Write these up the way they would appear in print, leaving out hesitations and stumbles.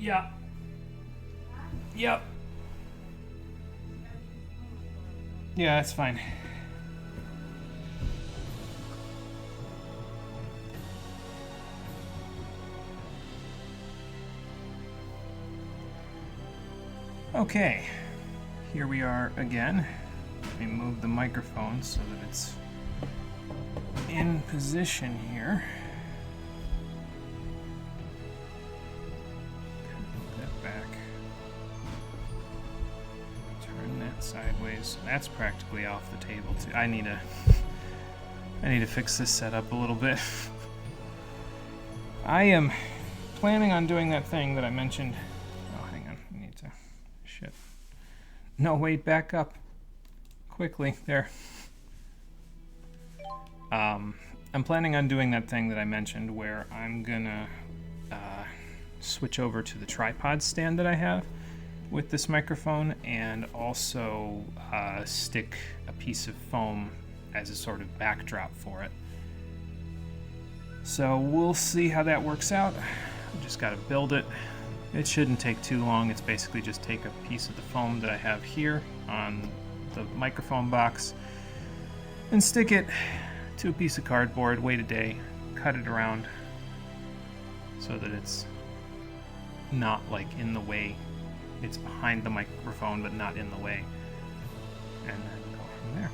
Yeah. Yep. Yeah, that's fine. Okay, here we are again. Let me move the microphone so that it's in position here. Move that back. Turn that sideways. That's practically off the table too. I need to fix this setup a little bit. I am planning on doing that thing that I mentioned. Oh, hang on. I need to. Shit. No, wait, back up. Quickly. There. I'm planning on doing that thing that I mentioned where I'm gonna switch over to the tripod stand that I have with this microphone and also stick a piece of foam as a sort of backdrop for it. So we'll see how that works out. I just gotta build it. It shouldn't take too long. It's basically just take a piece of the foam that I have here on the microphone box and stick it to a piece of cardboard, wait a day, cut it around so that it's not like in the way. It's behind the microphone but not in the way. And then go from there.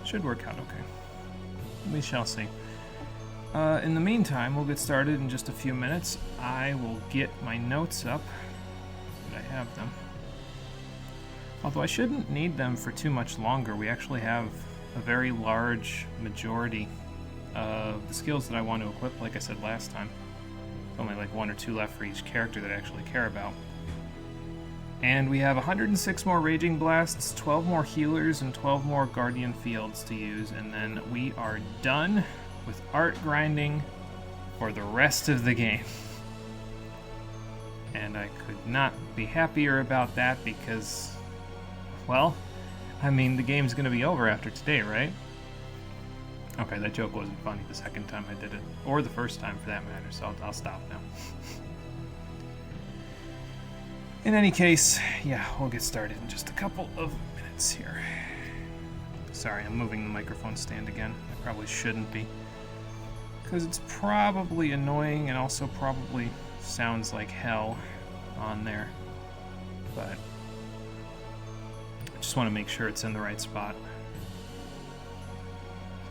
Should work out okay. We shall see. In the meantime, we'll get started in just a few minutes. I will get my notes up, that I have them. Although I shouldn't need them for too much longer. We actually have a very large majority of the skills that I want to equip, like I said last time. Only like 1 or 2 left for each character that I actually care about. And we have 106 more Raging Blasts, 12 more Healers, and 12 more Guardian Fields to use, and then we are done with art grinding for the rest of the game. And I could not be happier about that because, well, I mean, the game's gonna be over after today, right? Okay, that joke wasn't funny the second time I did it, or the first time for that matter, so I'll stop now. In any case, yeah, we'll get started in just a couple of minutes here. Sorry, I'm moving the microphone stand again. I probably shouldn't be, because it's probably annoying and also probably sounds like hell on there, but I just want to make sure it's in the right spot.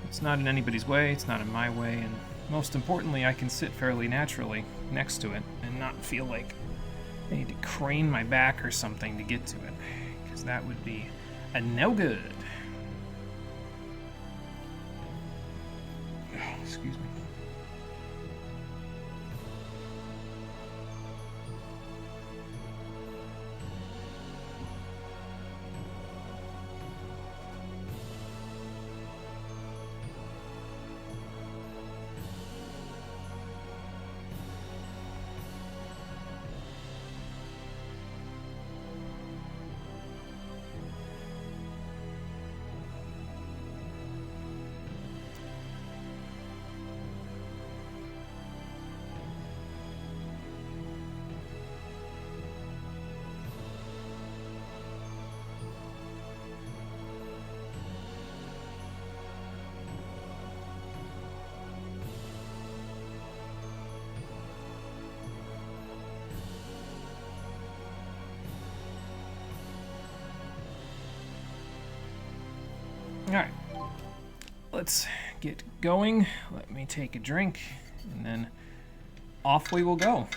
It's not in anybody's way, it's not in my way, and most importantly, I can sit fairly naturally next to it and not feel like I need to crane my back or something to get to it, because that would be a no good. Excuse me. Alright, let's get going. Let me take a drink, and then off we will go.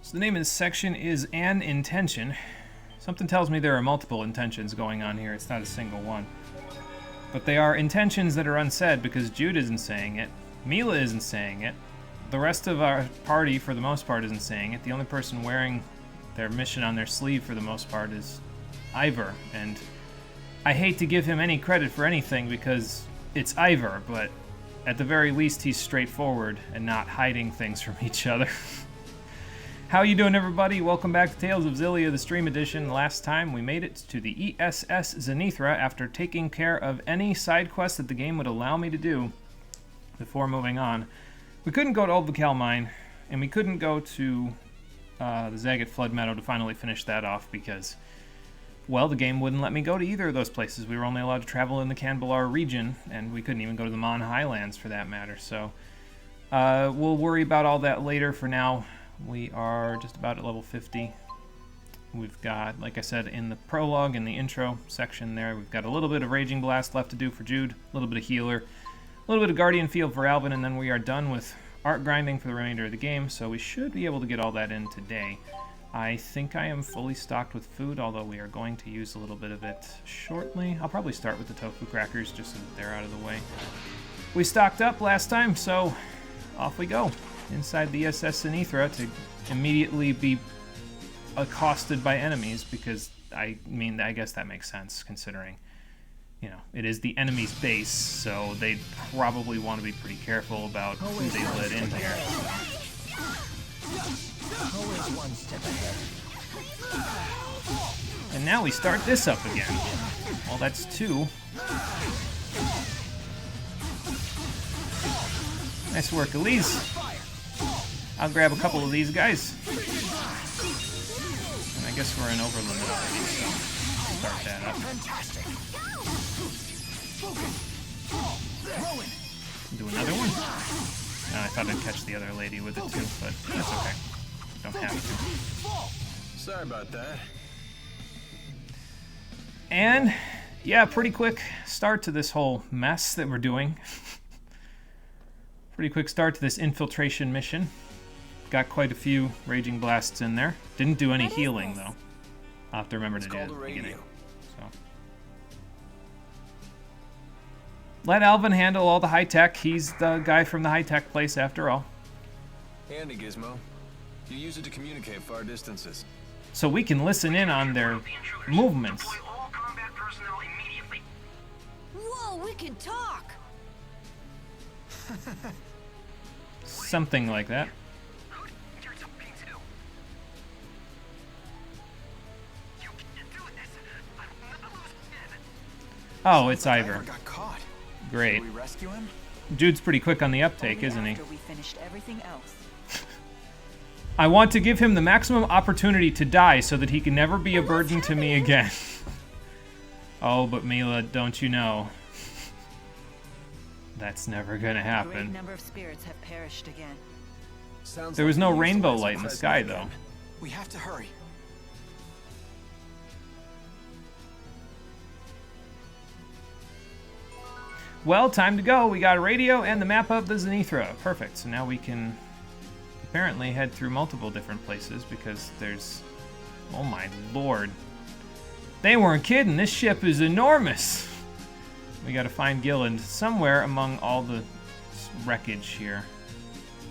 So the name of this section is An Intention. Something tells me there are multiple intentions going on here. It's not a single one. But they are intentions that are unsaid because Jude isn't saying it, Mila isn't saying it, the rest of our party, for the most part, isn't saying it. The only person wearing their mission on their sleeve, for the most part, is Ivor. And I hate to give him any credit for anything because it's Ivor, but at the very least, he's straightforward and not hiding things from each other. How you doing, everybody? Welcome back to Tales of Xillia, the stream edition. Last time we made it to the ESS Zenithra after taking care of any side quest that the game would allow me to do before moving on. We couldn't go to Old Vakal Mine, and we couldn't go to the Zagat Flood Meadow to finally finish that off because, well, the game wouldn't let me go to either of those places. We were only allowed to travel in the Canbalar region, and we couldn't even go to the Mon Highlands for that matter. So we'll worry about all that later. For now, we are just about at level 50. We've got, like I said, in the prologue, in the intro section there, we've got a little bit of Raging Blast left to do for Jude, a little bit of Healer, a little bit of Guardian Field for Alvin, and then we are done with art grinding for the remainder of the game, so we should be able to get all that in today. I think I am fully stocked with food, although we are going to use a little bit of it shortly. I'll probably start with the tofu crackers just so that they're out of the way. We stocked up last time, so off we go inside the SS Zenithra to immediately be accosted by enemies, because, I mean, I guess that makes sense considering, you know, it is the enemy's base, so they'd probably want to be pretty careful about who they let in here. And now we start this up again. Well, that's 2. Nice work, Elise. I'll grab a couple of these guys. And I guess we're in overlimit already, so start that up. Do another one. I thought I'd catch the other lady with it too, but that's okay. Don't have to. Sorry about that. And yeah, pretty quick start to this whole mess that we're doing. Pretty quick start to this infiltration mission. Got quite a few Raging Blasts in there. Didn't do any healing, though. I'll have to remember to do it at the beginning. So. Let Alvin handle all the high-tech. He's the guy from the high-tech place, after all. Handy gizmo. You use it to communicate far distances. So we can listen in on their movements. Whoa, we can talk! Something like that. Oh, it's Ivor. Great. Jude's pretty quick on the uptake, isn't he? I want to give him the maximum opportunity to die so that he can never be a burden to me again. Oh, but Mila, don't you know? That's never gonna happen. Number of spirits have perished again. There was no rainbow light in the sky, though. We have to hurry. Well, time to go. We got a radio and the map of the Zenithra. Perfect. So now we can apparently head through multiple different places because there's... Oh my lord. They weren't kidding. This ship is enormous. We gotta find Gilland somewhere among all the wreckage here.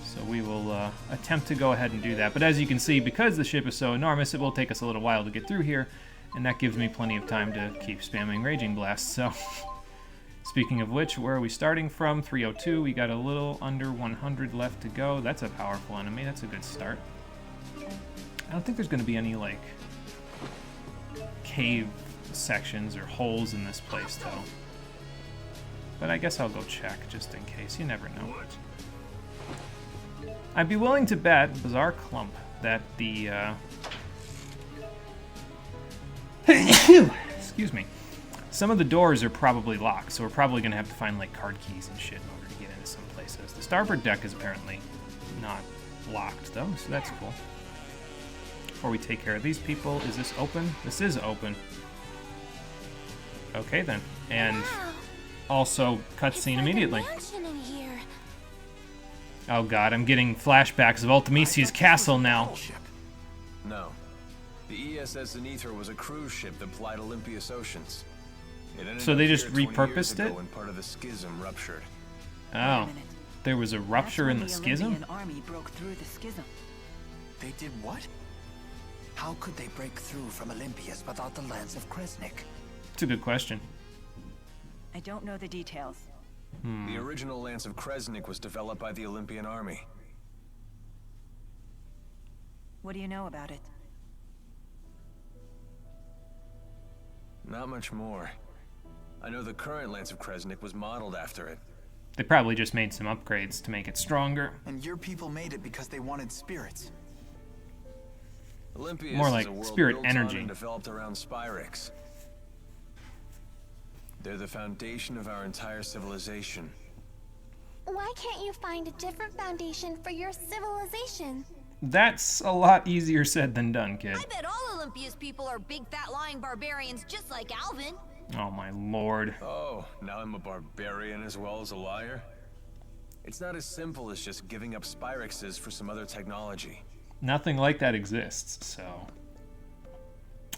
So we will attempt to go ahead and do that. But as you can see, because the ship is so enormous, it will take us a little while to get through here. And that gives me plenty of time to keep spamming Raging Blast. So, speaking of which, where are we starting from? 302. We got a little under 100 left to go. That's a powerful enemy. That's a good start. I don't think there's going to be any, like, cave sections or holes in this place, though. But I guess I'll go check, just in case. You never know. I'd be willing to bet, Bizarre Clump, that the, excuse me. Some of the doors are probably locked, so we're probably going to have to find, like, card keys and shit in order to get into some places. The starboard deck is apparently not locked, though, so that's cool. Before we take care of these people, is this open? This is open. Okay, then. And also, cutscene immediately. Oh god, I'm getting flashbacks of Ultimisia's castle now. No. The ESS Zenithra was a cruise ship that plied Olympia's oceans. So they just repurposed it? When part of the schism ruptured. Oh. There was a rupture in the schism? The army broke through the schism. They did what? How could they break through from Olympias without the lands of Kresnik? It's a good question. I don't know the details, The original Lance of Kresnik was developed by the Olympian army. What do you know about it? Not much more. I know the current Lance of Kresnik was modeled after it. They probably just made some upgrades to make it stronger. And your people made it because they wanted spirits. Olympia More is like a world spirit built energy. on and developed around Spyrix. They're the foundation of our entire civilization. Why can't you find a different foundation for your civilization? That's a lot easier said than done, kid. I bet all Olympia's people are big fat lying barbarians just like Alvin. Oh my lord. Oh, now I'm a barbarian as well as a liar? It's not as simple as just giving up Spyrixes for some other technology. Nothing like that exists, so...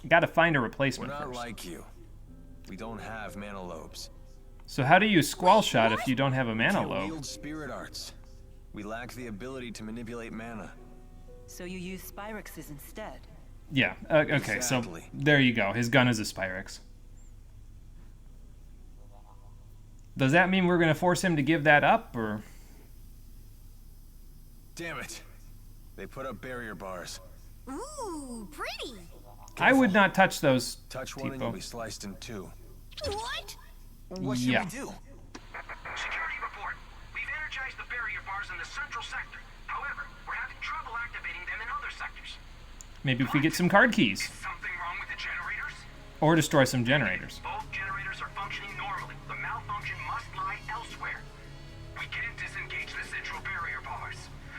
Gotta find a We're replacement not first. like you. We don't have mana lobes. So how do you squall shot if you don't have a mana We lobe? wield spirit arts. We lack the ability to manipulate mana. So you use Spyrixes instead. Yeah, okay, Exactly. so there you go. His gun is a Spyrix. Does that mean we're gonna force him to give that up, or...? Damn it. They put up barrier bars. Ooh, pretty. I would not touch those, Touch one and you'll Tipo. be sliced in two. What? What should Yeah. we do? Security report. We've energized the barrier bars in the central sector. However, we're having trouble activating them in other sectors. Maybe if we get some card keys. Is something wrong with the generators? Or destroy some generators. Both generators are functioning normally. The malfunction must lie elsewhere. We can't disengage the central barrier bars.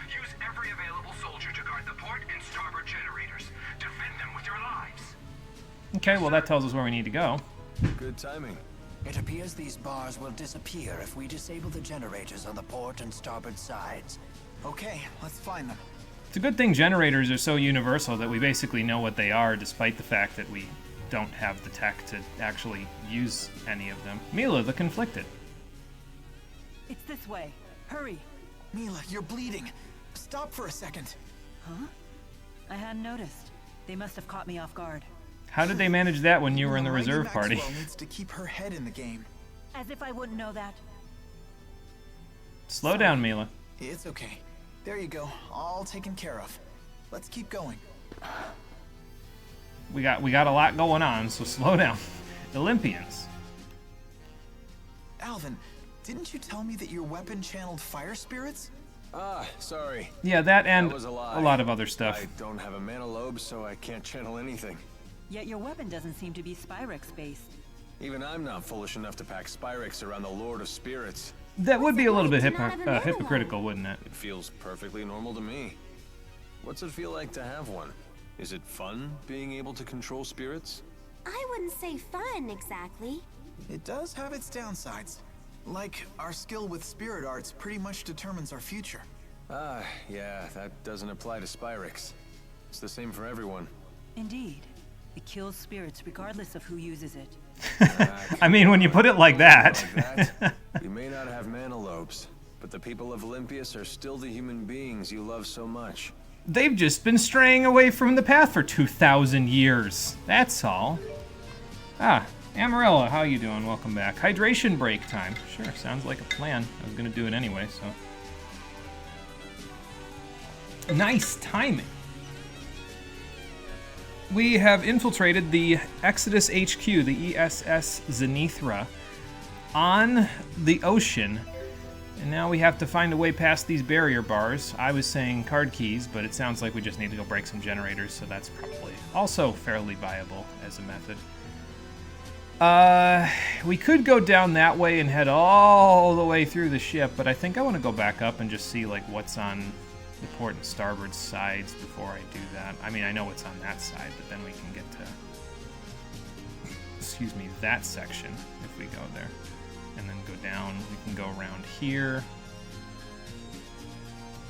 Use every available soldier to guard the port and starboard generators. Defend them with your lives. Okay, well that tells us where we need to go. Good timing. It appears these bars will disappear if we disable the generators on the port and starboard sides. Okay, let's find them. It's a good thing generators are so universal that we basically know what they are, despite the fact that we don't have the tech to actually use any of them. Mila, the Conflicted. It's this way. Hurry. Mila, you're bleeding. Stop for a second. I hadn't noticed. They must have caught me off guard. How did they manage that when you were in the Lady reserve party? Maxwell needs to keep her head in the game. As if I wouldn't know that. Slow down, Mila. It's okay. There you go. All taken care of. Let's keep going. We got a lot going on, so slow down. Olympians. Alvin, didn't you tell me that your weapon channeled fire spirits? Ah, sorry. Yeah, that and That was a lie. a lot of other stuff. I don't have a mana lobe, so I can't channel anything. Yet your weapon doesn't seem to be Spyrix-based. Even I'm not foolish enough to pack Spyrix around the Lord of Spirits. That would be a little bit to not have a mana hypocritical, wouldn't it? It feels perfectly normal to me. What's it feel like to have one? Is it fun being able to control spirits? I wouldn't say fun, exactly. It does have its downsides. Like, our skill with spirit arts pretty much determines our future. Ah, yeah, that doesn't apply to Spyrix. It's the same for everyone. Indeed. It kills spirits regardless of who uses it. I mean, when you put it like that. Like that, we may not have mana lobes, but the people of Olympias are still the human beings you love so much. They've just been straying away from the path for 2,000 years. That's all. Ah, Amarella, how you doing? Welcome back. Hydration break time. Sure, sounds like a plan. I was gonna do it anyway, so. Nice timing. We have infiltrated the Exodus HQ, the ESS Zenithra, on the ocean. And now we have to find a way past these barrier bars. I was saying card keys, but it sounds like we just need to go break some generators, so that's probably also fairly viable as a method. We could go down that way and head all the way through the ship, but I think I want to go back up and just see like what's on the port and starboard sides before I do that. I mean, I know what's on that side, but then we can get to, excuse me, that section if we go there. And then go down, we can go around here.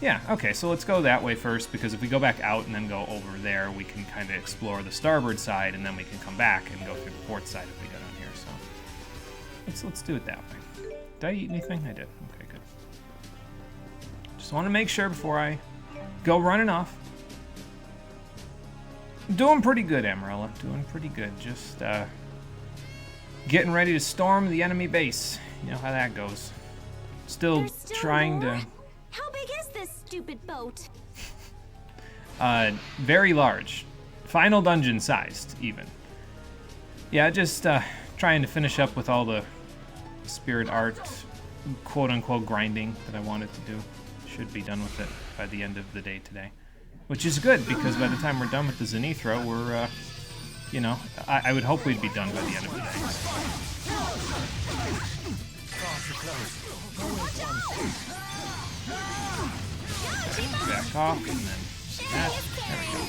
Yeah, okay, so let's go that way first, because if we go back out and then go over there, we can kind of explore the starboard side, and then we can come back and go through the port side if we go down here, so let's do it that way. Did I eat anything? I did. Okay, good. Just want to make sure before I go running off. Doing pretty good, Amarella. Doing pretty good. Just, getting ready to storm the enemy base. You know how that goes. Still There's still trying more? to... How big is this stupid boat? Very large. Final dungeon sized, even. Yeah, just trying to finish up with all the spirit art, quote-unquote grinding that I wanted to do. Should be done with it by the end of the day today. Which is good, because by the time we're done with the Zenithra, we're, you know, I would hope we'd be done by the end of the day. Back off, and then that. There we go.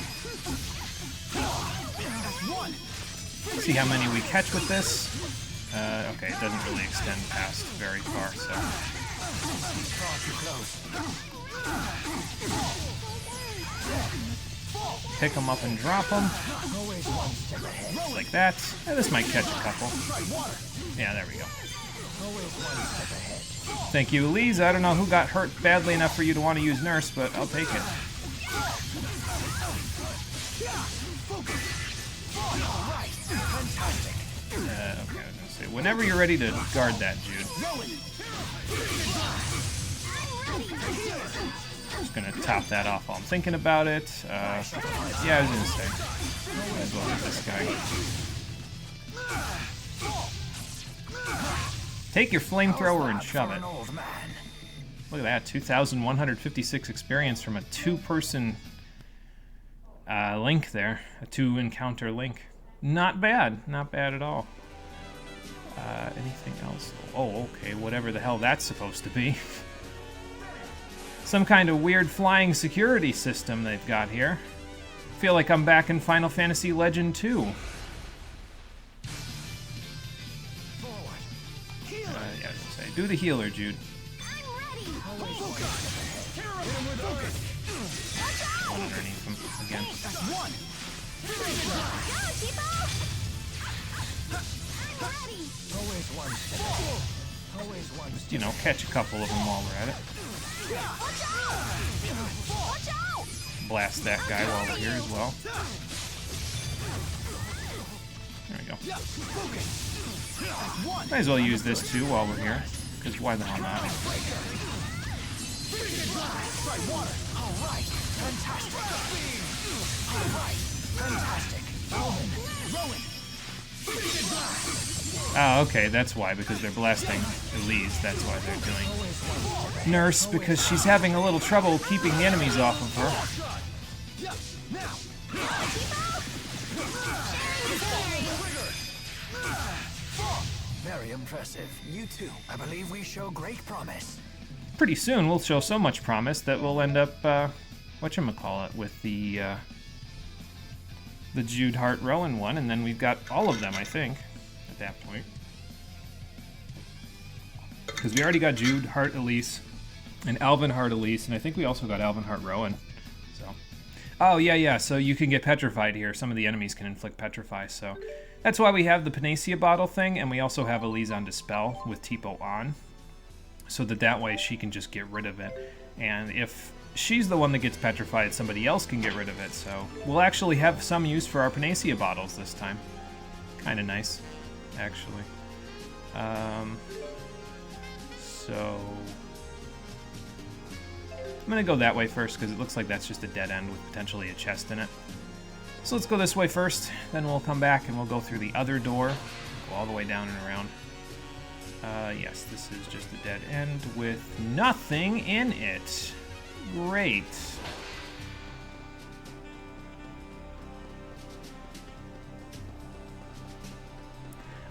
See how many we catch with this. Okay, it doesn't really extend past very far, so... Pick them up and drop them. Like that. Yeah, this might catch a couple. Yeah, there we go. Thank you, Elise. I don't know who got hurt badly enough for you to want to use Nurse, but I'll take it. Okay, I was gonna say, whenever you're ready to guard that, Jude. Just gonna top that off while I'm thinking about it. Yeah, I was gonna say. Might as well get this guy. Take your flamethrower and shove it. Look at that, 2,156 experience from a two-person link there. A two-encounter link. Not bad. Not bad at all. Anything else? Oh, okay, whatever the hell that's supposed to be. Some kind of weird flying security system they've got here. Feel like I'm back in Final Fantasy Legend 2. Yeah, I was gonna say, do the healer, Jude. One underneath him again. Just, you know, catch a couple of them while we're at it. Blast that guy while we're here as well. There we go. Might as well use this too while we're here, because why the hell not? Oh, okay, that's why, because they're blasting Elise, that's why they're doing Nurse, because she's having a little trouble keeping the enemies off of her. Very impressive. You too. I believe we show great promise. Pretty soon we'll show so much promise that we'll end up, whatchamacallit, with the Jude Hart Rowan one, and then we've got all of them, I think, at that point. Because we already got Jude Hart Elise and Alvin Hart Elise, and I think we also got Alvin Hart Rowan. So, oh yeah, so you can get petrified here. Some of the enemies can inflict petrify, so that's why we have the Panacea bottle thing, and we also have Elise on Dispel with Tipo on, so that way she can just get rid of it. And if she's the one that gets petrified, somebody else can get rid of it, so we'll actually have some use for our Panacea bottles this time. Kind of nice, actually. So I'm gonna go that way first, because it looks like that's just a dead end with potentially a chest in it. So let's go this way first, then we'll come back and we'll go through the other door, go all the way down and around. Yes, this is just a dead end with nothing in it. Great.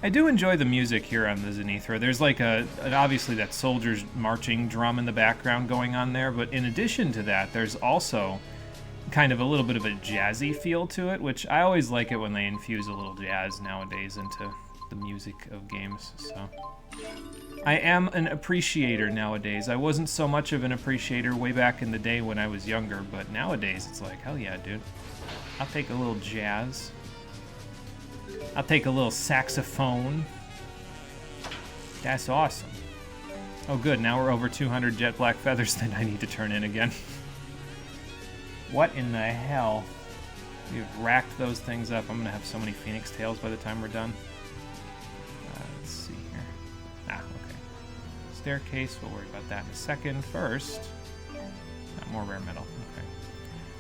I do enjoy the music here on the Zenithra. There's like obviously that soldier's marching drum in the background going on there, but in addition to that, there's also kind of a little bit of a jazzy feel to it, which I always like it when they infuse a little jazz nowadays into the music of games, so. I am an appreciator nowadays. I wasn't so much of an appreciator way back in the day when I was younger, but nowadays it's like, hell yeah, dude. I'll take a little jazz. I'll take a little saxophone. That's awesome. Oh good, now we're over 200 jet black feathers that I need to turn in again. What in the hell? We've racked those things up. I'm gonna have so many Phoenix Tails by the time we're done. Let's see here. Ah, okay. staircase. We'll worry about that in a second. First, more rare metal. Okay.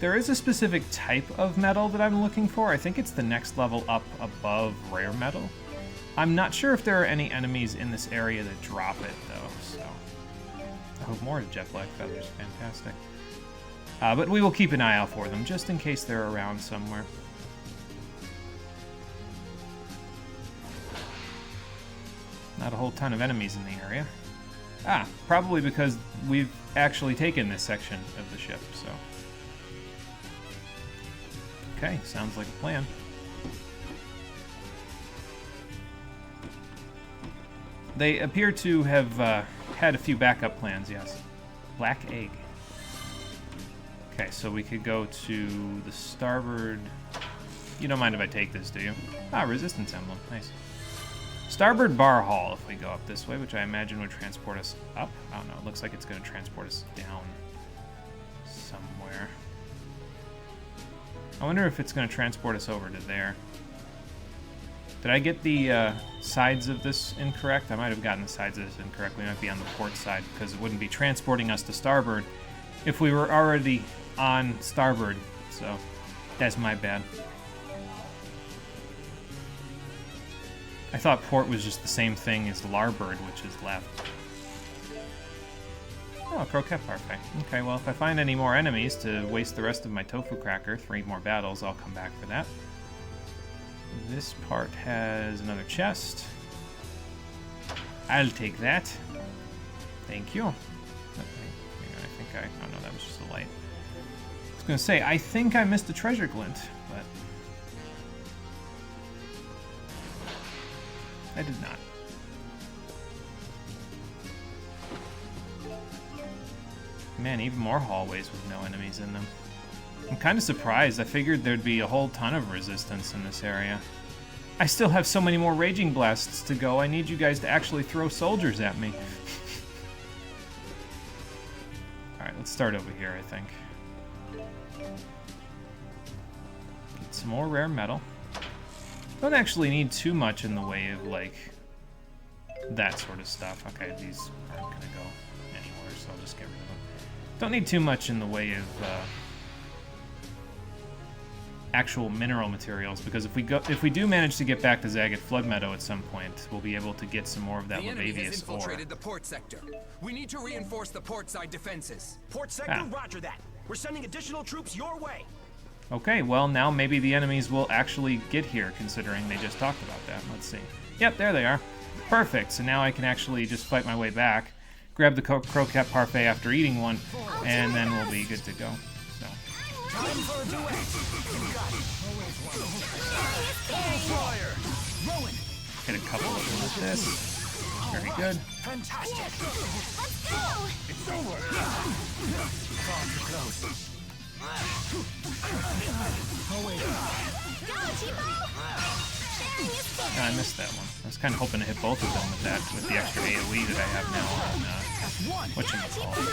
There is a specific type of metal that I'm looking for. I think it's the next level up above rare metal. I'm not sure if there are any enemies in this area that drop it, though, so... Oh, more jet black feathers. Fantastic. But we will keep an eye out for them, just in case they're around somewhere. Not a whole ton of enemies in the area. Probably because we've actually taken this section of the ship, so... Okay, sounds like a plan. They appear to have had a few backup plans, yes. Black egg. Okay, so we could go to the starboard... You don't mind if I take this, do you? Resistance emblem. Nice. Starboard bar hall if we go up this way, which I imagine would transport us up. I don't know, it looks like it's going to transport us down somewhere. I wonder if it's going to transport us over to there. Did I get the sides of this incorrect? I might have gotten the sides of this incorrect. We might be on the port side because it wouldn't be transporting us to starboard if we were already on starboard. So that's my bad. I thought port was just the same thing as larboard, which is left. Oh, croquette parfait. Okay, well, if I find any more enemies to waste the rest of my tofu cracker, 3 more battles, I'll come back for that. This part has another chest. I'll take that. Thank you. Oh no, that was just a light. I was gonna say, I think I missed a treasure glint, but... I did not. Man, even more hallways with no enemies in them. I'm kind of surprised. I figured there'd be a whole ton of resistance in this area. I still have so many more raging blasts to go. I need you guys to actually throw soldiers at me. Alright, let's start over here, I think. Get some more rare metal. Don't actually need too much in the way of, like, that sort of stuff. Okay, these aren't going to go anywhere, so I'll just get rid of them. Don't need too much in the way of actual mineral materials, because if we do manage to get back to Zagat Flood Meadow at some point, we'll be able to get some more of that Levavius ore. Infiltrated the port sector. We need to reinforce the port side defenses. Port sector, roger that. We're sending additional troops your way. Okay, well, now maybe the enemies will actually get here, considering they just talked about that. Let's see. Yep, there they are. Perfect, so now I can actually just fight my way back, grab the croquette parfait after eating one, and then we'll be good to go. So. Hit a couple of them with this. Very good. Fantastic. Let's go. It's over. Close. I missed that one. I was kind of hoping to hit both of them with that, with the extra AoE that I have now on, whatchamacallit,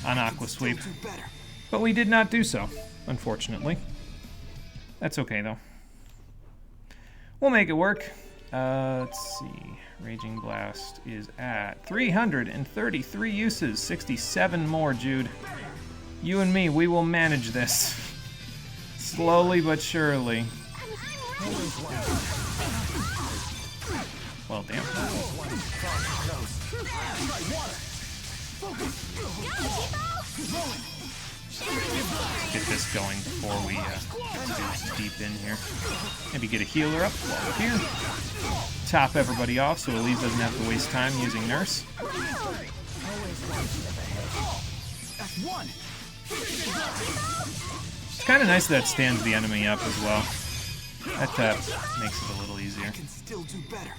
on Aqua Sweep. But we did not do so, unfortunately. That's okay, though. We'll make it work. Let's see. Raging Blast is at 333 uses, 67 more, Jude. You and me, we will manage this. Slowly but surely. Well, damn. Get this going before we do deep in here. Maybe get a healer up while we're here. Top everybody off so Elise doesn't have to waste time using Nurse. It's kind of nice that stands the enemy up as well. That makes it a little easier. Can still do better.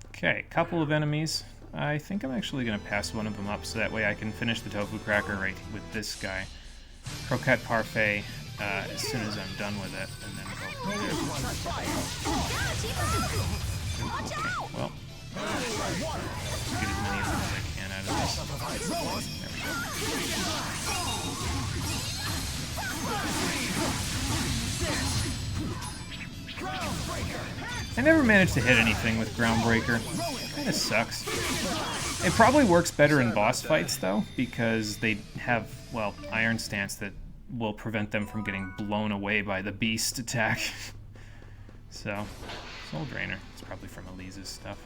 Okay, couple of enemies. I think I'm actually going to pass one of them up so that way I can finish the tofu cracker right with this guy. Croquette parfait as soon as I'm done with it, and then go from there. Okay, well, get as many of them as I can out of this. There we go. I never managed to hit anything with Groundbreaker. Kinda sucks. It probably works better in boss fights, though, because they have, well, Iron Stance that will prevent them from getting blown away by the Beast attack. So, Soul Drainer. It's probably from Elise's stuff.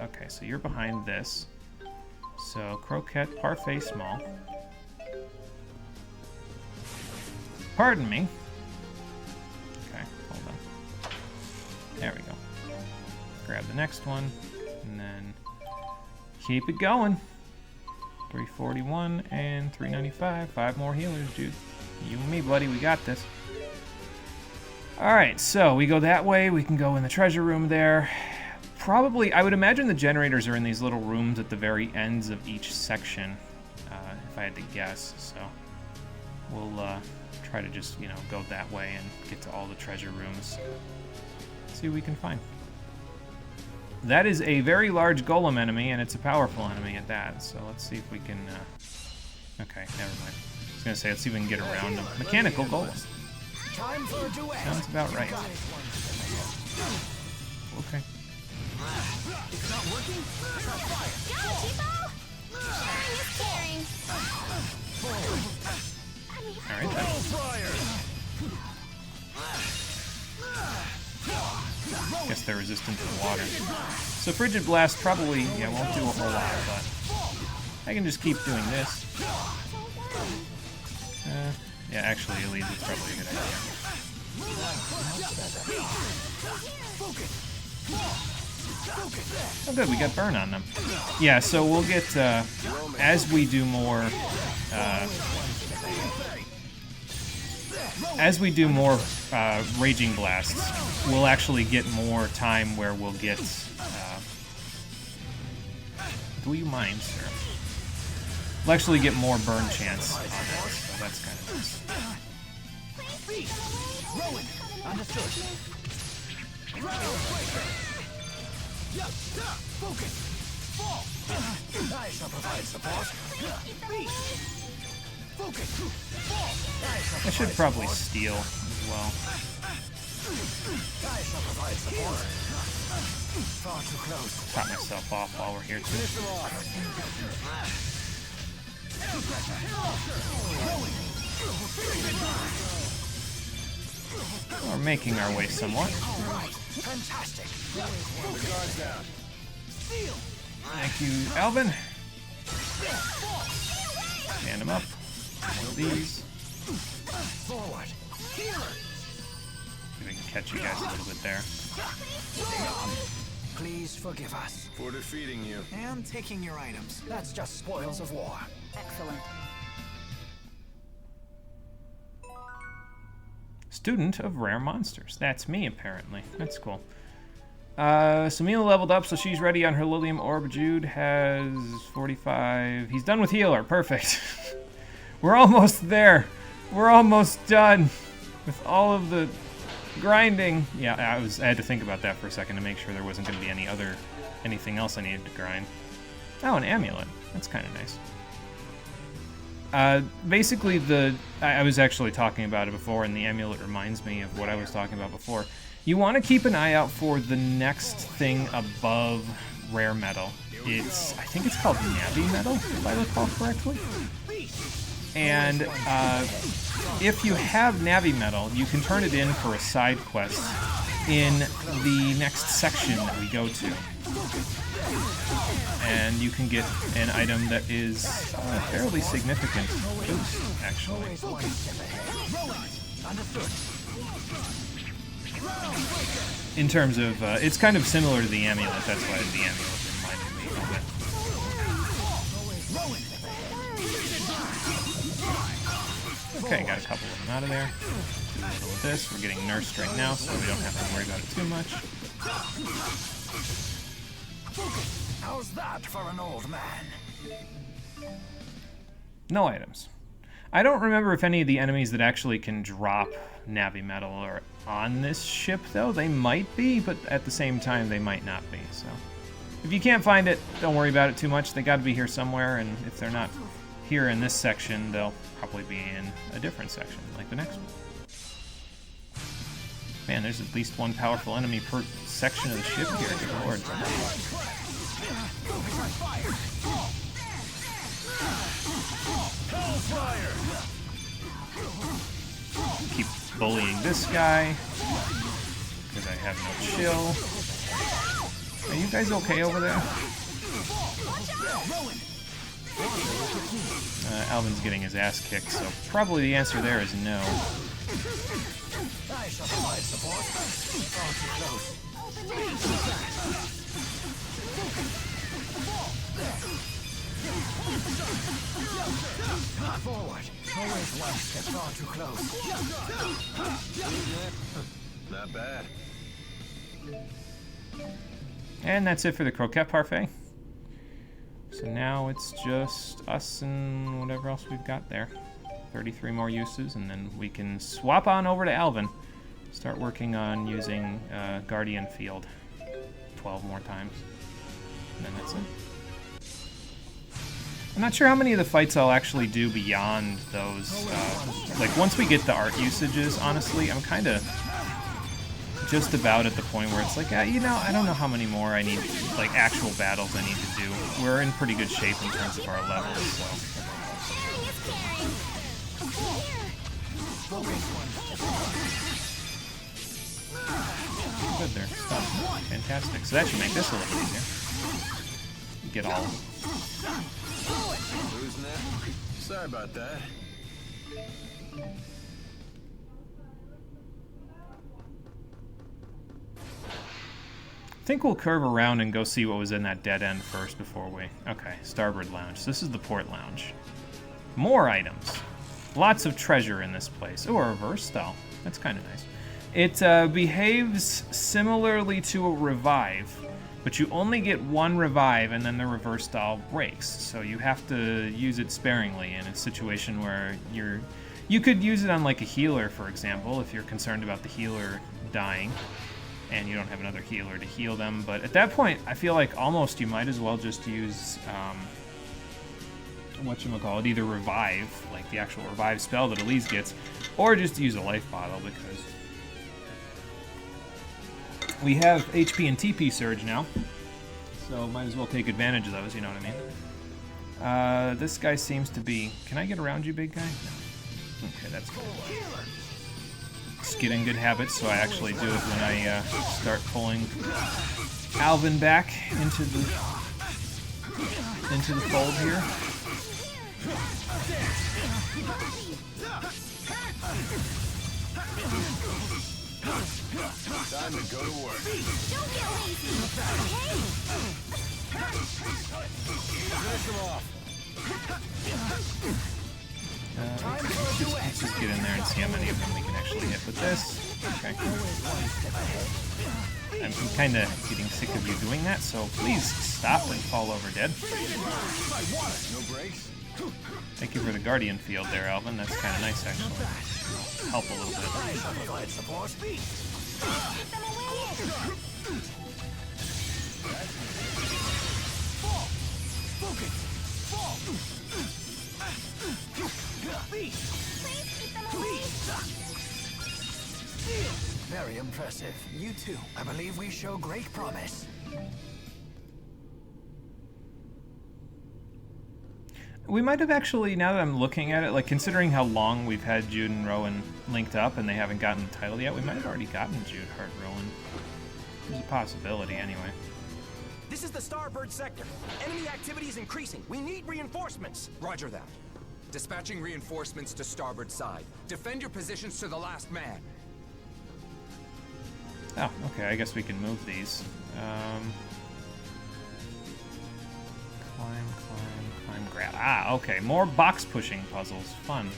Okay, so you're behind this. So, Croquette, Parfait, Small. Pardon me. Okay, hold on. There we go. Grab the next one, and then keep it going. 341 and 395. 5 more healers, dude. You and me, buddy. We got this. Alright, so we go that way. We can go in the treasure room there. Probably, I would imagine the generators are in these little rooms at the very ends of each section, if I had to guess. So we'll try to just, you know, go that way and get to all the treasure rooms. See what we can find. That is a very large golem enemy, and it's a powerful enemy at that. So let's see if we can... Okay, never mind. I was going to say, let's see if we can get around him. Mechanical golem. Sounds about right. Okay. It's not working? Go, Chipo! Sharing is caring. Alright then. Guess they're resistant to water. So Frigid Blast probably, yeah, won't do a whole lot, but I can just keep doing this. Yeah, actually, Elise, it's probably a good idea. Oh good, we got burn on them. Yeah, so we'll get, as we do more Raging Blasts, we'll actually get more time where we'll get, do you mind, sir? We'll actually get more burn chance on that, so that's kind of nice. I shall provide support. I should probably steal as well. I shall provide support. Far too close. Top myself off while we're here too. We're making our way somewhat. Fantastic. Thank you, Alvin. Stand him up. One of these. Forward. See if we can catch you guys a little bit there. Please forgive us. For defeating you. And taking your items. That's just spoils of war. Excellent. Student of Rare Monsters. That's me, apparently. That's cool. So Mila leveled up, so she's ready on her Lilium Orb. Jude has 45. He's done with healer. Perfect. We're almost there. We're almost done with all of the grinding. Yeah, I had to think about that for a second to make sure there wasn't going to be anything else I needed to grind. Oh, an amulet. That's kind of nice. Basically, I was actually talking about it before, and the amulet reminds me of what I was talking about before. You want to keep an eye out for the next thing above rare metal. I think it's called Navi metal, if I recall correctly. And if you have Navi metal, you can turn it in for a side quest in the next section that we go to. And you can get an item that is a fairly significant boost, actually. In terms of, it's kind of similar to the amulet, that's why the amulet reminded me of it. Okay, got a couple of them out of there. Do a little of this. We're getting nursed right now, so we don't have to worry about it too much. How's that for an old man? No items. I don't remember if any of the enemies that actually can drop Navi metal are on this ship, though. They might be, but at the same time, they might not be. So, if you can't find it, don't worry about it too much. They got to be here somewhere, and if they're not here in this section, they'll probably be in a different section, like the next one. Man, there's at least one powerful enemy per section of the ship here. Good lord. Keep bullying this guy because I have no chill. Are you guys okay over there? Alvin's getting his ass kicked, so probably the answer there is no. I shall provide support. Far too close. Forward. Always once get far too close. Not bad. And that's it for the croquette parfait. So now it's just us and whatever else we've got there. 33 more uses, and then we can swap on over to Alvin. Start working on using Guardian Field 12 more times. And then that's it. I'm not sure how many of the fights I'll actually do beyond those. Like, once we get the art usages, honestly, I'm kind of just about at the point where it's like, you know, I don't know how many more I need, like, actual battles I need to do. We're in pretty good shape in terms of our levels, so. Good there. Stuff. Fantastic. So that should make this a little easier. Get all. Losing that? Sorry about that. I think we'll curve around and go see what was in that dead end first before we... Okay, starboard lounge. So this is the port lounge. More items. Lots of treasure in this place. Oh, a reverse stall. That's kind of nice. It behaves similarly to a revive, but you only get one revive and then the reverse stall breaks. So you have to use it sparingly in a situation where you could use it on like a healer, for example, if you're concerned about the healer dying and you don't have another healer to heal them. But at that point, I feel like almost you might as well just use whatchamacallit, either revive, like the actual revive spell that Elise gets, or just use a life bottle, because we have HP and TP surge now, so might as well take advantage of those, you know what I mean? This guy seems to be... Can I get around you, big guy? No. Okay, that's good. Just get in good habits, so I actually do it when I start pulling Alvin back into the fold here. Time to go to work. Don't get lazy. Finish him off. Let's just get in there and see how many of them we can actually hit with this. Okay. I'm kind of getting sick of you doing that, so please stop and fall over dead. No breaks. Thank you for the Guardian Field there, Alvin. That's kind of nice, actually. Help a little bit. Very impressive. You too. I believe we show great promise. We might have actually, now that I'm looking at it, like considering how long we've had Jude and Rowan linked up and they haven't gotten the title yet, we might have already gotten Jude, Hart, Rowan. There's a possibility, anyway. This is the starboard sector. Enemy activity is increasing. We need reinforcements. Roger that. Dispatching reinforcements to starboard side. Defend your positions to the last man. Oh, okay, I guess we can move these. Climb, grab. Ah, okay, more box pushing puzzles. Fun.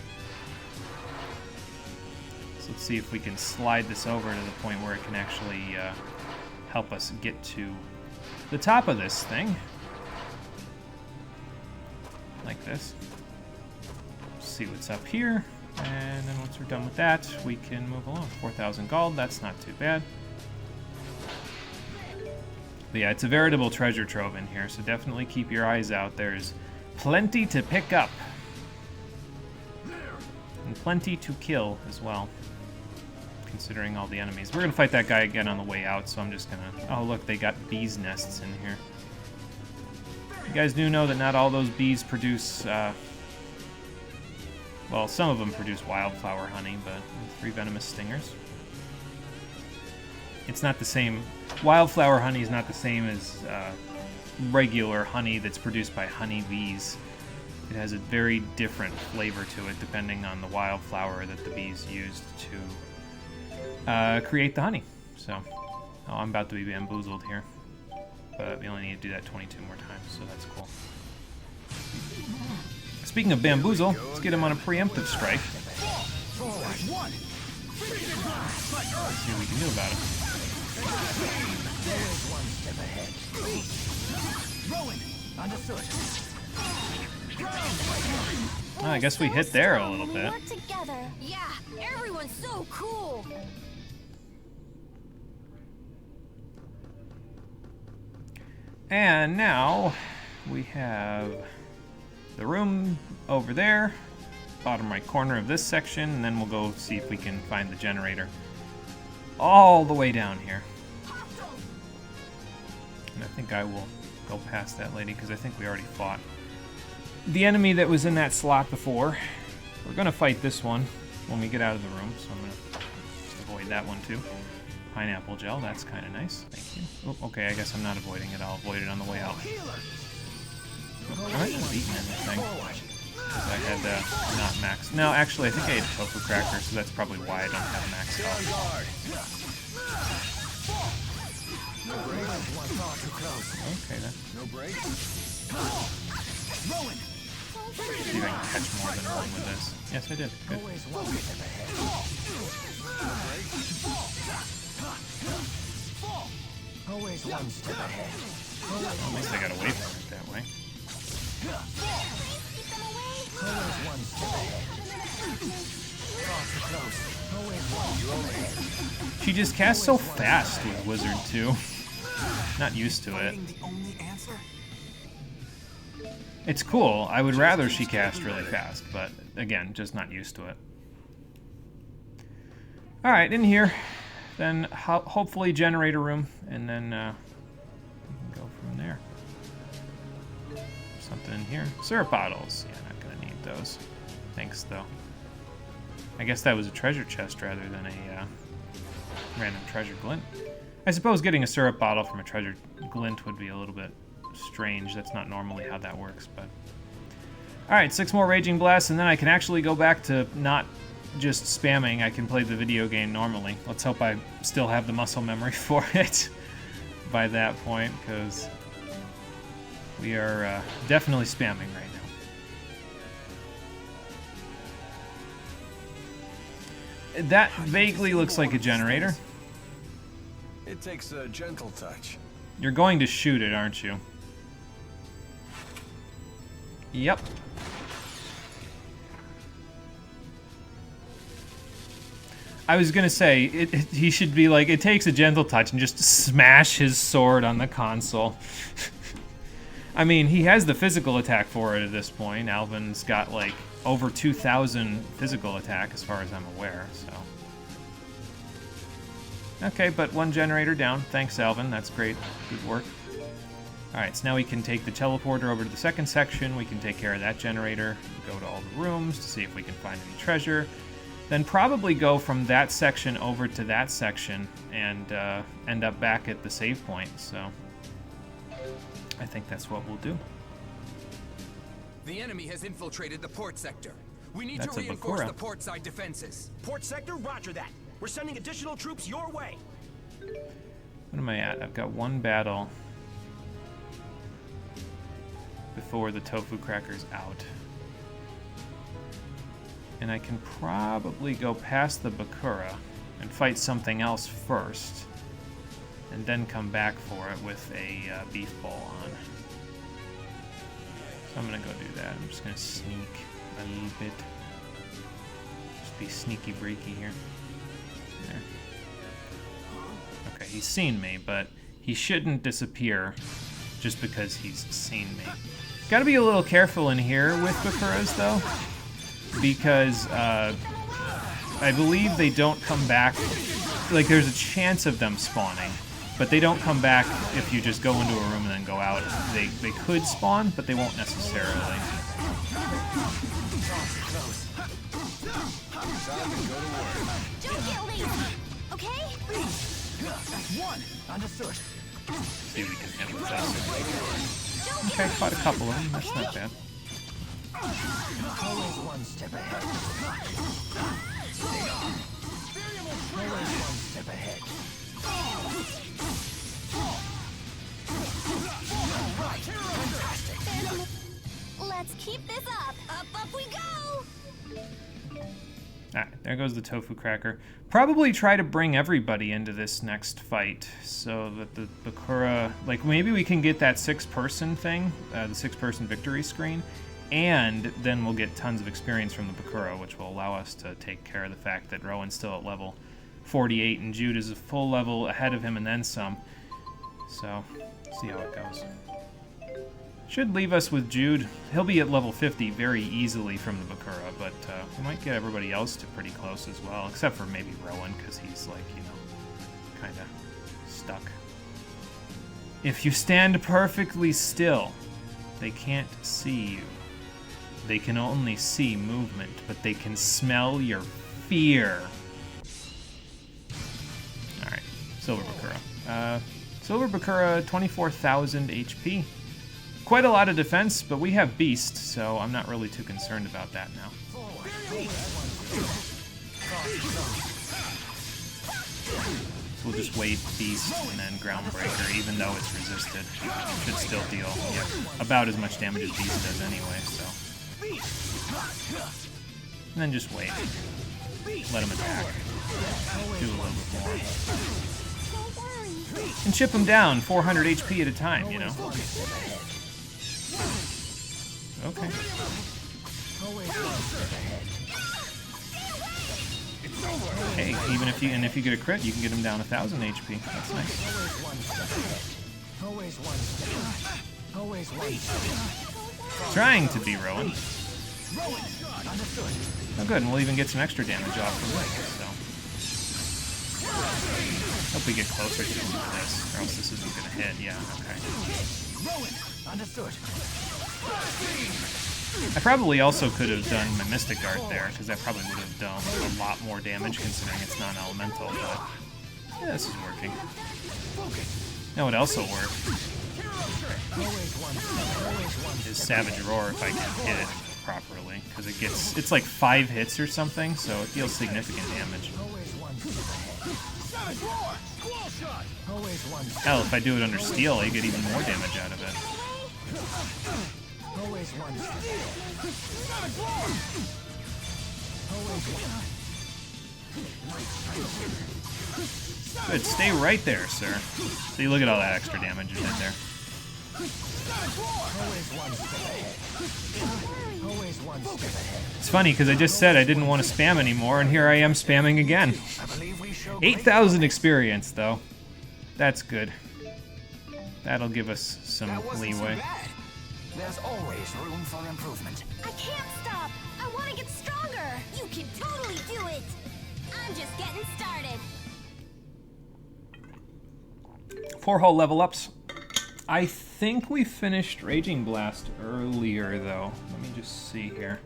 So let's see if we can slide this over to the point where it can actually help us get to the top of this thing. Like this. See what's up here. And then once we're done with that, we can move along. 4,000 gold, that's not too bad. But yeah, it's a veritable treasure trove in here, so definitely keep your eyes out. There's plenty to pick up. And plenty to kill as well. considering all the enemies. We're gonna fight that guy again on the way out, so I'm just gonna... Oh, look, they got bees' nests in here. You guys do know that not all those bees produce, well, some of them produce wildflower honey, but 3 venomous stingers. It's not the same... Wildflower honey is not the same as regular honey that's produced by honeybees. It has a very different flavor to it depending on the wildflower that the bees used to create the honey. So, oh, I'm about to be bamboozled here. But we only need to do that 22 more times, so that's cool. Speaking of bamboozle, let's get him on a preemptive strike. Let's see what we can do about it. Oh, I guess we hit there a little bit. Yeah, everyone's so cool. And now we have the room over there, bottom right corner of this section, and then we'll go see if we can find the generator all the way down here. And I think I will go past that lady because I think we already fought the enemy that was in that slot before. We're going to fight this one when we get out of the room, so I'm going to just avoid that one too. Pineapple gel, that's kind of nice. Thank you. Oh, okay, I guess I'm not avoiding it. I'll avoid it on the way out. Oh, I might have beaten anything. Because I had not max. No, actually, I think I ate a tofu cracker, so that's probably why I don't have max health. Okay, then. No break. See if I can catch more than one with this. Yes, I did. Good. Always one step ahead. At least I got away from it that way. Always one step ahead. She just casts so fast with Wizard, too. Not used to it. It's cool. I would rather she cast really fast, but again, just not used to it. Alright, in here. Then hopefully generator room, and then we can go from there. Something in here. Syrup bottles. Yeah, not gonna need those. Thanks, though. I guess that was a treasure chest rather than a random treasure glint. I suppose getting a syrup bottle from a treasure glint would be a little bit strange. That's not normally how that works, but... Alright, 6 more Raging Blasts, and then I can actually go back to not just spamming. I can play the video game normally. Let's hope I still have the muscle memory for it by that point, because we are definitely spamming right now. That vaguely looks like a generator. It takes a gentle touch. You're going to shoot it, aren't you? Yep. I was gonna say, he should be like, it takes a gentle touch and just smash his sword on the console. I mean, he has the physical attack for it at this point. Alvin's got like over 2,000 physical attack as far as I'm aware, so. Okay, but 1 generator down. Thanks, Alvin. That's great. Good work. Alright, so now we can take the teleporter over to the second section. We can take care of that generator. Go to all the rooms to see if we can find any treasure. Then probably go from that section over to that section and end up back at the save point. So I think that's what we'll do. The enemy has infiltrated the port sector. We need That's to a reinforce Bakura. the port side defenses. Port sector, roger that. We're sending additional troops your way. What am I at? I've got 1 battle before the tofu cracker's out. And I can probably go past the Bakura and fight something else first, and then come back for it with a beef bowl on. So I'm gonna go do that. I'm just gonna sneak a little bit. Just be sneaky breaky here. There. Okay, he's seen me, but he shouldn't disappear just because he's seen me. Gotta be a little careful in here with Bakuras, though, because I believe they don't come back. Like, there's a chance of them spawning, but they don't come back if you just go into a room and then go out. They could spawn, but they won't necessarily. Don't get lazy, okay? One. Understood. See if we can hit with this. Okay, caught a couple of them. That's not bad. Always one step ahead. Always one step ahead. Let's keep this up. Up we go. Alright, there goes the tofu cracker. Probably try to bring everybody into this next fight so that the Bakura... Like, maybe we can get that 6-person thing, the 6-person victory screen, and then we'll get tons of experience from the Bakura, which will allow us to take care of the fact that Rowan's still at level 48 and Jude is a full level ahead of him and then some. So, see how it goes. Should leave us with Jude. He'll be at level 50 very easily from the Bakura, but we might get everybody else to pretty close as well, except for maybe Rowan, because he's, like, you know, kind of stuck. If you stand perfectly still, they can't see you. They can only see movement, but they can smell your fear. Alright, Silver Bakura. Silver Bakura, 24,000 HP. Quite a lot of defense, but we have Beast, so I'm not really too concerned about that now. So we'll just wait Beast and then Groundbreaker, even though it's resisted. It should still deal about as much damage as Beast does anyway, so. And then just wait. Let him attack. Do a little bit more. And chip him down 400 HP at a time, you know. Okay. Hey, even if you get a crit, you can get him down 1,000 HP. That's nice. Trying to be Rowan. Oh, good, and we'll even get some extra damage off from this. So, hope we get closer to him with this, or else this isn't gonna hit. Yeah. Okay. Understood. I probably also could have done my Mystic Art there, because that probably would have done a lot more damage considering it's non-elemental, but yeah, this is working. You know what else will work? Is Savage Roar if I can hit it properly, because it's like 5 hits or something, so it deals significant damage. Hell, if I do it under Steel, I get even more damage out of it. Good, stay right there, sir. See, look at all that extra damage you did there. It's funny, because I just said I didn't want to spam anymore, and here I am spamming again. 8,000 experience, though. That's good. That'll give us some leeway. There's always room for improvement. I can't stop. I want to get stronger. You can totally do it! I'm just getting started. 4 whole level ups. I think we finished Raging Blast earlier, though. Let me just see here.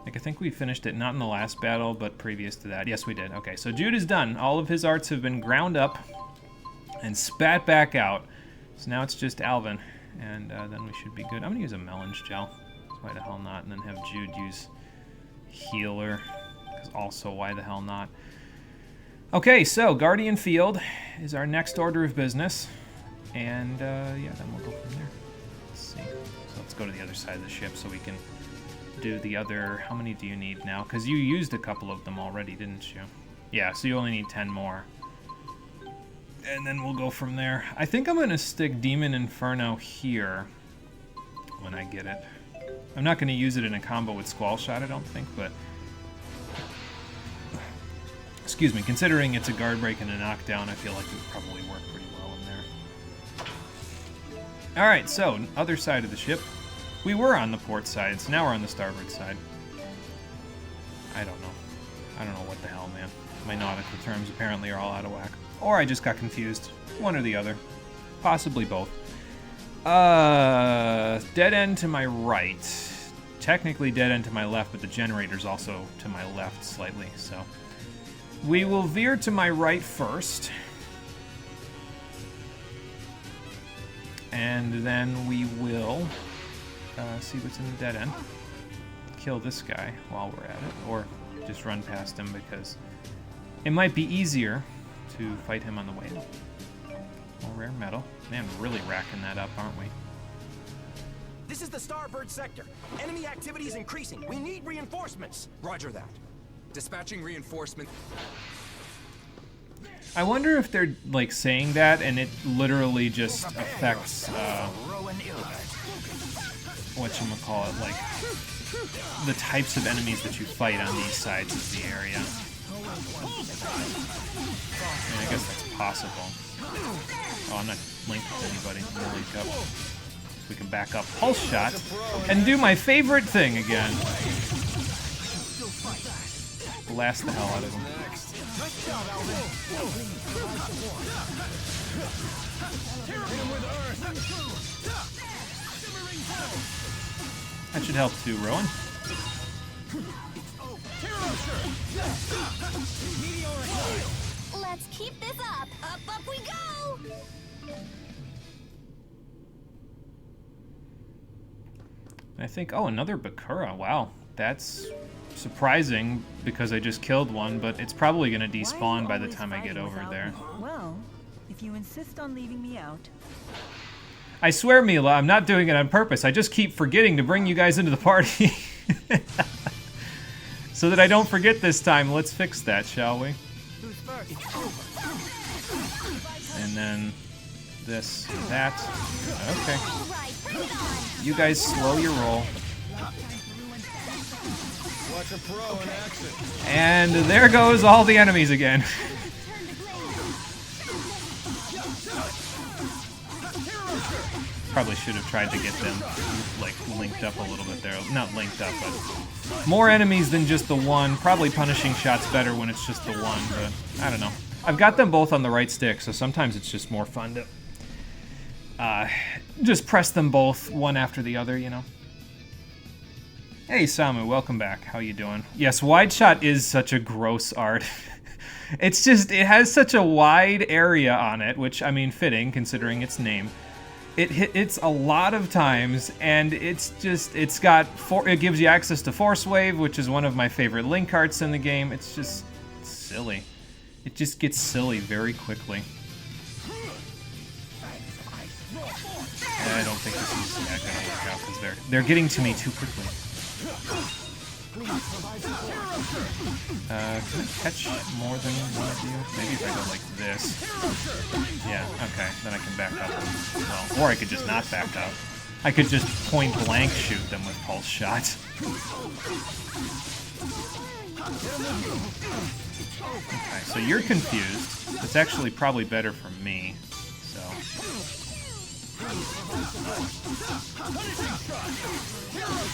Like, I think we finished it not in the last battle, but previous to that. Yes, we did. Okay, so Jude is done. All of his arts have been ground up and spat back out. So now it's just Alvin, and then we should be good. I'm going to use a Melons Gel. Why the hell not? And then have Jude use Healer, because also why the hell not? Okay, so Guardian Field is our next order of business. And, yeah, then we'll go from there. Let's see. So let's go to the other side of the ship so we can do the other... How many do you need now? Because you used a couple of them already, didn't you? Yeah, so you only need 10 more. And then we'll go from there. I think I'm going to stick Demon Inferno here when I get it. I'm not going to use it in a combo with Squall Shot, I don't think, but... Excuse me, considering it's a guard break and a knockdown, I feel like it would probably work pretty well in there. Alright, so, other side of the ship. We were on the port side, so now we're on the starboard side. I don't know. I don't know what the hell, man. My nautical terms apparently are all out of whack. Or I just got confused. One or the other. Possibly both. Dead end to my right. Technically dead end to my left, but the generator's also to my left slightly, so. We will veer to my right first. And then we will see what's in the dead end. Kill this guy while we're at it, or just run past him because it might be easier to fight him on the way. More rare metal. Man, we're really racking that up, aren't we? This is the starboard sector. Enemy activity is increasing. We need reinforcements. Roger that. Dispatching reinforcement. I wonder if they're like saying that and it literally just affects whatchamacallit, like the types of enemies that you fight on these sides of the area. I mean, I guess that's possible. Oh, I'm not linked with anybody. I'm gonna link up. We can back up pulse shot and do my favorite thing again. Blast the hell out of him. That should help too, Rowan. Let's keep this up. Up we go! I think, oh, another Bakura. Wow, that's surprising because I just killed one, but it's probably going to despawn by the time I get over there. Well, if you insist on leaving me out. I swear, Mila, I'm not doing it on purpose. I just keep forgetting to bring you guys into the party. So that I don't forget this time. Let's fix that, shall we? Who's first? And then this, that. Okay. You guys slow your roll. Watch a pro in action. And there goes all the enemies again. Probably should have tried to get them like linked up a little bit there. Not linked up, but more enemies than just the one. Probably punishing shots better when it's just the one, but I don't know. I've got them both on the right stick, so sometimes it's just more fun to just press them both one after the other, you know. Hey Samu, welcome back. How you doing? Yes, wide shot is such a gross art. It's just, it has such a wide area on it, which, I mean, fitting considering its name. It hits a lot of times, and it's just, it gives you access to Force Wave, which is one of my favorite link arts in the game. It's just silly. It just gets silly very quickly. I don't think this is gonna work out because they're getting to me too quickly. Can I catch more than one of you? Maybe if I go like this. Yeah, okay, then I can back up. Well, or I could just not back up. I could just point blank shoot them with pulse shot. Okay, so you're confused. It's actually probably better for me, so.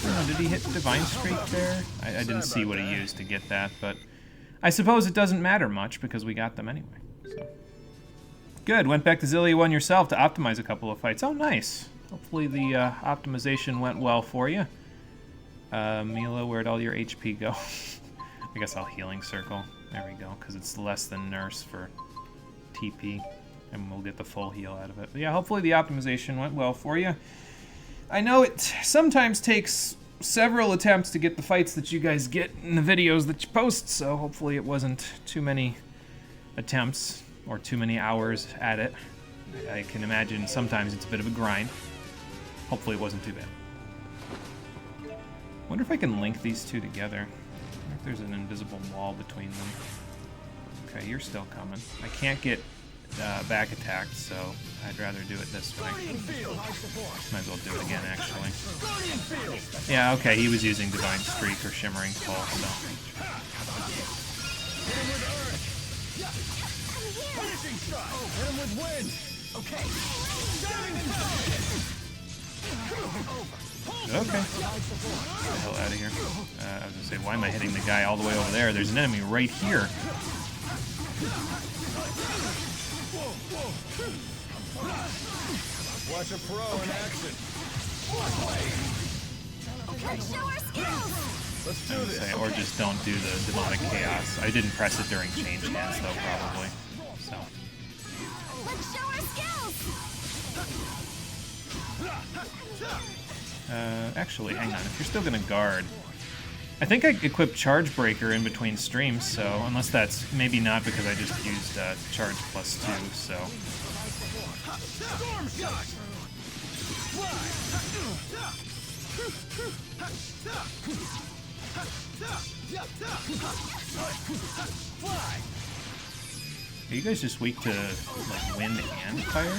Oh, did he hit Divine Streak there? I didn't see what he used to get that, but I suppose it doesn't matter much because we got them anyway. So. Good, went back to Xillia 1 yourself to optimize a couple of fights. Oh, nice. Hopefully the optimization went well for you. Mila, where'd all your HP go? I guess I'll Healing Circle. There we go, because it's less than Nurse for TP. And we'll get the full heal out of it. But yeah, hopefully the optimization went well for you. I know it sometimes takes several attempts to get the fights that you guys get in the videos that you post, so hopefully it wasn't too many attempts or too many hours at it. I can imagine sometimes it's a bit of a grind. Hopefully it wasn't too bad. Wonder if I can link these two together. I wonder if there's an invisible wall between them. Okay, you're still coming. I can't get back attacked, so I'd rather do it this way. Might as well do it again, actually. Yeah, okay, he was using Divine Streak or Shimmering Pulse, so. Okay. Get the hell out of here. I was gonna say, why am I hitting the guy all the way over there? There's an enemy right here. Watch a pro in action. Let's show our skills! Let's do I would this. say, or just don't do the demonic chaos. I didn't press it during change hands though, probably. So. Let's show our skills! Actually, hang on. If you're still gonna guard, I think I equipped Charge Breaker in between streams. So unless that's maybe not because I just used Charge +2. So. Storm shot! Are you guys just weak to like wind and fire?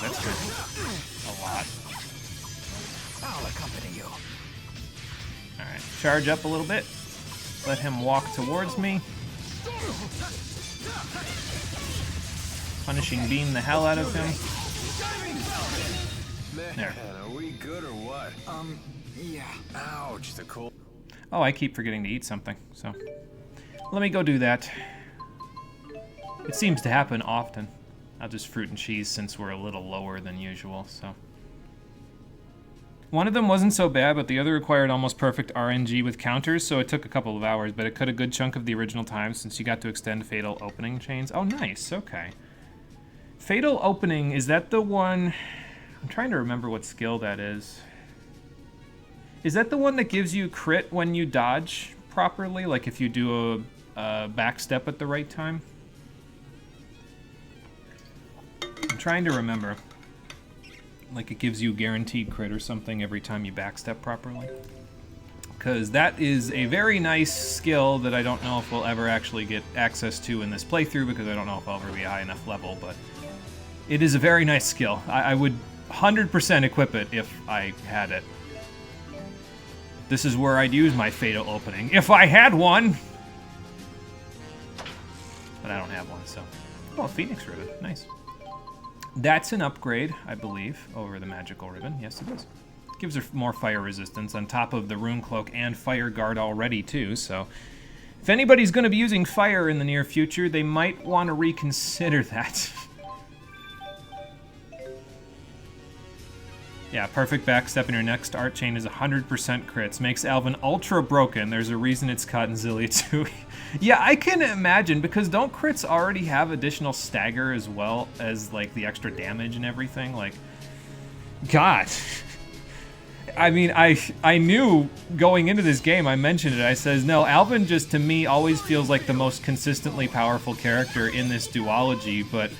That's good. A lot. I'll accompany you. Alright, charge up a little bit. Let him walk towards me. Punishing beam the hell out of him. Man, There. are we good or what? Yeah. Ouch, the cold. Oh, I keep forgetting to eat something, so let me go do that. It seems to happen often. I'll just fruit and cheese since we're a little lower than usual, so. One of them wasn't so bad, but the other required almost perfect RNG with counters, so it took a couple of hours, but it cut a good chunk of the original time since you got to extend fatal opening chains. Oh, nice, okay. Fatal opening, is that the one... I'm trying to remember what skill that is. Is that the one that gives you crit when you dodge properly? Like if you do a backstep at the right time? I'm trying to remember. Like it gives you guaranteed crit or something every time you backstep properly. Because that is a very nice skill that I don't know if we'll ever actually get access to in this playthrough because I don't know if I'll ever be a high enough level, but it is a very nice skill. I would 100% equip it if I had it. This is where I'd use my fatal opening, if I had one! But I don't have one, so... Oh, Phoenix Ribbon, nice. That's an upgrade, I believe, over the Magical Ribbon. Yes, it is. Gives her more fire resistance on top of the Rune Cloak and Fire Guard already, too, so... If anybody's going to be using fire in the near future, they might want to reconsider that. Yeah, perfect backstep in your next art chain is 100% crits. Makes Alvin ultra broken. There's a reason it's caught in Xillia 2. Yeah, I can imagine, because don't crits already have additional stagger as well as, like, the extra damage and everything? Like, God. I mean, I knew going into this game, I mentioned it, I says, no, Alvin just, to me, always feels like the most consistently powerful character in this duology, but...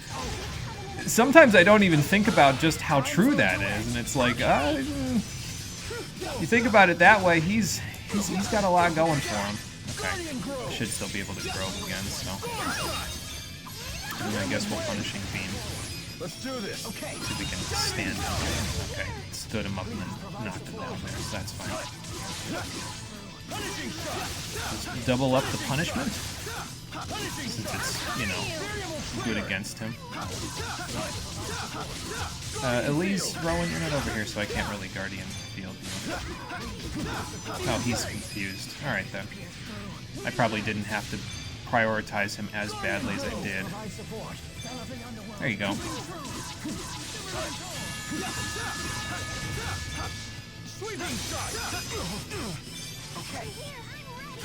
Sometimes I don't even think about just how true that is, and it's like, you think about it that way, he's got a lot going for him. Okay, I should still be able to grow again, so. And I guess we'll Punishing Beam. Let's do this. Okay. See if we can stand him. Okay, stood him up and then knocked him down there, so that's fine. Just double up the punishment, since it's, you know, good against him. Elise, Rowan, you're not over here, so I can't really Guardian Field you. Oh, he's confused. Alright, then. I probably didn't have to prioritize him as badly as I did. There you go.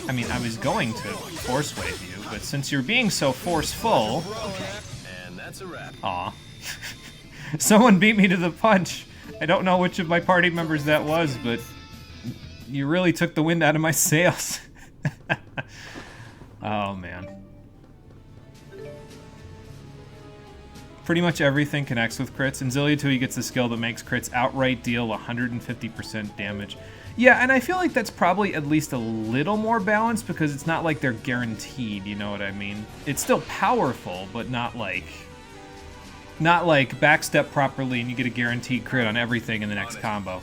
I mean, I was going to Force Wave you, but since you're being so forceful... And that's a wrap. Aw. Someone beat me to the punch. I don't know which of my party members that was, but you really took the wind out of my sails. Oh, man. Pretty much everything connects with crits. In Xillia 2, he gets a skill that makes crits outright deal 150% damage. Yeah, and I feel like that's probably at least a little more balanced because it's not like they're guaranteed, you know what I mean? It's still powerful, but not like backstep properly and you get a guaranteed crit on everything in the next combo.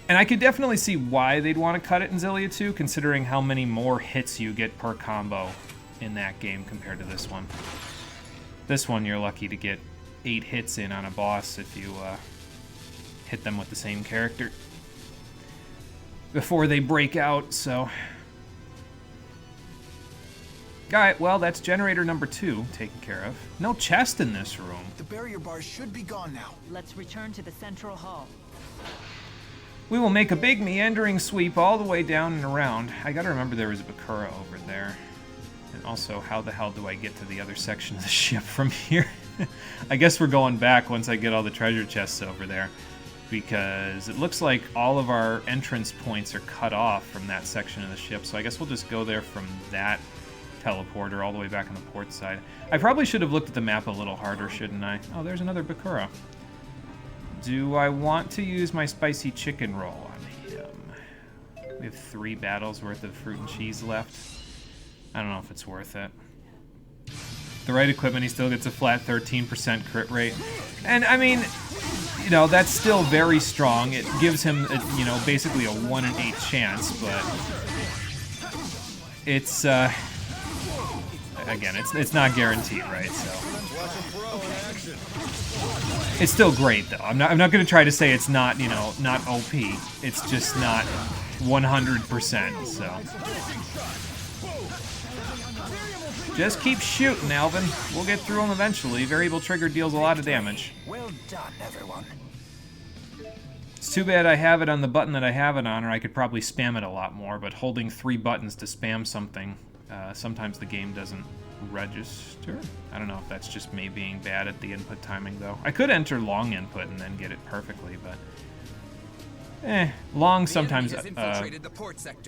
And I could definitely see why they'd want to cut it in Xillia 2, considering how many more hits you get per combo in that game compared to this one. This one, you're lucky to get 8 hits in on a boss if you hit them with the same character. before they break out, so... Alright, well, that's generator number 2 taken care of. No chest in this room. The barrier bars should be gone now. Let's return to the central hall. We will make a big meandering sweep all the way down and around. I gotta remember there was a Bakura over there. And also, how the hell do I get to the other section of the ship from here? I guess we're going back once I get all the treasure chests over there. Because it looks like all of our entrance points are cut off from that section of the ship. So I guess we'll just go there from that teleporter all the way back on the port side. I probably should have looked at the map a little harder, shouldn't I? Oh, there's another Bakura. Do I want to use my spicy chicken roll on him? We have 3 battles worth of fruit and cheese left. I don't know if it's worth it. The right equipment, he still gets a flat 13% crit rate. And, I mean, you know, that's still very strong. It gives him, you know, basically a 1 in 8 chance, but... It's, again, it's not guaranteed, right? So it's still great, though. I'm not going to try to say it's not, you know, not OP. It's just not 100%. So just keep shooting, Alvin. We'll get through them eventually. Variable trigger deals a lot of damage. Well done, everyone. It's too bad I have it on the button that I have it on, or I could probably spam it a lot more. But holding 3 buttons to spam something. Sometimes the game doesn't register. I don't know if that's just me being bad at the input timing, though. I could enter long input and then get it perfectly, but... long sometimes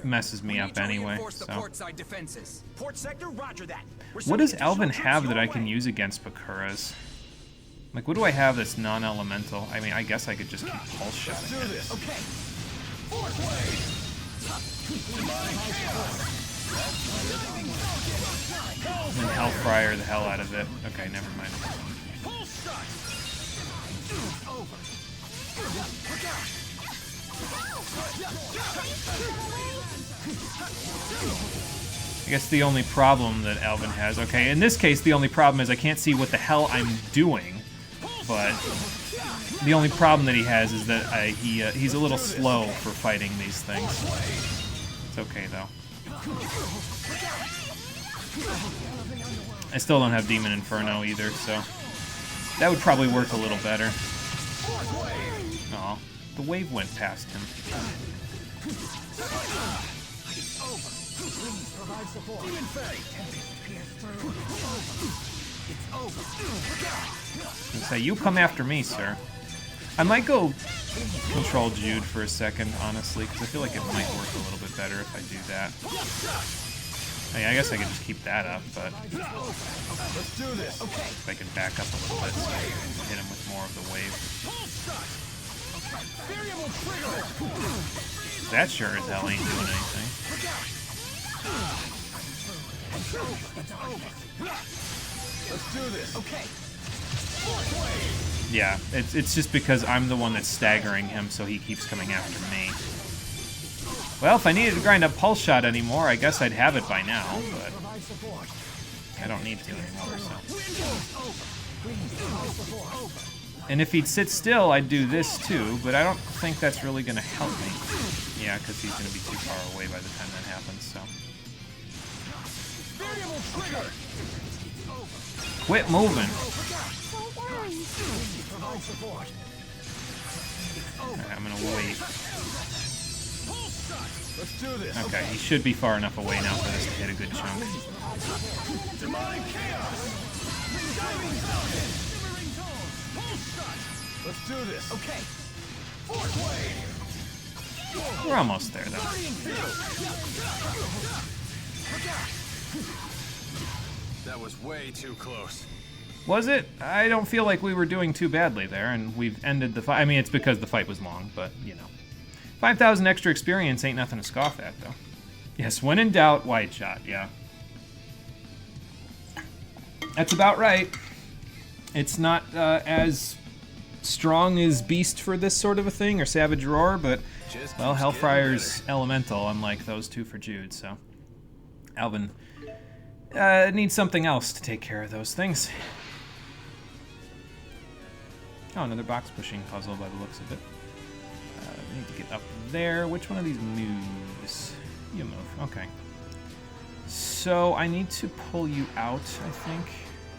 messes me up anyway, so... Port sector, roger that. What does Alvin have that I can use against Bakuras? Like, what do I have that's non-elemental? I mean, I guess I could just keep pulse shotting it. Okay. And then Hellfire the hell out of it. Okay, never mind. I guess the only problem that Alvin has... Okay, in this case, the only problem is I can't see what the hell I'm doing. But the only problem that he has is that he's a little slow for fighting these things. It's okay, though. I still don't have Demon Inferno either, so that would probably work a little better. Aw, the wave went past him. Say, you come after me, sir. I might go control Jude for a second, honestly, because I feel like it might work a little bit better if I do that. I mean, I guess I could just keep that up, but if I could back up a little bit so I can hit him with more of the wave. That sure as hell ain't doing anything. Let's do this. Okay. Yeah, it's just because I'm the one that's staggering him, so he keeps coming after me. Well, if I needed to grind up Pulse Shot anymore, I guess I'd have it by now, but I don't need to anymore, so. And if he'd sit still, I'd do this too, but I don't think that's really going to help me. Yeah, because he's going to be too far away by the time that happens, so. Quit moving. Right, I'm gonna wait. Okay, he should be far enough away now for this to hit a good chunk. Let's do this. Okay. We're almost there, though. That was way too close. Was it? I don't feel like we were doing too badly there, and we've ended the fight. I mean, it's because the fight was long, but, you know. 5,000 extra experience ain't nothing to scoff at, though. Yes, when in doubt, wide shot, yeah. That's about right. It's not as strong as Beast for this sort of a thing, or Savage Roar, but, well, Hellfire's elemental, unlike those two for Jude, so. Alvin needs something else to take care of those things. Oh, another box pushing puzzle by the looks of it. need to get up there. Which one of these moves? You move. Okay. So I need to pull you out, I think,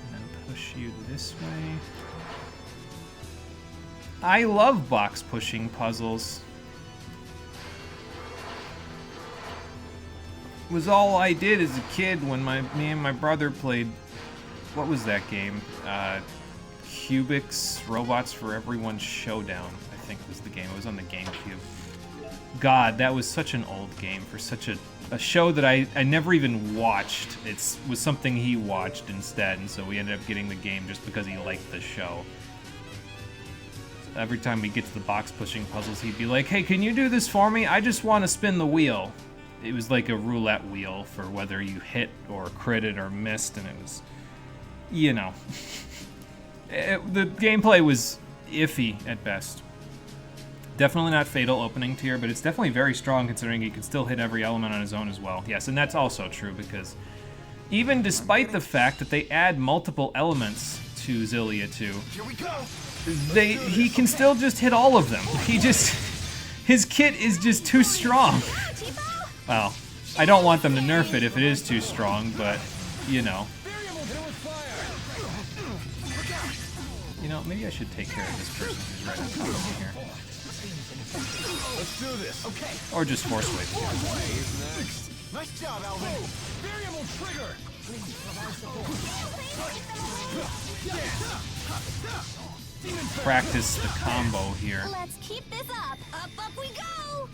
and then push you this way. I love box pushing puzzles. It was all I did as a kid when me and my brother played. What was that game? Cubics Robots for Everyone Showdown, I think was the game. It was on the GameCube. God, that was such an old game for such a show that I never even watched. It was something he watched instead, and so we ended up getting the game just because he liked the show. Every time we get to the box pushing puzzles, he'd be like, hey, can you do this for me? I just want to spin the wheel. It was like a roulette wheel for whether you hit or critted or missed, and it was, you know. The gameplay was iffy at best. Definitely not fatal opening tier, but it's definitely very strong considering he can still hit every element on his own as well. Yes, and that's also true because even despite the fact that they add multiple elements to Xillia 2, he can still just hit all of them. His kit is just too strong. Well, I don't want them to nerf it if it is too strong, but, you know. You know, maybe I should take care of this person who's right on top of me here. Let's do this. Okay. Or just force wave. Nice job, Alvin. Variable trigger. Practice the combo here. Let's keep this up. Up we go.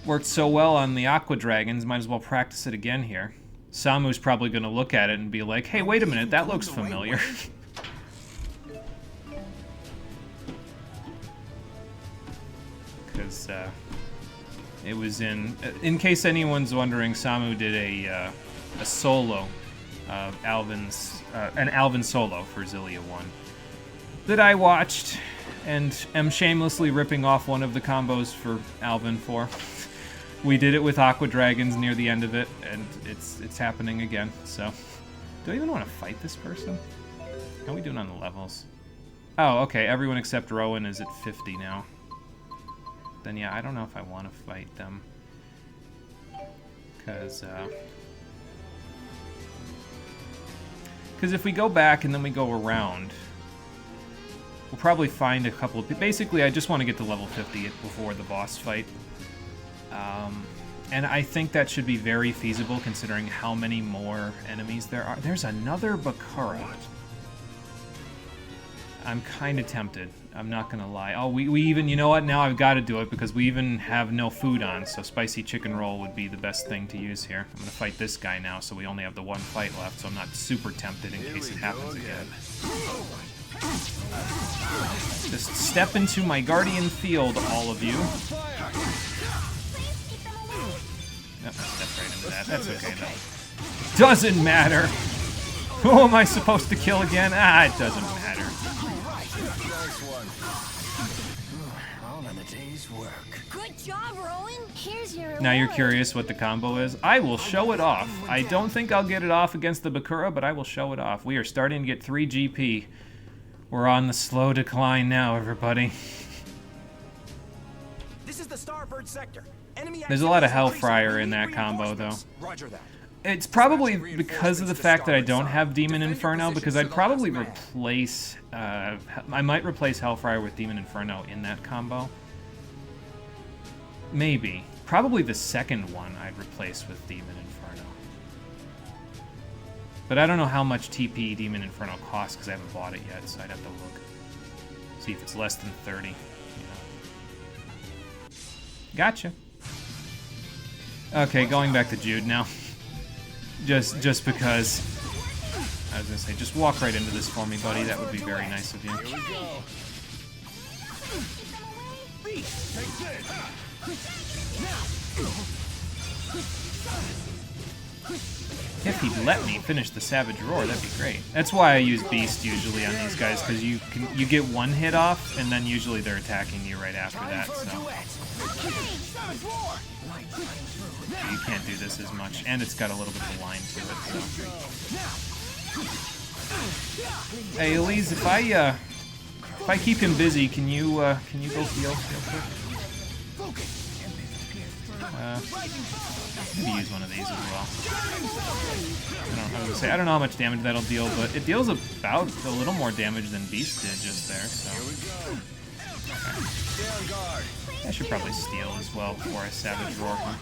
Worked so well on the Aqua Dragons, might as well practice it again here. Samu's probably going to look at it and be like, hey, wait a minute, that looks familiar. Because it was in case anyone's wondering, Samu did a solo of an Alvin solo for Xillia 1 that I watched and am shamelessly ripping off one of the combos for Alvin for. We did it with Aqua Dragons near the end of it, and it's happening again. So, do I even want to fight this person? How are we doing on the levels? Oh, okay. Everyone except Rowan is at 50 now. Then yeah, I don't know if I want to fight them. Because if we go back and then we go around, we'll probably find a couple of... Basically, I just want to get to level 50 before the boss fight. And I think that should be very feasible considering how many more enemies there are. There's another Bakura. I'm kind of tempted. I'm not going to lie. Oh, we even... You know what? Now I've got to do it because we even have no food on, so spicy chicken roll would be the best thing to use here. I'm going to fight this guy now, so we only have the one fight left, so I'm not super tempted in case it happens again. Just step into my guardian field, all of you. Nope, step right into that. That's okay, though. Doesn't matter! Who am I supposed to kill again? Ah, it doesn't matter. All in a day's work. Good job, Rowan. Here's your Now you're reward. curious what the combo is? I will show it off. I don't think I'll get it off against the Bakura, but I will show it off. We are starting to get 3 GP. We're on the slow decline now, everybody. This is the Starbird sector. Enemy There's a lot of activity is Hellfire increasing. in We that need combo, though. reinforcements. Roger that. It's probably because of the fact that I don't have Demon Inferno, because I'd probably replace... I might replace Hellfire with Demon Inferno in that combo. Maybe. Probably the second one I'd replace with Demon Inferno. But I don't know how much TP Demon Inferno costs because I haven't bought it yet, so I'd have to look. See if it's less than 30. You know. Gotcha. Okay, going back to Jude now. Just because... I was gonna say, just walk right into this for me, buddy. That would be very nice of you. If he'd let me finish the Savage Roar, that'd be great. That's why I use Beast usually on these guys, because you get one hit off, and then usually they're attacking you right after that, so... You can't do this as much, and it's got a little bit of a line to it, so... Hey, Elise, if I keep him busy, can you go heal real quick? Maybe use one of these as well. I don't know how much damage that'll deal, but it deals about a little more damage than Beast did just there, so. Okay. I should probably steal as well before I Savage Roar him.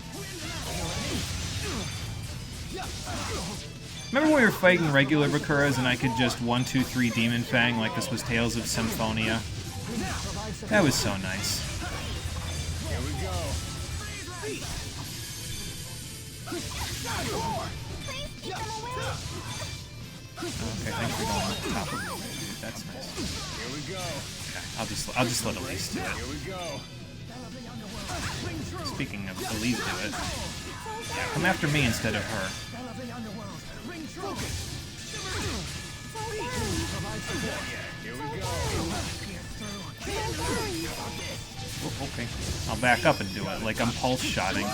Remember when we were fighting regular Bakuras and I could just 1, 2, 3 Demon Fang like this was Tales of Symphonia? That was so nice. Here we go. Okay, thanks for going on top of me, dude. That's nice. Here we go. Okay, I'll just let Elise do it. Here we go. Speaking of Elise do it, yeah, come after me instead of her. Here we go. Oh, okay, I'll back up and do it like I'm pulse shotting.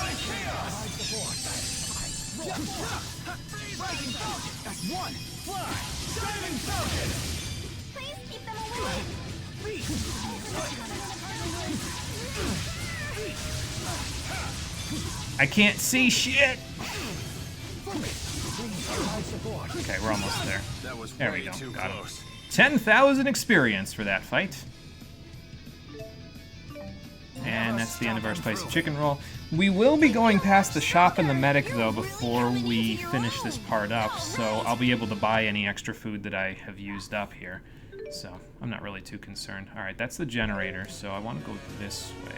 I can't see shit! Okay, we're almost there. There we go, got him. 10,000 experience for that fight. And that's the end of our spicy chicken roll. We will be going past the shop and the medic, though, before we finish this part up, so I'll be able to buy any extra food that I have used up here. So, I'm not really too concerned. Alright, that's the generator, so I want to go this way.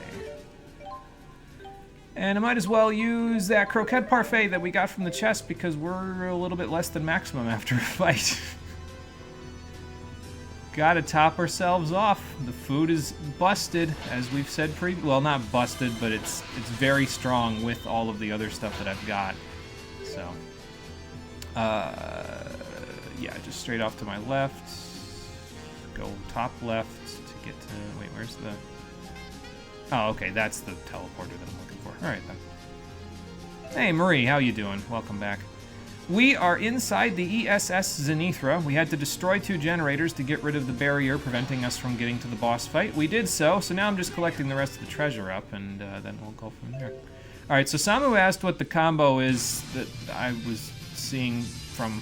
And I might as well use that croquette parfait that we got from the chest, because we're a little bit less than maximum after a fight. Gotta top ourselves off. The food is busted, as we've said previously. Well, not busted, but it's very strong with all of the other stuff that I've got. So, yeah, just straight off to my left. Go top left to get to. Wait, where's the? Oh, okay, that's the teleporter that I'm looking for. All right then. Hey, Marie, how you doing? Welcome back. We are inside the ESS Zenithra. We had to destroy 2 generators to get rid of the barrier preventing us from getting to the boss fight. We did so now I'm just collecting the rest of the treasure up, and then we'll go from there. Alright, so Samu asked what the combo is that I was seeing from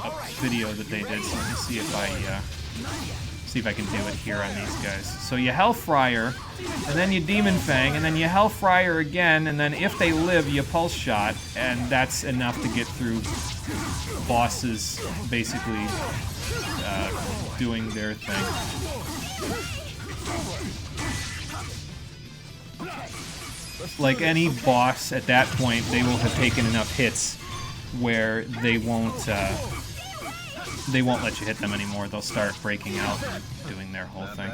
a video that they did, so let me see if I can do it here on these guys. So you Hellfire, and then you Demon Fang, and then you Hellfire again, and then if they live, you Pulse Shot, and that's enough to get through bosses basically doing their thing. Like any boss at that point, they will have taken enough hits where they won't let you hit them anymore. They'll start breaking out and doing their whole thing.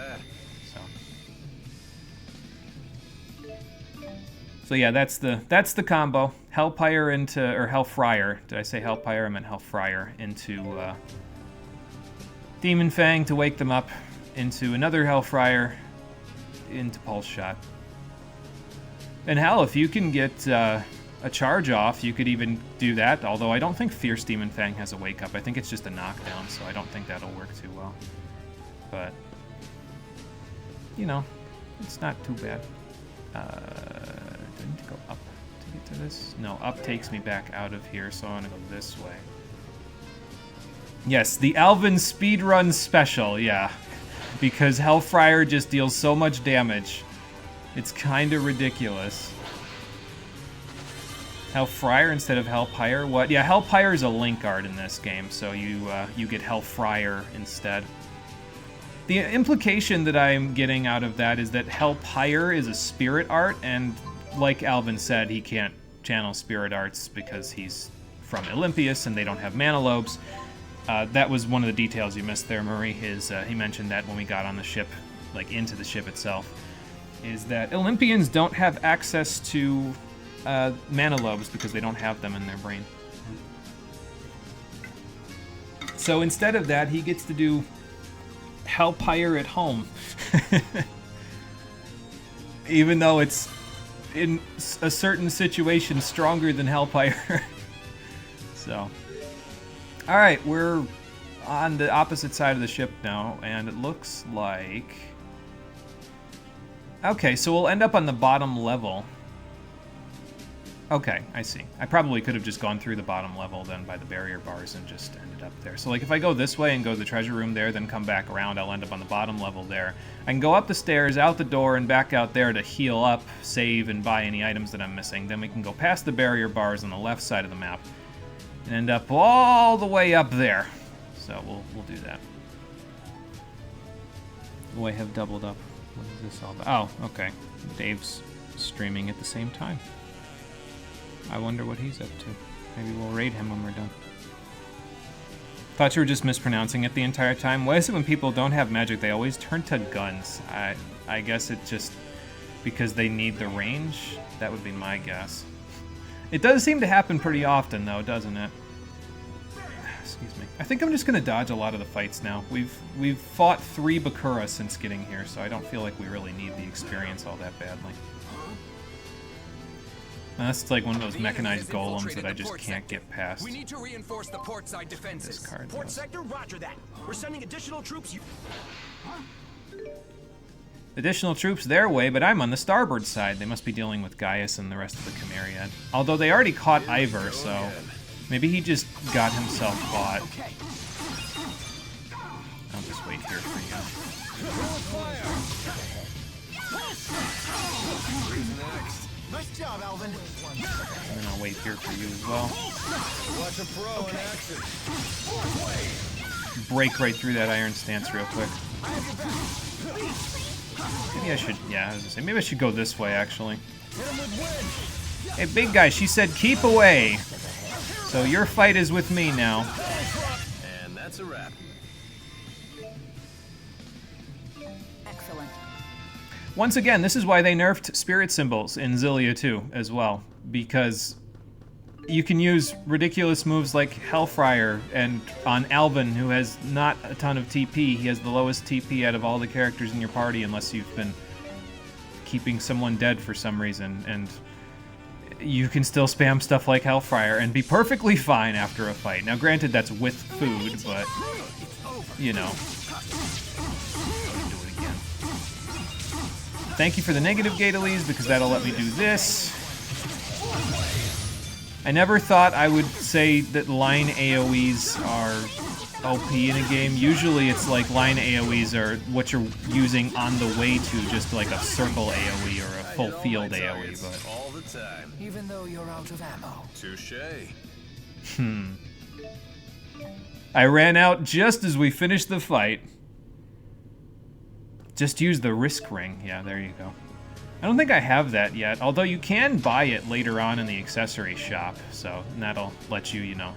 So yeah, that's the combo. Hellfire into, or Hellfire. Did I say Hellfire? I meant Hellfire into Demon Fang to wake them up, into another Hellfire, into Pulse Shot. And hell, if you can get a charge off, you could even do that, although I don't think Fierce Demon Fang has a wake up. I think it's just a knockdown, so I don't think that'll work too well. But, you know, it's not too bad. Do I need to go up to get to this? No, up takes me back out of here, so I want to go this way. Yes, the Alvin speedrun special, yeah. Because Hellfire just deals so much damage. It's kind of ridiculous. Hellfire instead of Hellfire? What? Yeah, Hellfire is a link art in this game, so you get Hellfire instead. The implication that I'm getting out of that is that Hellfire is a spirit art, and like Alvin said, he can't channel spirit arts because he's from Olympius and they don't have mana lobes. That was one of the details you missed there, Murray, is he mentioned that when we got on the ship, like into the ship itself, is that Olympians don't have access to mana lobes because they don't have them in their brain. So instead of that, he gets to do Hellfire at home. Even though it's in a certain situation stronger than Hellfire. So, alright, we're on the opposite side of the ship now, and it looks like... Okay, so we'll end up on the bottom level. Okay, I see. I probably could have just gone through the bottom level then by the barrier bars and just ended up there. So like if I go this way and go to the treasure room there, then come back around, I'll end up on the bottom level there. I can go up the stairs, out the door, and back out there to heal up, save, and buy any items that I'm missing. Then we can go past the barrier bars on the left side of the map and end up all the way up there. So we'll do that. Oh, I have doubled up. What is this all about? Oh, okay. Dave's streaming at the same time. I wonder what he's up to. Maybe we'll raid him when we're done. Thought you were just mispronouncing it the entire time. Why is it when people don't have magic, they always turn to guns? I guess it's just because they need the range? That would be my guess. It does seem to happen pretty often, though, doesn't it? Excuse me. I think I'm just going to dodge a lot of the fights now. We've fought 3 Bakura since getting here, so I don't feel like we really need the experience all that badly. That's like one of those mechanized golems that I just can't get past. We need to reinforce the port side defenses. This card Port does. sector, roger that. We're sending additional troops. Additional troops their way, but I'm on the starboard side. They must be dealing with Gaius and the rest of the Chimeriad. Although they already caught Ivor, so maybe he just got himself caught. I'll just wait here for you. Nice job, Alvin. And then I'll wait here for you as well. Watch a pro in action. Break right through that iron stance real quick. Maybe I should, yeah, I was gonna say, maybe I should go this way, actually. Hey, big guy, she said keep away. So your fight is with me now. And that's a wrap. Excellent. Once again, this is why they nerfed spirit symbols in Xillia 2 as well, because you can use ridiculous moves like Hellfire, and on Alvin, who has not a ton of TP, he has the lowest TP out of all the characters in your party unless you've been keeping someone dead for some reason, and you can still spam stuff like Hellfire and be perfectly fine after a fight. Now granted, that's with food, but, you know. Thank you for the negative Gatalies, because that'll let me do this. I never thought I would say that line AoEs are OP in a game. Usually it's like line AoEs are what you're using on the way to just like a circle AoE or a full field AoE, but... All the time. Even though you're out of ammo. Touché. I ran out just as we finished the fight. Just use the risk ring. Yeah, there you go. I don't think I have that yet, although you can buy it later on in the accessory shop, so that'll let you, you know.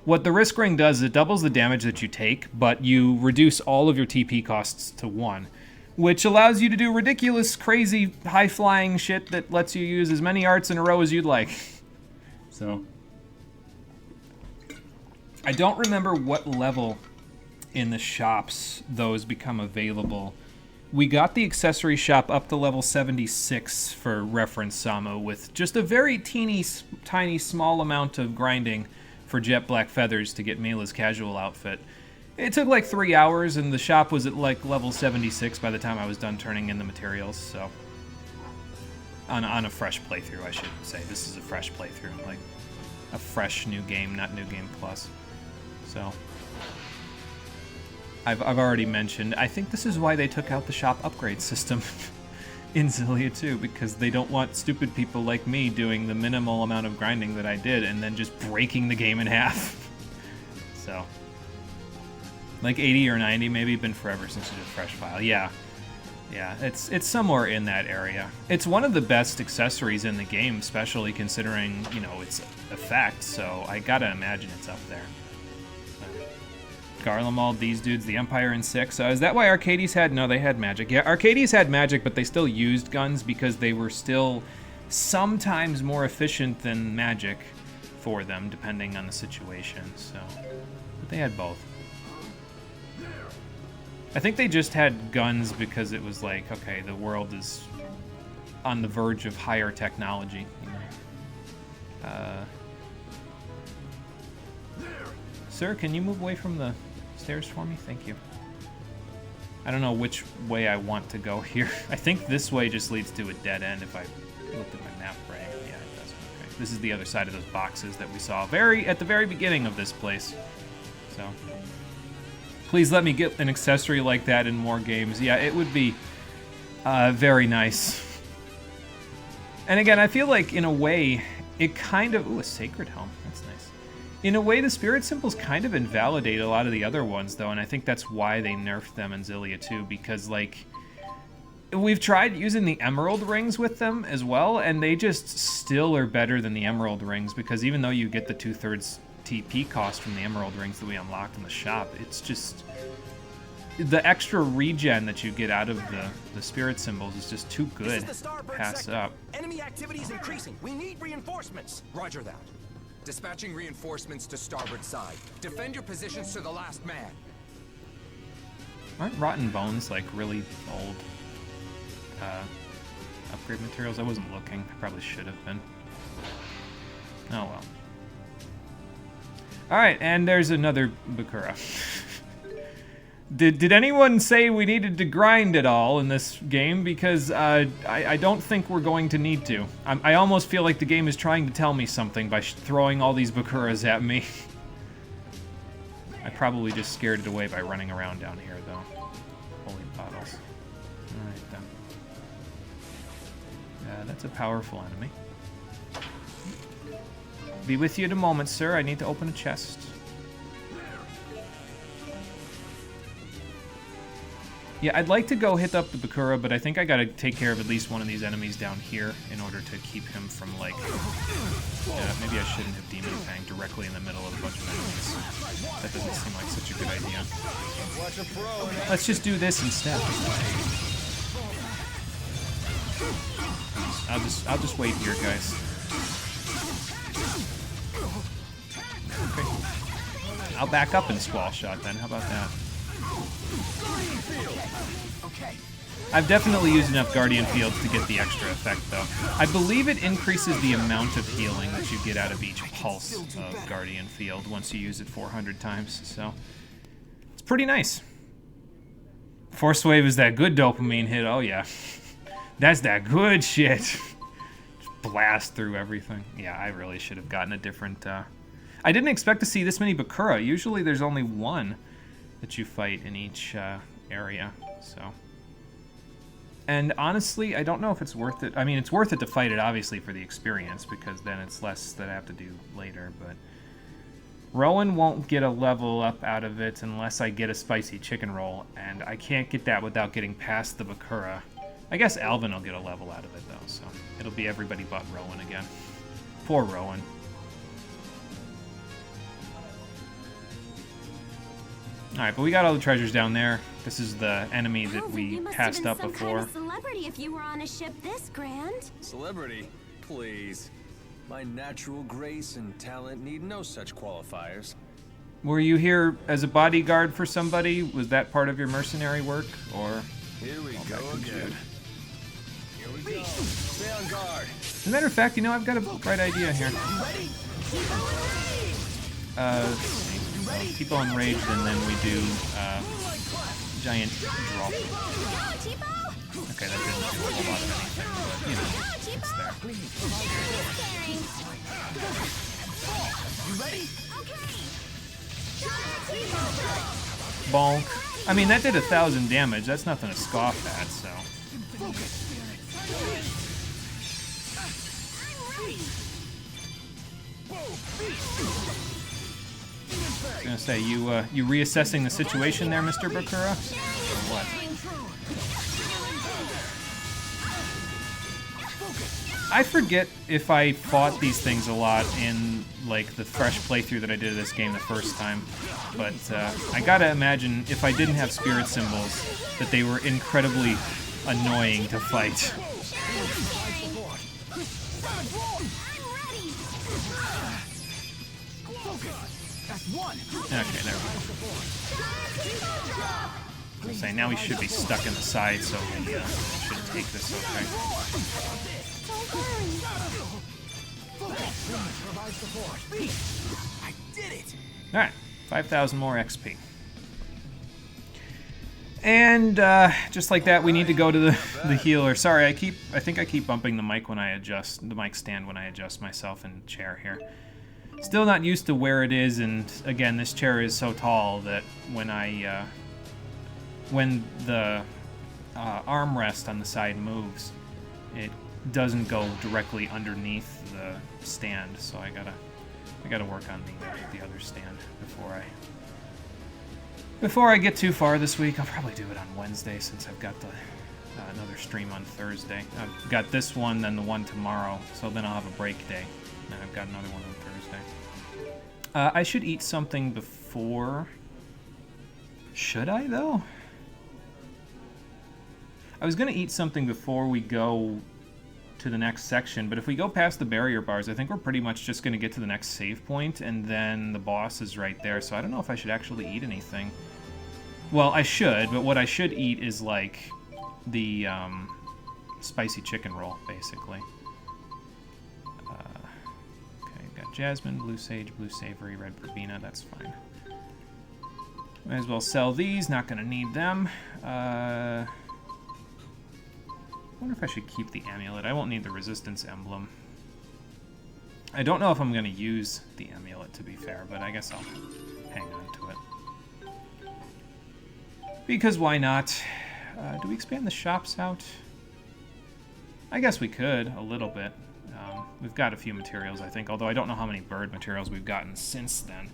What the risk ring does is it doubles the damage that you take, but you reduce all of your TP costs to 1, which allows you to do ridiculous, crazy, high-flying shit that lets you use as many arts in a row as you'd like. So, I don't remember what level in the shops those become available. We got the accessory shop up to level 76 for reference, Samu, with just a very tiny, small amount of grinding for Jet Black Feathers to get Mela's casual outfit. It took like 3 hours, and the shop was at like level 76 by the time I was done turning in the materials, so... On a fresh playthrough, I should say. This is a fresh playthrough, like a fresh new game, not New Game Plus. So... I've already mentioned, I think this is why they took out the shop upgrade system in Xillia 2, because they don't want stupid people like me doing the minimal amount of grinding that I did and then just breaking the game in half. So, like 80 or 90, maybe, been forever since you did a fresh file. Yeah, it's somewhere in that area. It's one of the best accessories in the game, especially considering, you know, its effect, so I gotta imagine it's up there. Garlemald, these dudes, the Empire in 6. Is that why Arcades had... No, they had magic. Yeah, Arcades had magic, but they still used guns because they were still sometimes more efficient than magic for them, depending on the situation, so... But they had both. I think they just had guns because it was like, okay, the world is on the verge of higher technology, you know. Sir, can you move away from the stairs for me? Thank you. I don't know which way I want to go here. I think this way just leads to a dead end if I looked at my map right. Yeah, it does. Okay. This is the other side of those boxes that we saw at the very beginning of this place. So, please let me get an accessory like that in more games. Yeah, it would be very nice. And again, I feel like in a way, it kind of... Ooh, a sacred helm. That's nice. In a way, the spirit symbols kind of invalidate a lot of the other ones, though, and I think that's why they nerfed them in Xillia too, because, like, we've tried using the emerald rings with them as well, and they just still are better than the emerald rings, because even though you get the 2/3 TP cost from the emerald rings that we unlocked in the shop, it's just... The extra regen that you get out of the spirit symbols is just too good to pass up. Enemy activity is increasing. We need reinforcements. Roger that. Dispatching reinforcements to starboard side. Defend your positions to the last man. Aren't rotten bones like really old upgrade materials? I wasn't looking. I probably should have been. Oh well. Alright, and there's another Bakura. Did anyone say we needed to grind at all in this game? Because I don't think we're going to need to. I almost feel like the game is trying to tell me something by throwing all these Bakuras at me. I probably just scared it away by running around down here, though. Holy bottles. Alright, then. That's a powerful enemy. Be with you in a moment, sir. I need to open a chest. Yeah, I'd like to go hit up the Bakura, but I think I gotta take care of at least one of these enemies down here in order to keep him from, like... Yeah, maybe I shouldn't have Demon Fang directly in the middle of a bunch of enemies. That doesn't seem like such a good idea. Let's just do this instead. I'll just wait here, guys. Okay. I'll back up in Squall Shot then, how about that? I've definitely used enough Guardian Fields to get the extra effect, though. I believe it increases the amount of healing that you get out of each pulse of Guardian Field once you use it 400 times, so... It's pretty nice. Force Wave is that good dopamine hit, oh yeah. That's that good shit. Just blast through everything. Yeah, I really should have gotten a different... I didn't expect to see this many Bakura. Usually there's only one that you fight in each area, so... And honestly, I don't know if it's worth it. I mean, it's worth it to fight it, obviously, for the experience, because then it's less that I have to do later, but... Rowan won't get a level up out of it unless I get a spicy chicken roll, and I can't get that without getting past the Bakura. I guess Alvin will get a level out of it, though, so it'll be everybody but Rowan again. Poor Rowan. Alright, but we got all the treasures down there. This is the enemy that we passed up before. Kind of celebrity if you were on a ship this grand. Celebrity? Please. My natural grace and talent need no such qualifiers. Were you here as a bodyguard for somebody? Was that part of your mercenary work, or... Here we go again. Here we go. Stay on guard. As a matter of fact, you know, I've got a bright idea here. Let's see. T-Bone Enraged, and then we do Giant Drop. Okay, that didn't do a whole lot of anything, but, you know, it's there. Bonk. I mean, that did 1,000 damage. That's nothing to scoff at, so... I was gonna say, you reassessing the situation there, Mr. Bakura? Or what? I forget if I fought these things a lot in, like, the fresh playthrough that I did of this game the first time, but I gotta imagine if I didn't have spirit symbols, that they were incredibly annoying to fight. Okay, there we go. I was saying, now we should be stuck in the side, so we should take this okay. I did it. Alright, 5,000 more XP. And just like that, we need to go to the healer. Sorry, I think I keep bumping the mic when I adjust the mic stand when I adjust myself in the chair here. Still not used to where it is, and again, this chair is so tall that when the armrest on the side moves, it doesn't go directly underneath the stand. So I gotta work on the other stand before I get too far this week. I'll probably do it on Wednesday since I've got another stream on Thursday. I've got this one, then the one tomorrow, so then I'll have a break day. And I've got another one on Thursday. I should eat something before... Should I, though? I was going to eat something before we go to the next section, but if we go past the barrier bars, I think we're pretty much just going to get to the next save point, and then the boss is right there, so I don't know if I should actually eat anything. Well, I should, but what I should eat is, like, the spicy chicken roll, basically. Okay, got jasmine, blue sage, blue savory, red verbena, that's fine. Might as well sell these, not going to need them. I wonder if I should keep the amulet. I won't need the resistance emblem. I don't know if I'm going to use the amulet, to be fair, but I guess I'll hang on to it. Because why not? Do we expand the shops out? I guess we could, a little bit. We've got a few materials, I think, although I don't know how many bird materials we've gotten since then.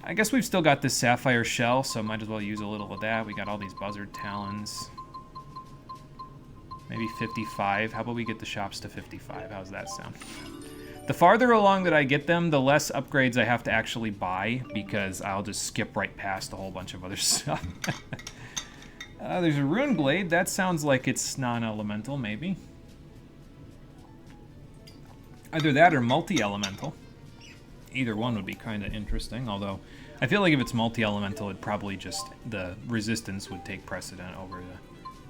I guess we've still got this sapphire shell, so might as well use a little of that. We got all these buzzard talons. Maybe 55. How about we get the shops to 55? How's that sound? The farther along that I get them, the less upgrades I have to actually buy, because I'll just skip right past a whole bunch of other stuff. There's a rune blade. That sounds like it's non-elemental, maybe. Either that or multi-elemental. Either one would be kind of interesting, although I feel like if it's multi-elemental, it'd probably just... the resistance would take precedent over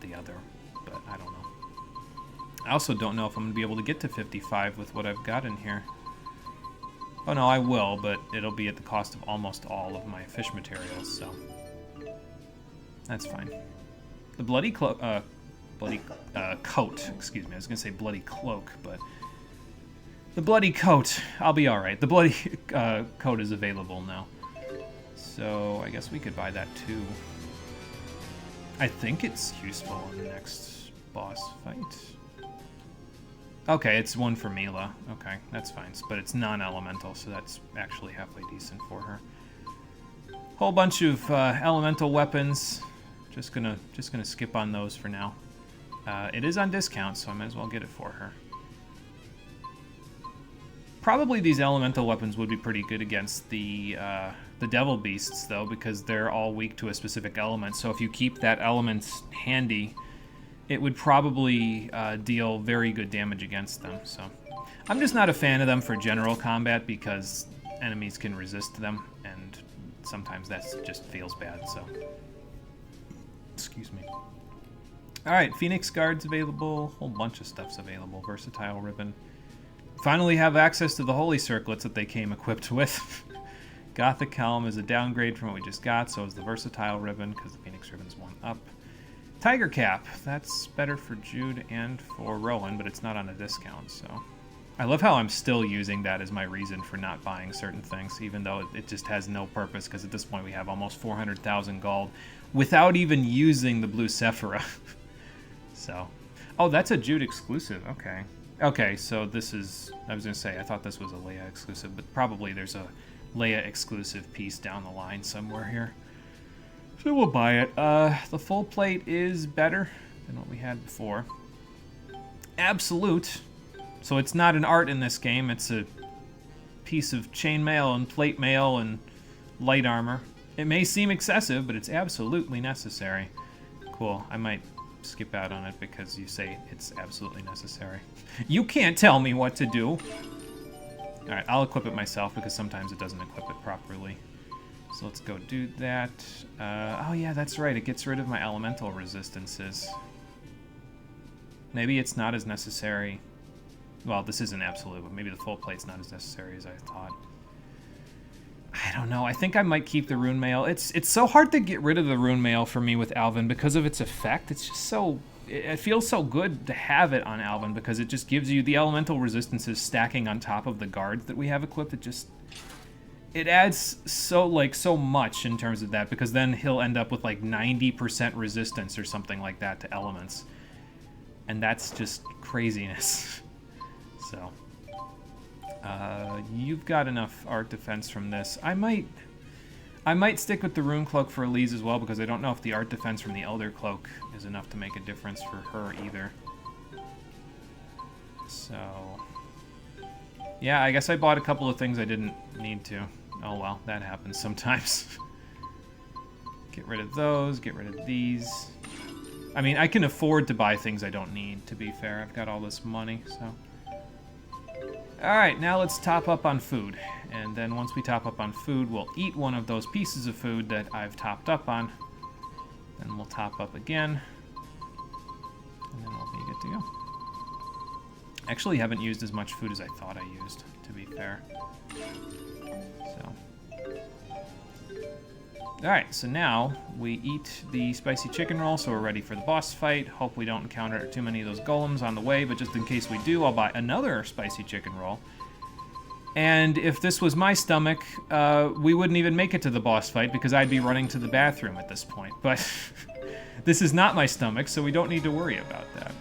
the other, but I don't know. I also don't know if I'm going to be able to get to 55 with what I've got in here. Oh no, I will, but it'll be at the cost of almost all of my fish materials, so... that's fine. The bloody coat, excuse me, I was going to say bloody cloak, but... the bloody coat, I'll be alright. The bloody coat is available now. So, I guess we could buy that too. I think it's useful in the next boss fight. Okay, it's one for Mila. Okay, that's fine. But it's non-elemental, so that's actually halfway decent for her. Whole bunch of elemental weapons. Just gonna skip on those for now. It is on discount, so I might as well get it for her. Probably these elemental weapons would be pretty good against the devil beasts, though, because they're all weak to a specific element. So if you keep that element handy, it would probably deal very good damage against them. So I'm just not a fan of them for general combat because enemies can resist them, and sometimes that just feels bad. So, excuse me. All right, Phoenix Guard's available. A whole bunch of stuff's available. Versatile Ribbon. Finally have access to the Holy Circlets that they came equipped with. Gothic Helm is a downgrade from what we just got, so is the Versatile Ribbon, because the Phoenix Ribbon's one up. Tiger Cap, that's better for Jude and for Rowan, but it's not on a discount, so... I love how I'm still using that as my reason for not buying certain things, even though it just has no purpose, because at this point we have almost 400,000 gold without even using the Blue Sephira. So... oh, that's a Jude exclusive, okay. Okay, so this is... I was going to say, I thought this was a Leia exclusive, but probably there's a Leia exclusive piece down the line somewhere here. So we'll buy it. The full plate is better than what we had before. Absolute. So it's not an art in this game, it's a piece of chainmail and plate mail and light armor. It may seem excessive, but it's absolutely necessary. Cool, I might skip out on it because you say it's absolutely necessary. You can't tell me what to do! Alright, I'll equip it myself because sometimes it doesn't equip it properly. So let's go do that. Oh yeah, that's right, it gets rid of my elemental resistances. Maybe it's not as necessary. Well, this isn't absolute, but maybe the full plate's not as necessary as I thought. I don't know. I think I might keep the rune mail. It's so hard to get rid of the rune mail for me with Alvin because of its effect. It's just so... It feels so good to have it on Alvin because it just gives you the elemental resistances stacking on top of the guards that we have equipped. It adds so much in terms of that, because then he'll end up with like 90% resistance or something like that to elements. And that's just craziness. So, you've got enough art defense from this. I might stick with the rune cloak for Elise as well, because I don't know if the art defense from the elder cloak is enough to make a difference for her either. So, yeah, I guess I bought a couple of things I didn't need to. Oh well, that happens sometimes. Get rid of those, get rid of these. I mean, I can afford to buy things I don't need, to be fair. I've got all this money, so... Alright, now let's top up on food. And then once we top up on food, we'll eat one of those pieces of food that I've topped up on. Then we'll top up again. And then we'll be good to go. Actually, haven't used as much food as I thought I used, to be fair. So. Alright, so now we eat the spicy chicken roll, so we're ready for the boss fight. Hope we don't encounter too many of those golems on the way, but just in case we do, I'll buy another spicy chicken roll. And if this was my stomach, we wouldn't even make it to the boss fight because I'd be running to the bathroom at this point. But this is not my stomach, so we don't need to worry about that.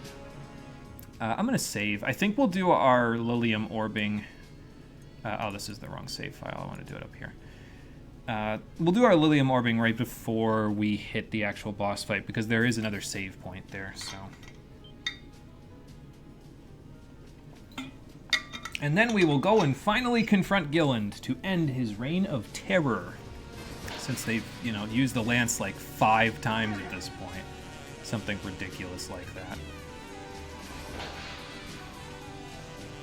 I'm going to save. I think we'll do our Lilium orbing... oh, this is the wrong save file. I want to do it up here. We'll do our Lilium orbing right before we hit the actual boss fight, because there is another save point there, so... And then we will go and finally confront Gilland to end his reign of terror. Since they've, you know, used the lance like 5 times at this point. Something ridiculous like that.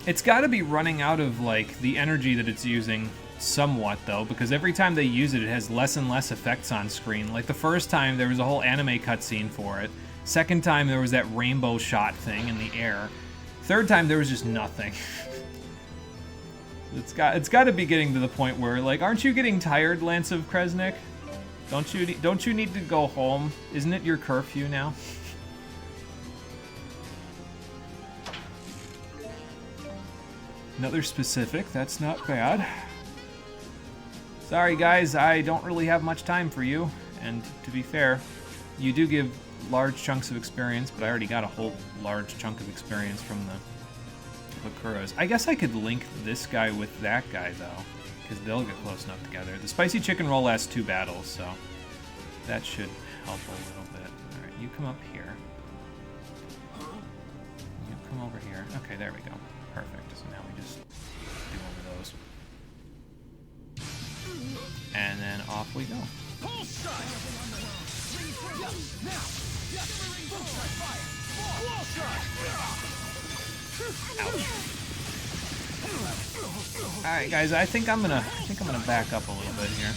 It's got to be running out of, like, the energy that it's using somewhat, though, because every time they use it, it has less and less effects on screen. Like, the first time, there was a whole anime cutscene for it. Second time, there was that rainbow shot thing in the air. Third time, there was just nothing. It's got to be getting to the point where, like, aren't you getting tired, Lance of Kresnik? Don't you need to go home? Isn't it your curfew now? Another specific, that's not bad. Sorry guys, I don't really have much time for you, and to be fair, you do give large chunks of experience, but I already got a whole large chunk of experience from the Bakuras. I guess I could link this guy with that guy though, because they'll get close enough together. The spicy chicken roll lasts 2 battles, so that should help a little bit. Alright, you come up here. You come over here. Okay, there we go. Perfect. So now we just do one of those. And then off we go. Alright guys, I think I'm gonna back up a little bit here.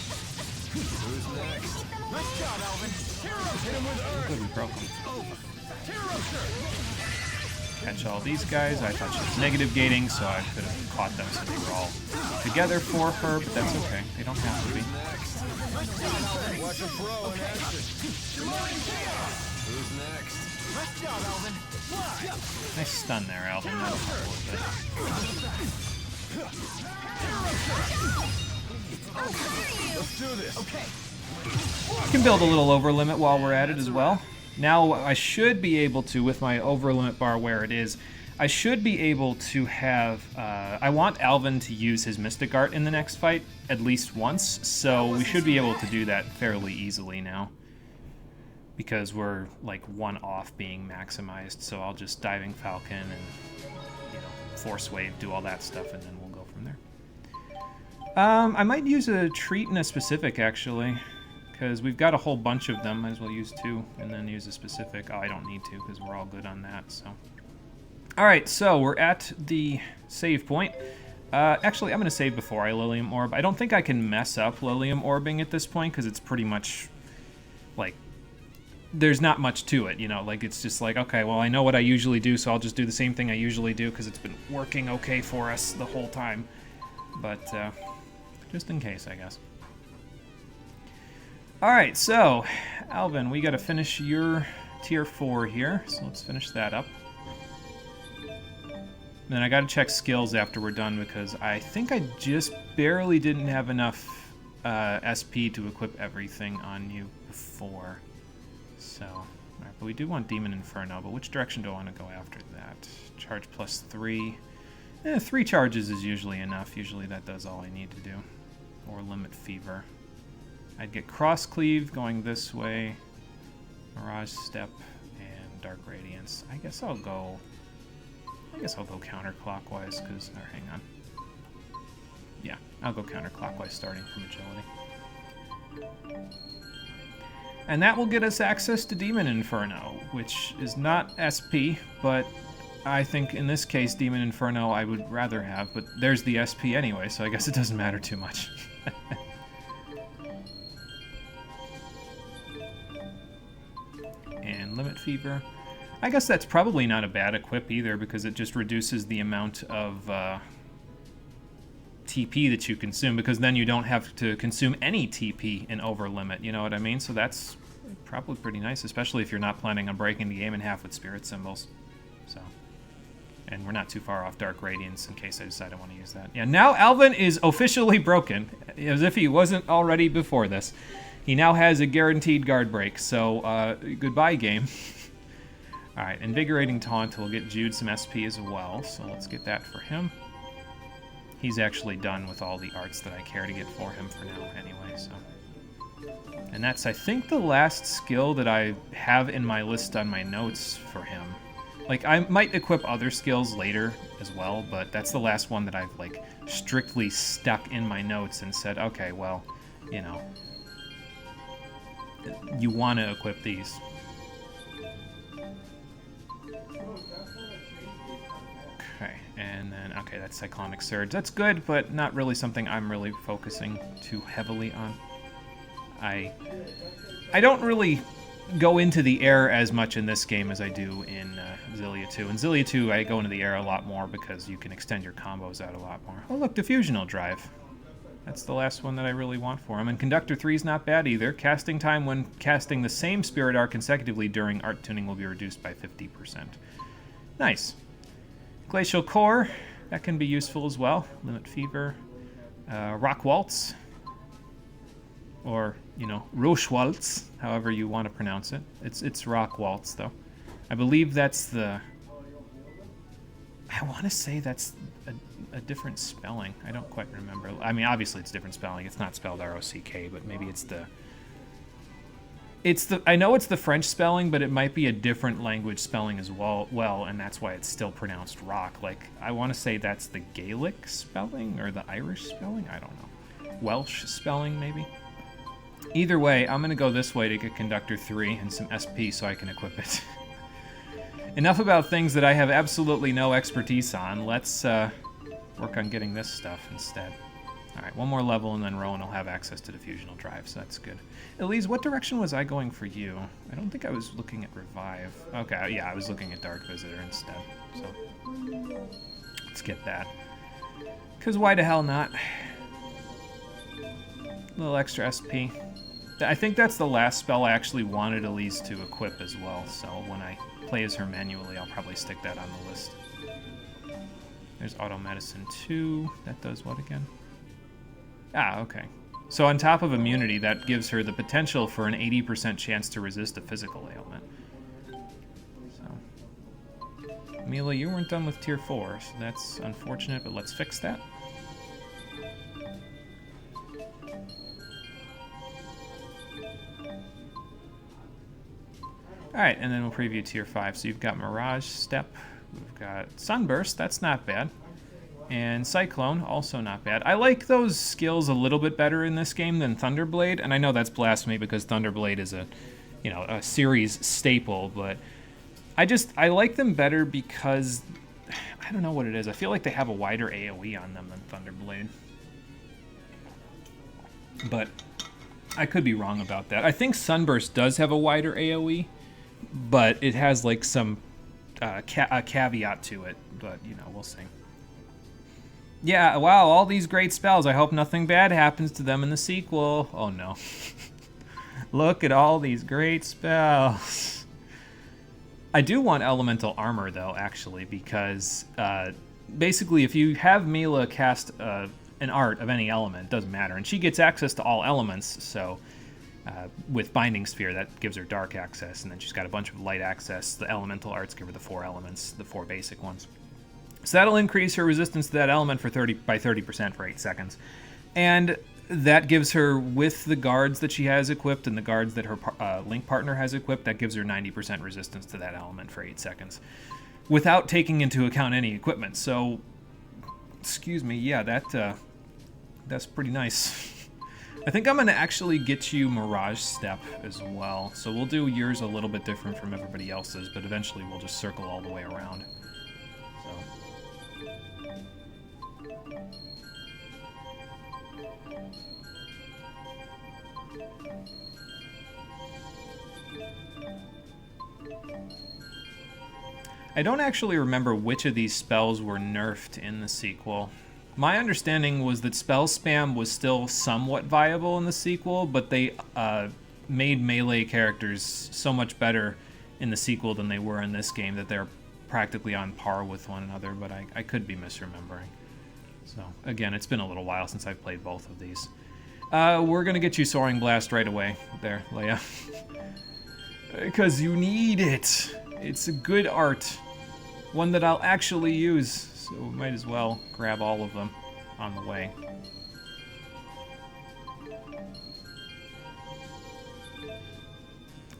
Who's next? Nice job, Alvin. Hit him with Earth. Good, we broke them. Catch all these guys. I thought she was negative gating, so I could have caught them so they were all together for her, but that's okay. They don't have to be. Watch him throw in action. Who's next? Nice job, Alvin. Nice stun there, Alvin. That was a little bit. Let's do this. Okay. We can build a little over limit while we're at it as well. Now I should be able to, with my over limit bar where it is, I should be able to have, I want Alvin to use his Mystic Art in the next fight at least once, so we should be able to do that fairly easily now. Because we're like 1 off being maximized, so I'll just Diving Falcon and, you know, Force Wave, do all that stuff, and then we'll go from there. I might use a treat and a specific, actually. Because we've got a whole bunch of them. Might as well use 2 and then use a specific. Oh, I don't need to because we're all good on that. So, alright, so we're at the save point. Actually, I'm going to save before I Lilium Orb. I don't think I can mess up Lilium Orbing at this point because it's pretty much, like, there's not much to it, you know? Like, it's just like, okay, well, I know what I usually do, so I'll just do the same thing I usually do because it's been working okay for us the whole time. But, Just in case, I guess. Alright, so, Alvin, we gotta finish your tier 4 here, so let's finish that up. Then I gotta check skills after we're done, because I think I just barely didn't have enough SP to equip everything on you before. So, alright, but we do want Demon Inferno, but which direction do I want to go after that? Charge plus 3. 3 charges is usually enough. Usually that does all I need to do. Or Limit Fever. I'd get Cross Cleave going this way, Mirage Step, and Dark Radiance. I guess I'll go counterclockwise, because... Or hang on. Yeah, I'll go counterclockwise starting from Agility. And that will get us access to Demon Inferno, which is not SP, but I think in this case Demon Inferno I would rather have, but there's the SP anyway, so I guess it doesn't matter too much. And Limit Fever. I guess that's probably not a bad equip either, because it just reduces the amount of TP that you consume, because then you don't have to consume any TP in over limit, you know what I mean? So that's probably pretty nice, especially if you're not planning on breaking the game in half with spirit symbols. So, and we're not too far off Dark Radiance in case I decide I want to use that. Yeah, now Alvin is officially broken, as if he wasn't already before this. He now has a guaranteed guard break, so goodbye game. Alright, Invigorating Taunt will get Jude some SP as well, so let's get that for him. He's actually done with all the arts that I care to get for him for now anyway, so. And that's, I think, the last skill that I have in my list on my notes for him. Like, I might equip other skills later as well, but that's the last one that I've, like, strictly stuck in my notes and said, okay, well, you know, you want to equip these. Okay, and then, okay, that's Cyclonic Surge. That's good, but not really something I'm really focusing too heavily on. I don't really go into the air as much in this game as I do in Xillia 2. In Xillia 2, I go into the air a lot more because you can extend your combos out a lot more. Oh, look, Diffusional Drive. That's the last one that I really want for him. And Conductor 3 is not bad either. Casting time when casting the same Spirit Art consecutively during art tuning will be reduced by 50%. Nice. Glacial Core, that can be useful as well. Limit Fever. Rock Waltz. Or, you know, Rochwaltz, however you want to pronounce it. It's Rock Waltz, though. I believe that's the... I want to say that's a different spelling. I don't quite remember. I mean, obviously it's different spelling. It's not spelled R-O-C-K, but maybe it's the... I know it's the French spelling, but it might be a different language spelling as well, and that's why it's still pronounced rock. Like, I want to say that's the Gaelic spelling, or the Irish spelling? I don't know. Welsh spelling, maybe? Either way, I'm going to go this way to get Conductor 3 and some SP so I can equip it. Enough about things that I have absolutely no expertise on. Let's work on getting this stuff instead. Alright, one more level and then Rowan will have access to Diffusional Drive, so that's good. Elise, what direction was I going for you? I don't think I was looking at Revive. Okay, yeah, I was looking at Dark Visitor instead. So, let's get that. Because why the hell not? A little extra SP. I think that's the last spell I actually wanted Elise to equip as well, so when I play as her manually, I'll probably stick that on the list. There's Auto Medicine 2. That does what again? Ah, okay. So on top of immunity, that gives her the potential for an 80% chance to resist a physical ailment. So, Mila, you weren't done with Tier 4, so that's unfortunate, but let's fix that. Alright, and then we'll preview Tier 5. So you've got Mirage Step, we've got Sunburst, that's not bad. And Cyclone, also not bad. I like those skills a little bit better in this game than Thunderblade, and I know that's blasphemy because Thunderblade is a series staple, but I like them better because, I don't know what it is. I feel like they have a wider AoE on them than Thunderblade. But I could be wrong about that. I think Sunburst does have a wider AoE, but it has like some a caveat to it, but you know, we'll see. Yeah, wow, all these great spells. I hope nothing bad happens to them in the sequel. Oh no. Look at all these great spells. I do want elemental armor though, actually, because basically if you have Mila cast an art of any element, doesn't matter, and she gets access to all elements, so with Binding Sphere, that gives her dark access, and then she's got a bunch of light access. The elemental arts give her the 4 elements, the 4 basic ones. So that'll increase her resistance to that element by 30% for 8 seconds. And that gives her, with the guards that she has equipped and the guards that her Link partner has equipped, that gives her 90% resistance to that element for 8 seconds. Without taking into account any equipment. So, excuse me, yeah, that's pretty nice. I think I'm going to actually get you Mirage Step as well. So we'll do yours a little bit different from everybody else's, but eventually we'll just circle all the way around. I don't actually remember which of these spells were nerfed in the sequel. My understanding was that spell spam was still somewhat viable in the sequel, but they made melee characters so much better in the sequel than they were in this game that they're practically on par with one another, but I could be misremembering. So, again, it's been a little while since I've played both of these. We're going to get you Soaring Blast right away. There, Leia. Because you need it. It's a good art. One that I'll actually use. So we might as well grab all of them on the way.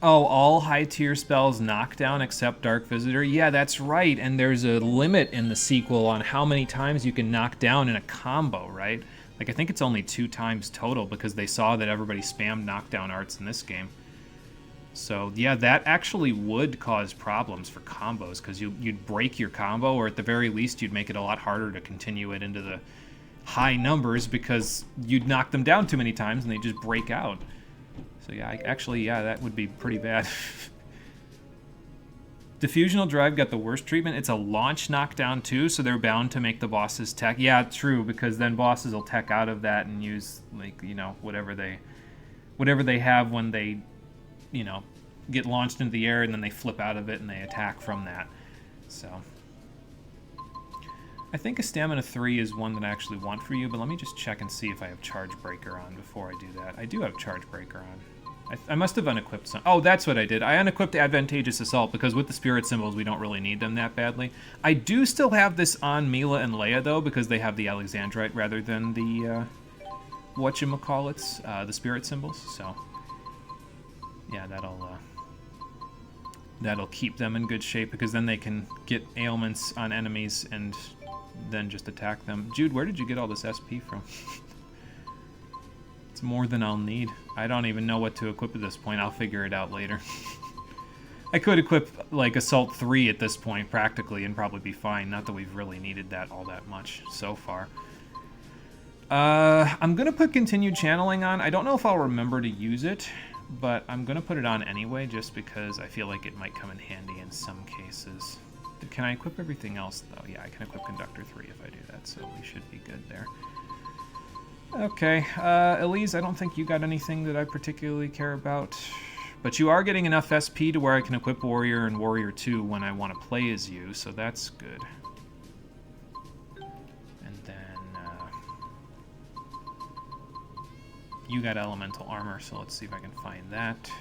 Oh, all high-tier spells knock down except Dark Visitor? Yeah, that's right, and there's a limit in the sequel on how many times you can knock down in a combo, right? Like, I think it's only 2 times total because they saw that everybody spammed knockdown arts in this game. So, yeah, that actually would cause problems for combos, because you'd break your combo, or at the very least, you'd make it a lot harder to continue it into the high numbers, because you'd knock them down too many times and they just break out. So, yeah, yeah, that would be pretty bad. Diffusional Drive got the worst treatment. It's a launch knockdown, too, so they're bound to make the bosses tech. Yeah, true, because then bosses will tech out of that and use, like, you know, whatever they have when they, you know, get launched into the air, and then they flip out of it and they attack from that. So I think a Stamina 3 is one that I actually want for you, but let me just check and see if I have Charge Breaker on before I do that. I do have Charge Breaker on. I must have unequipped some. Oh, that's what I did. I unequipped Advantageous Assault because with the Spirit Symbols, we don't really need them that badly. I do still have this on Mila and Leia, though, because they have the Alexandrite rather than the, whatchamacallits, the Spirit Symbols. So, yeah, that'll keep them in good shape, because then they can get ailments on enemies and then just attack them. Jude, where did you get all this SP from? It's more than I'll need. I don't even know what to equip at this point. I'll figure it out later. I could equip, like, Assault 3 at this point, practically, and probably be fine. Not that we've really needed that all that much so far. I'm going to put Continued Channeling on. I don't know if I'll remember to use it, but I'm going to put it on anyway, just because I feel like it might come in handy in some cases. Can I equip everything else, though? Yeah, I can equip Conductor 3 if I do that, so we should be good there. Okay, Elise, I don't think you got anything that I particularly care about, but you are getting enough SP to where I can equip Warrior and Warrior 2 when I want to play as you, so that's good. And then, you got Elemental Armor, so let's see if I can find that.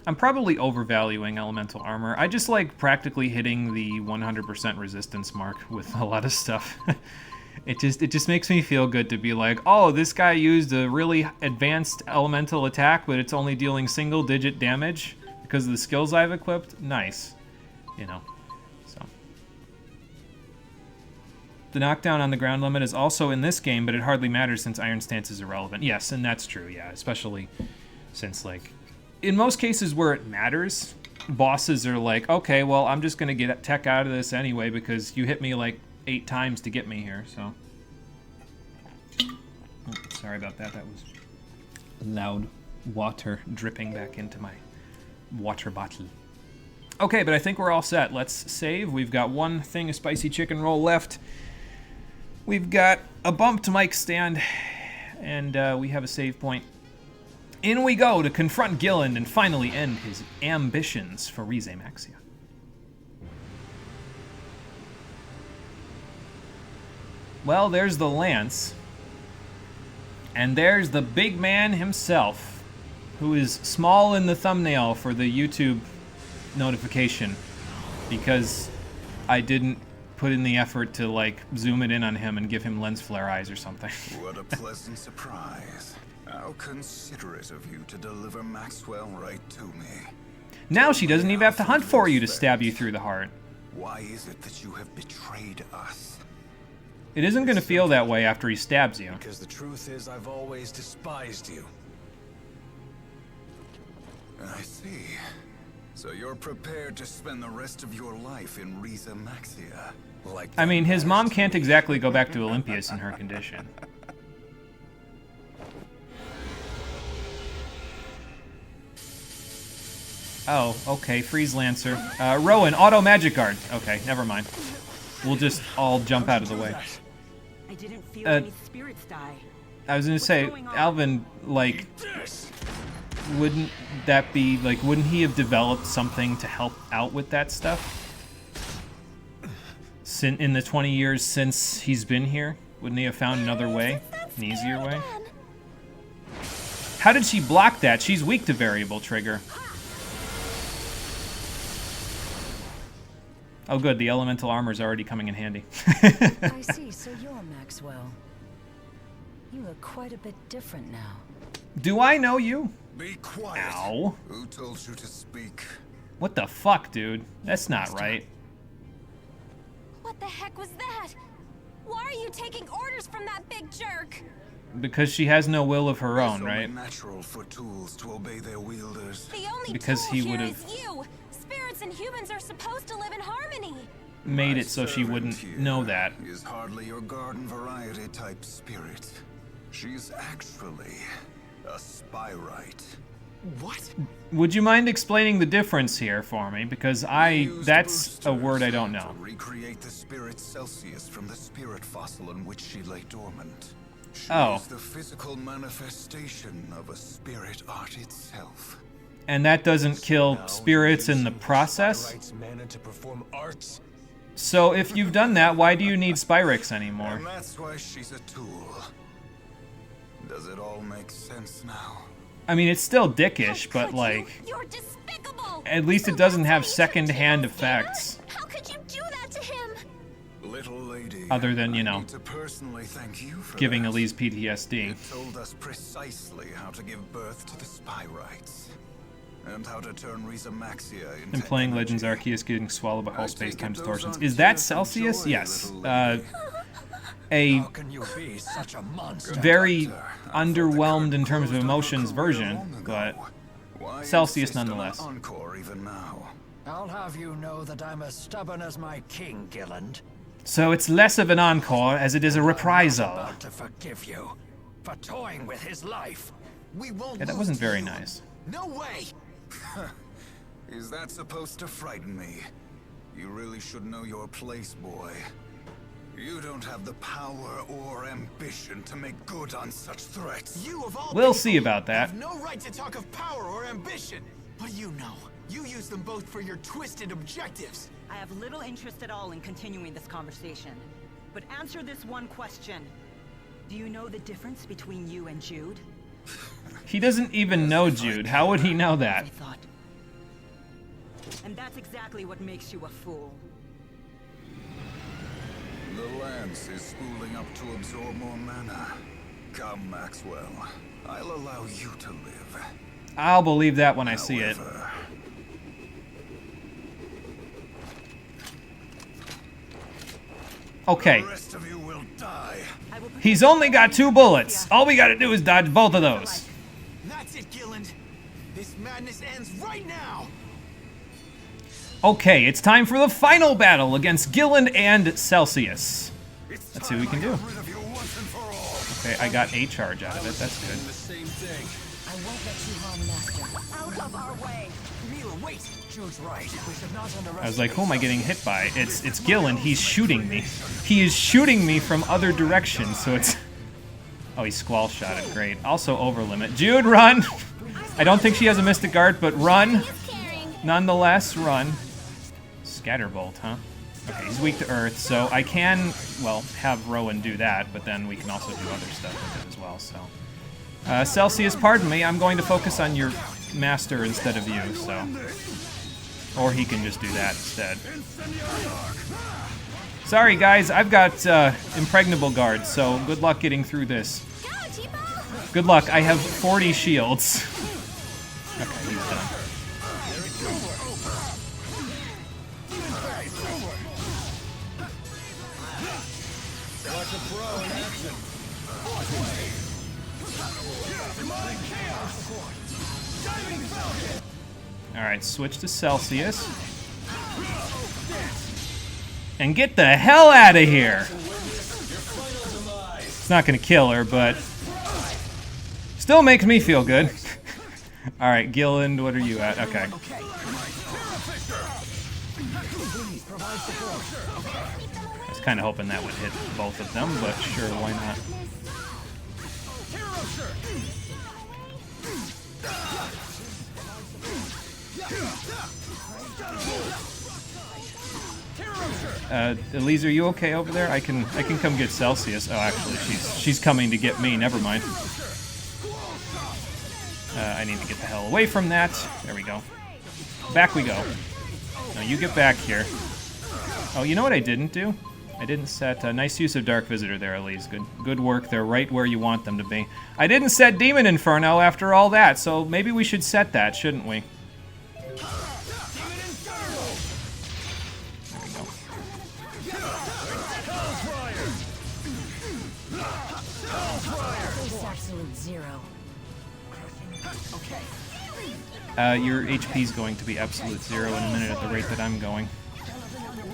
I'm probably overvaluing Elemental Armor. I just like practically hitting the 100% resistance mark with a lot of stuff. It just makes me feel good to be like, oh, this guy used a really advanced elemental attack, but it's only dealing single-digit damage because of the skills I've equipped. Nice. You know, so. The knockdown on the ground limit is also in this game, but it hardly matters since Iron Stance is irrelevant. Yes, and that's true, yeah, especially since, like, in most cases where it matters, bosses are like, okay, well, I'm just going to get tech out of this anyway because you hit me, like, 8 times to get me here, so. Oh, sorry about that. That was loud water dripping back into my water bottle. Okay, but I think we're all set. Let's save. We've got one thing of spicy chicken roll left. We've got a bumped mic stand, and we have a save point. In we go to confront Gilland and finally end his ambitions for Rize Maxia. Well, there's the lance. And there's the big man himself, who is small in the thumbnail for the YouTube notification, because I didn't put in the effort to, like, zoom it in on him and give him lens flare eyes or something. What a pleasant surprise. How considerate of you to deliver Maxwell right to me. Now she doesn't even have to hunt for you to stab you through the heart. Why is it that you have betrayed us? It isn't going to feel that way after he stabs you. Because the truth is, I've always despised you. I see. So you're prepared to spend the rest of your life in Rize Maxia? Like I mean, his mom can't exactly go back to Olympias in her condition. Oh, okay, Freeze Lancer. Rowan, Auto Magic Guard. Okay, never mind. We'll just all jump out of the way. I didn't feel any spirits die. I was gonna say, Alvin, like, wouldn't that be, like, wouldn't he have developed something to help out with that stuff? In the 20 years since he's been here? Wouldn't he have found another way? An easier way? How did she block that? She's weak to variable trigger. Oh good, the elemental armor's already coming in handy. I see, so you're Maxwell. You look quite a bit different now. Do I know you? Be quiet. Ow. Who told you to speak? What the fuck, dude? That's not right. What the heck was that? Why are you taking orders from that big jerk? Because she has no will of her own, right? It's only natural for tools to obey their wielders. The only Because tool he here would've is you. Spirits and humans are supposed to live in harmony. Made it so she wouldn't know that. Is hardly your garden variety type spirit. She's actually a spyrite. What? Would you mind explaining the difference here for me? Because that's a word I don't know. To recreate the spirit Celsius from the spirit fossil in which she lay dormant. She is the physical manifestation of a spirit art itself. And that doesn't kill spirits in the process? Mana to perform arts. So if you've done that, why do you need Spyrix anymore? And that's why she's a tool. Does it all make sense now? I mean, it's still dickish, but like, You're despicable. at least it doesn't have second-hand effects. How could you do that to him? Little lady, other than, you know, I need to personally thank you for giving that. Elise PTSD. It told us precisely how to give birth to the Spyrites. And how to turn Rize Maxia into And playing Legends Arceus getting swallowed by whole space-time distortions. Is that Celsius? Yes. A very underwhelmed in terms of emotions version, but Celsius nonetheless. Encore even now. I'll have you know that I'm as stubborn as my king, Gilland. So it's less of an encore as it is a reprisal. I'm about to forgive you for toying with his life. We won't. Yeah, that wasn't very nice. No way. Is that supposed to frighten me? You really should know your place, boy. You don't have the power or ambition to make good on such threats. You of all We'll see about that. have no right to talk of power or ambition. What do you know? You use them both for your twisted objectives. I have little interest at all in continuing this conversation. But answer this one question. Do you know the difference between you and Jude? He doesn't even know Jude. How would he know that? I thought. And that's exactly what makes you a fool. The lance is spooling up to absorb more mana. Come, Maxwell. I'll allow you to live. I'll believe that when I see it. Okay. The rest of you will die. He's only got 2 bullets. All we gotta do is dodge both of those. That's it, Gilland. This madness ends right now. Okay, it's time for the final battle against Gilland and Celsius. Let's see what we can do. Okay, I got a charge out of it. That's good. The same thing. won't let you harm Master. Out of our way! Mila, wait! Jude's right. We should not underestimate. I was like, who am I getting hit by? It's Gil, and he's shooting me. He is shooting me from other directions, so it's... Oh, he squall shot it. Great. Also over limit. Jude, run! I don't think she has a Mystic Guard, but run! Nonetheless, run. Scatterbolt, huh? Okay, he's weak to Earth, so I can, well, have Rowan do that, but then we can also do other stuff with it as well, so... Celsius, pardon me, I'm going to focus on your master instead of you, so... Or he can just do that instead. Sorry, guys, I've got impregnable guards, so good luck getting through this. Good luck, I have 40 shields. Okay, he's done. Alright, switch to Celsius. And get the hell out of here! It's not gonna kill her, but... Still makes me feel good. Alright, Gilland, what are you at? Okay. I was kind of hoping that would hit both of them, but sure, why not? Elise, are you okay over there? I can come get Celsius. Oh, actually, she's coming to get me. Never mind. I need to get the hell away from that. There we go. Back we go. No, you get back here. Oh, you know what I didn't do? I didn't set... nice use of Dark Visitor there, Elise. Good work. They're right where you want them to be. I didn't set Demon Inferno after all that, so maybe we should set that, shouldn't we? Your HP's going to be absolute 0 in a minute at the rate that I'm going.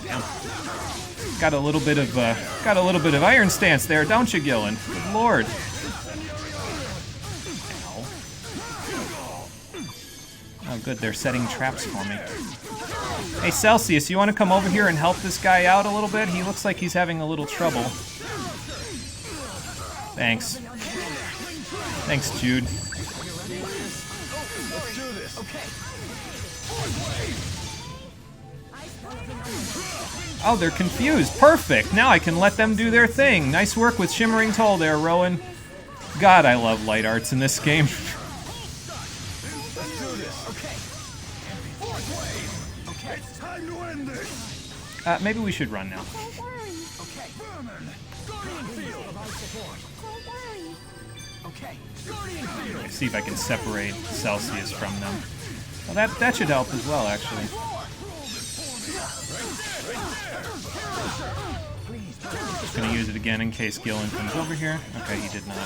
Damn. Got a little bit of Iron Stance there, don't you, Gillen? Good lord. Ow. Oh, good. They're setting traps for me. Hey, Celsius, you want to come over here and help this guy out a little bit? He looks like he's having a little trouble. Thanks. Thanks, Jude. Oh, they're confused. Perfect. Now I can let them do their thing. Nice work with Shimmering Toll there, Rowan. God, I love light arts in this game. Maybe we should run now. Let's see if I can separate Celsius from them. Well, that should help as well, actually. Just gonna use it again in case Gillen comes over here. Okay, he did not.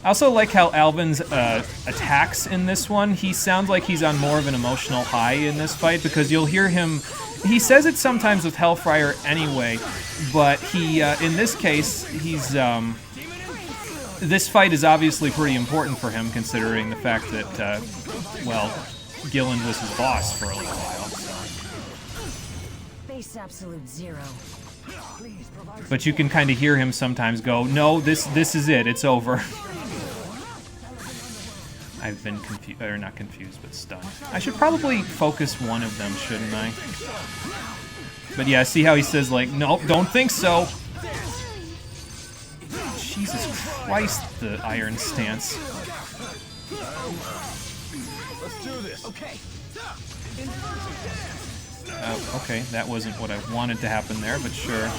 I also like how Alvin's attacks in this one. He sounds like he's on more of an emotional high in this fight because you'll hear him. He says it sometimes with Hellfire anyway, but he in this case he's. This fight is obviously pretty important for him, considering the fact that, well, Gillen was his boss for a little while. Base absolute 0. But you can kind of hear him sometimes go, "No, this is it. It's over." I've been confused, or not confused, but stunned. I should probably focus one of them, shouldn't I? But yeah, see how he says like, "Nope, don't think so." Jesus Christ, the Iron Stance. Let's do this. Okay. Okay, that wasn't what I wanted to happen there, but sure.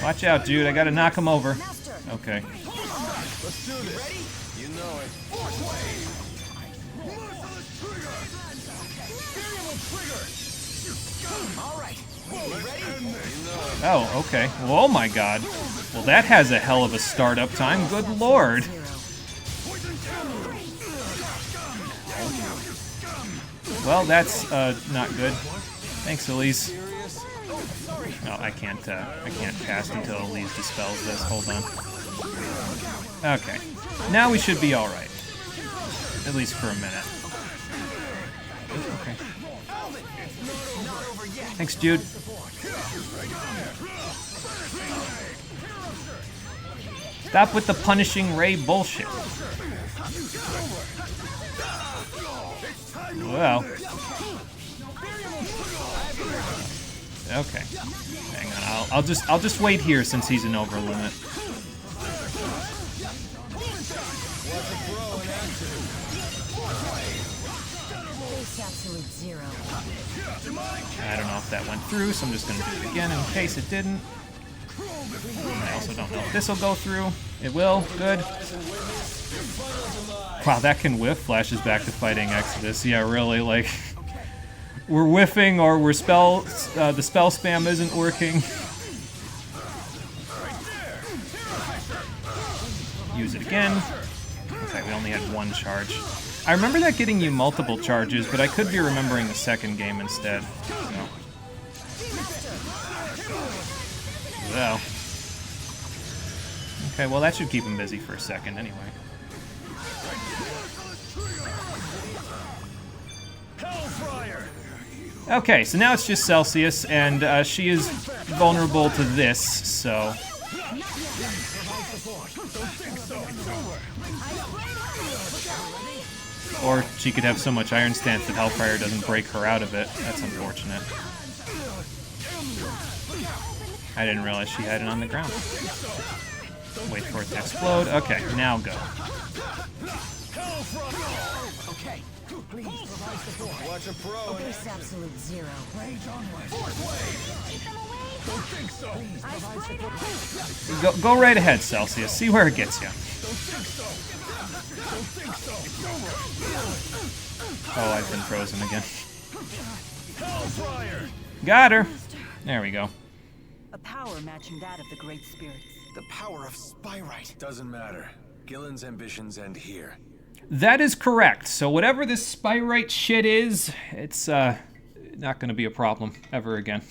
Watch out, dude. I gotta knock him over. Okay. Let's do this. You know it. Oh, okay. Well, oh my god. Well, that has a hell of a startup time. Good lord. Well, that's not good. Thanks, Elise. No, I can't cast until Elise dispels this. Hold on. Okay. Now we should be alright. At least for a minute. Okay. Thanks, Jude. Stop with the punishing Ray bullshit. Well. Okay. Hang on. I'll just wait here since he's an over limit. I don't know if that went through, so I'm just going to do it again in case it didn't. I also don't know if this will go through. It will. Good. Wow, that can whiff. Flashes back to fighting Exodus. Yeah, really, like... We're whiffing, or we're the spell spam isn't working. Use it again. Okay, we only had one charge. I remember that getting you multiple charges, but I could be remembering the second game instead. So. Well. Okay, well that should keep him busy for a second anyway. Okay, so now it's just Celsius, and she is vulnerable to this, so... Or she could have so much Iron Stance that Hellfire doesn't break her out of it. That's unfortunate. I didn't realize she had it on the ground. Wait for it to explode. Okay, now go. Watch a pro. Absolute zero. Go right ahead, Celsius. See where it gets you. Oh, I've been frozen again. Got her. There we go. A power matching that of the Great Spirits. The power of Spyrite. Doesn't matter. Gillen's ambitions end here. That is correct. So whatever this Spyrite shit is, it's not going to be a problem ever again.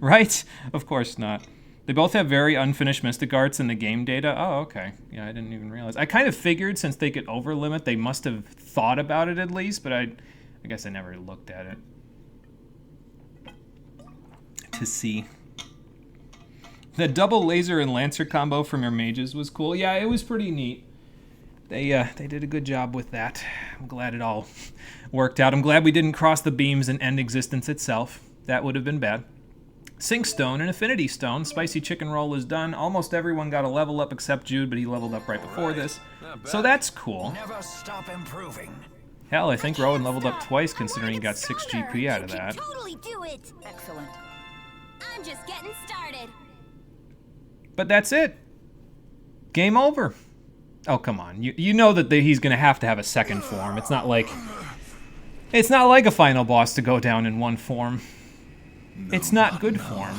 Right? Of course not. They both have very unfinished Mystic Arts in the game data. Oh, okay. Yeah, I didn't even realize. I kind of figured since they could overlimit, they must have thought about it at least, but I guess I never looked at it to see. The double laser and lancer combo from your mages was cool. Yeah, it was pretty neat. They did a good job with that. I'm glad it all worked out. I'm glad we didn't cross the beams and end existence itself. That would have been bad. Sync Stone and Affinity Stone. Spicy Chicken Roll is done. Almost everyone got a level up except Jude, but he leveled up right before this. So that's cool. Never stop improving. Hell, I think Rowan leveled up twice considering he got 6 GP out of that. Totally do it. Excellent. I'm just getting started. But that's it. Game over. Oh, come on. You know that he's going to have a second form. It's not like a final boss to go down in one form. No, it's not good form.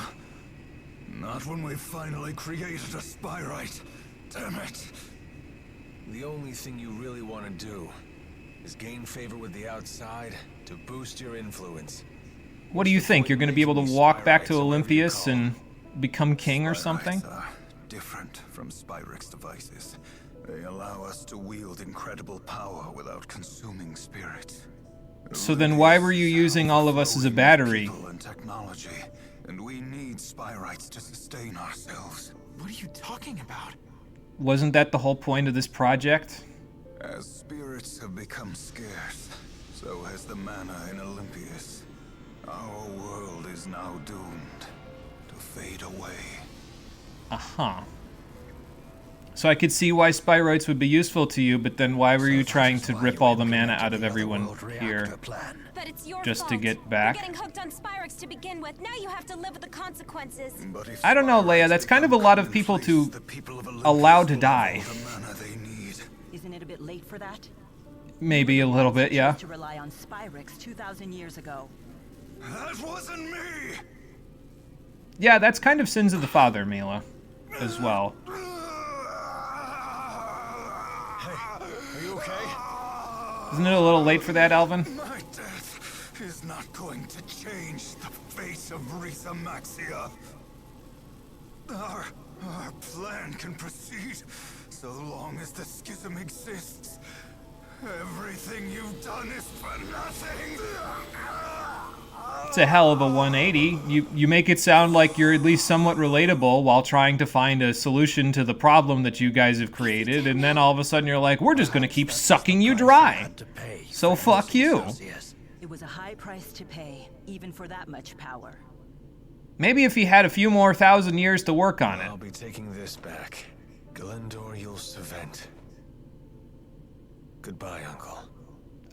Not when we finally created a Spyrite. Damn it. The only thing you really want to do is gain favor with the outside to boost your influence. What do you think? You're going to be able to walk back to Olympius and become king or something? Are different from Spyrix devices. They allow us to wield incredible power without consuming spirits. So then why were you using all of us as a battery? People and technology, and we need Spyrites to sustain ourselves. What are you talking about? Wasn't that the whole point of this project? As spirits have become scarce, so has the mana in Olympius. Our world is now doomed to fade away. Uh-huh. So I could see why Spyrites would be useful to you, but then why were you trying to rip all the mana out of everyone here? But it's your Just fault. to get back? You're getting hooked on Spyrix to begin with. Now you have to live with the consequences. I don't know, Leia. That's kind of a lot of people to allow to die. Isn't it a bit late for that? Maybe a little bit, yeah. To rely on Spyrix 2,000 years ago. That wasn't me. Yeah, that's kind of Sins of the Father, Mila, as well. Are you okay? Isn't it a little late for that, Alvin? My death is not going to change the fate of Riza Maxia. Our plan can proceed so long as the schism exists. Everything you've done is for nothing. It's a hell of a 180. You make it sound like you're at least somewhat relatable while trying to find a solution to the problem that you guys have created, and then all of a sudden you're like, we're just gonna keep sucking you dry. So fuck you. It was a high price to pay, even for that much power. Maybe if he had a few more 1,000 years to work on it. I'll be taking this back. Galendor Yul Savent. Goodbye, Uncle.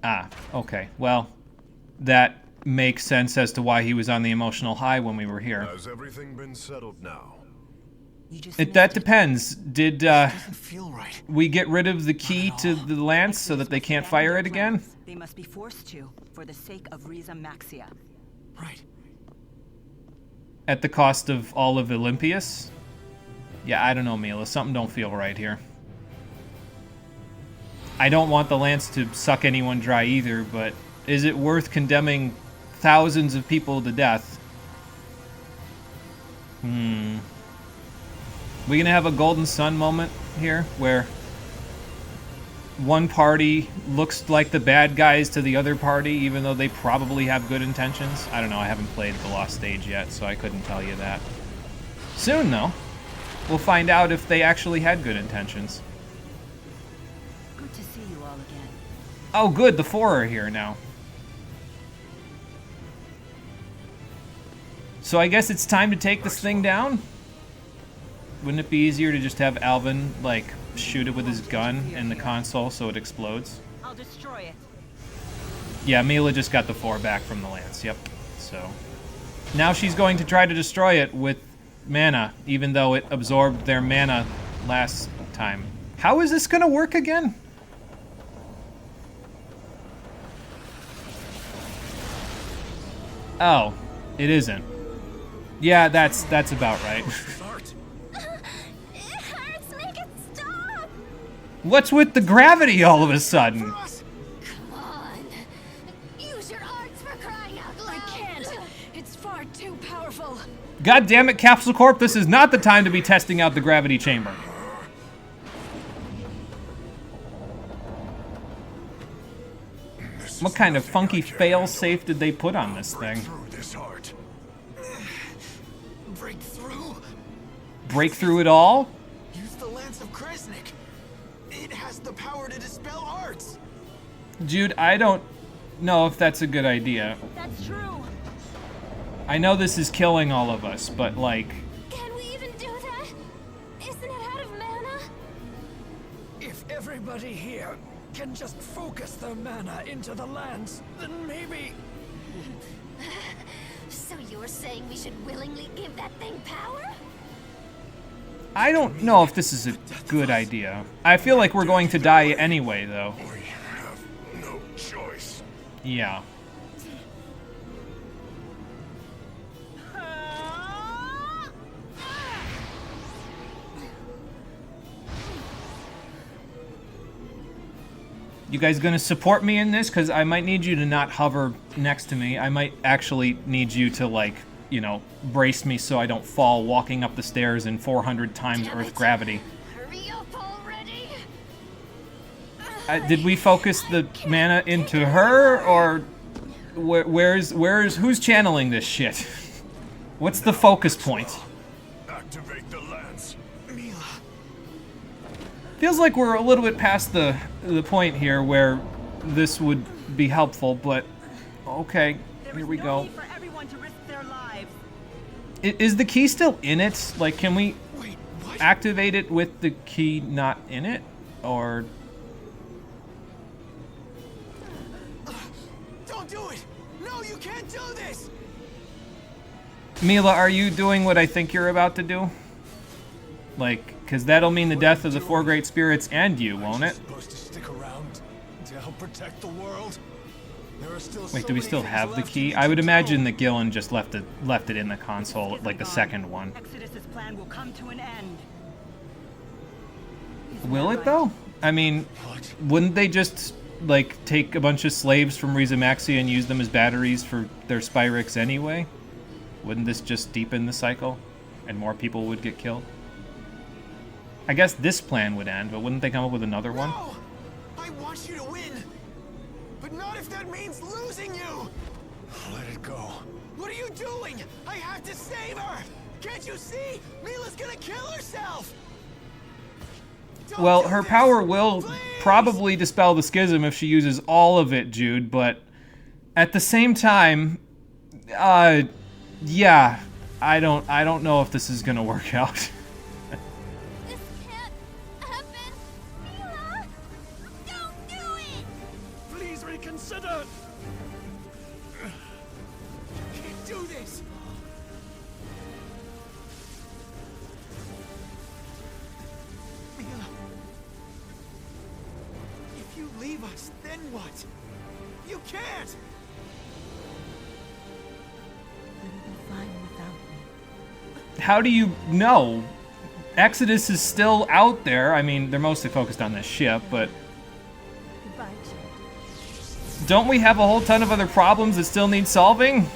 Ah, okay. Well, that makes sense as to why he was on the emotional high when we were here. Has everything been settled now? That depends. Did feel right. we get rid of the key to the lance so that they can't fire it again? They must be forced to, for the sake of Riza Maxia. Right. At the cost of all of Olympius? Yeah, I don't know, Mila. Something don't feel right here. I don't want the lance to suck anyone dry either, but is it worth condemning thousands of people to death? We gonna have a Golden Sun moment here where one party looks like the bad guys to the other party, even though they probably have good intentions? I don't know, I haven't played the Lost Stage yet, so I couldn't tell you that. Soon, though, we'll find out if they actually had good intentions. Good to see you all again. Oh, good, the four are here now. So I guess it's time to take this thing down? Wouldn't it be easier to just have Alvin, like, shoot it with his gun in the console so it explodes? I'll destroy it. Yeah, Mila just got the 4 back from the lance, yep. So now she's going to try to destroy it with mana, even though it absorbed their mana last time. How is this going to work again? Oh, it isn't. Yeah, that's about right. What's with the gravity all of a sudden? Come on. Use your arts for crying out loud. I can't. It's far too powerful. God damn it, Capsule Corp, this is not the time to be testing out the gravity chamber. What kind of funky fail-safe did they put on this thing? Break through? Break through it all? Use the Lance of Kresnik. It has the power to dispel arts. Jude, I don't know if that's a good idea. That's true. I know this is killing all of us, but like... Can we even do that? Isn't it out of mana? If everybody here can just focus their mana into the lance, then maybe... So you're saying we should willingly give that thing power? I don't know if this is a good idea. I feel like we're going to die anyway, though. We have no choice. Yeah. You guys gonna support me in this? Because I might need you to not hover next to me. I might actually need you to, like, you know, brace me so I don't fall walking up the stairs in 400 times Earth gravity. Hurry up already. Did we focus the mana into her, or who's channeling this shit? What's the focus point? Activate the lance. Mila. Feels like we're a little bit past the point here where this would be helpful, but okay, here we go. Is the key still in it? Like, can we activate it with the key not in it? Or... Don't do it! No, you can't do this! Mila, are you doing what I think you're about to do? Like, because that'll mean the death of the 4 great spirits and you, won't it? Supposed to stick around to help protect the world? There are still Wait, do we still have the key? I would imagine that Gillen just left it in the console, like the second one. Exodus's plan will come to an end. Will it though? I mean, wouldn't they just like, take a bunch of slaves from Rizamaxia and use them as batteries for their Spyrix anyway? Wouldn't this just deepen the cycle? And more people would get killed? I guess this plan would end, but wouldn't they come up with another one? No! I want you to win! But not if that means losing you! Let it go. What are you doing? I have to save her! Can't you see? Mila's gonna kill herself! Well, her power will probably dispel the schism if she uses all of it, Jude, but at the same time, yeah, I don't know if this is gonna work out. This can't happen. Mila! Don't do it! Please reconsider! Can't do this! Mila... If you leave us, then what? You can't! You'll be fine without me. How do you know? Exodus is still out there. I mean, they're mostly focused on this ship, but Goodbye, Jude. don't we have a whole ton of other problems that still need solving?